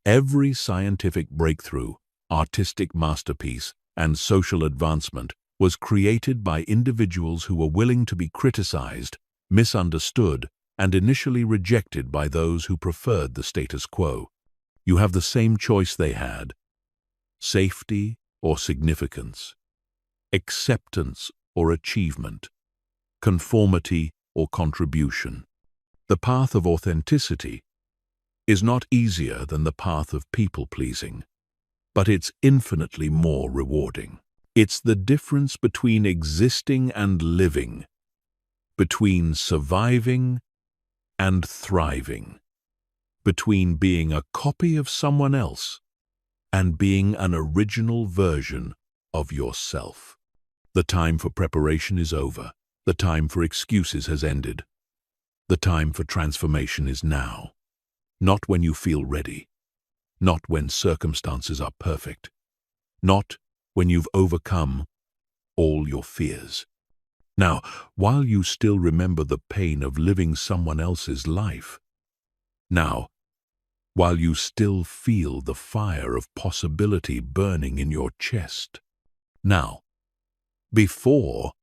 A: Every scientific breakthrough, artistic masterpiece, and social advancement was created by individuals who were willing to be criticized, misunderstood, and initially rejected by those who preferred the status quo. You have the same choice they had: safety or significance, acceptance or achievement, conformity or contribution. The path of authenticity is not easier than the path of people-pleasing, but it's infinitely more rewarding. It's the difference between existing and living, between surviving and thriving, between being a copy of someone else and being an original version of yourself. The time for preparation is over. The time for excuses has ended. The time for transformation is now. Not when you feel ready. Not when circumstances are perfect. Not when you've overcome all your fears. Now, while you still remember the pain of living someone else's life, now, while you still feel the fire of possibility burning in your chest, now, before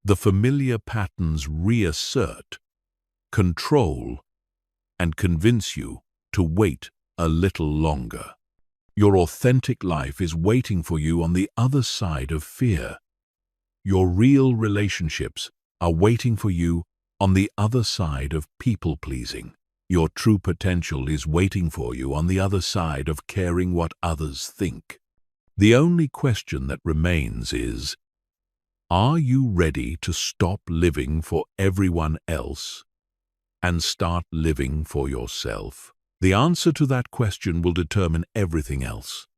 A: the familiar patterns reassert, control, and convince you to wait a little longer. Your authentic life is waiting for you on the other side of fear. Your real relationships are waiting for you on the other side of people-pleasing. Your true potential is waiting for you on the other side of caring what others think. The only question that remains is, are you ready to stop living for everyone else and start living for yourself? The answer to that question will determine everything else.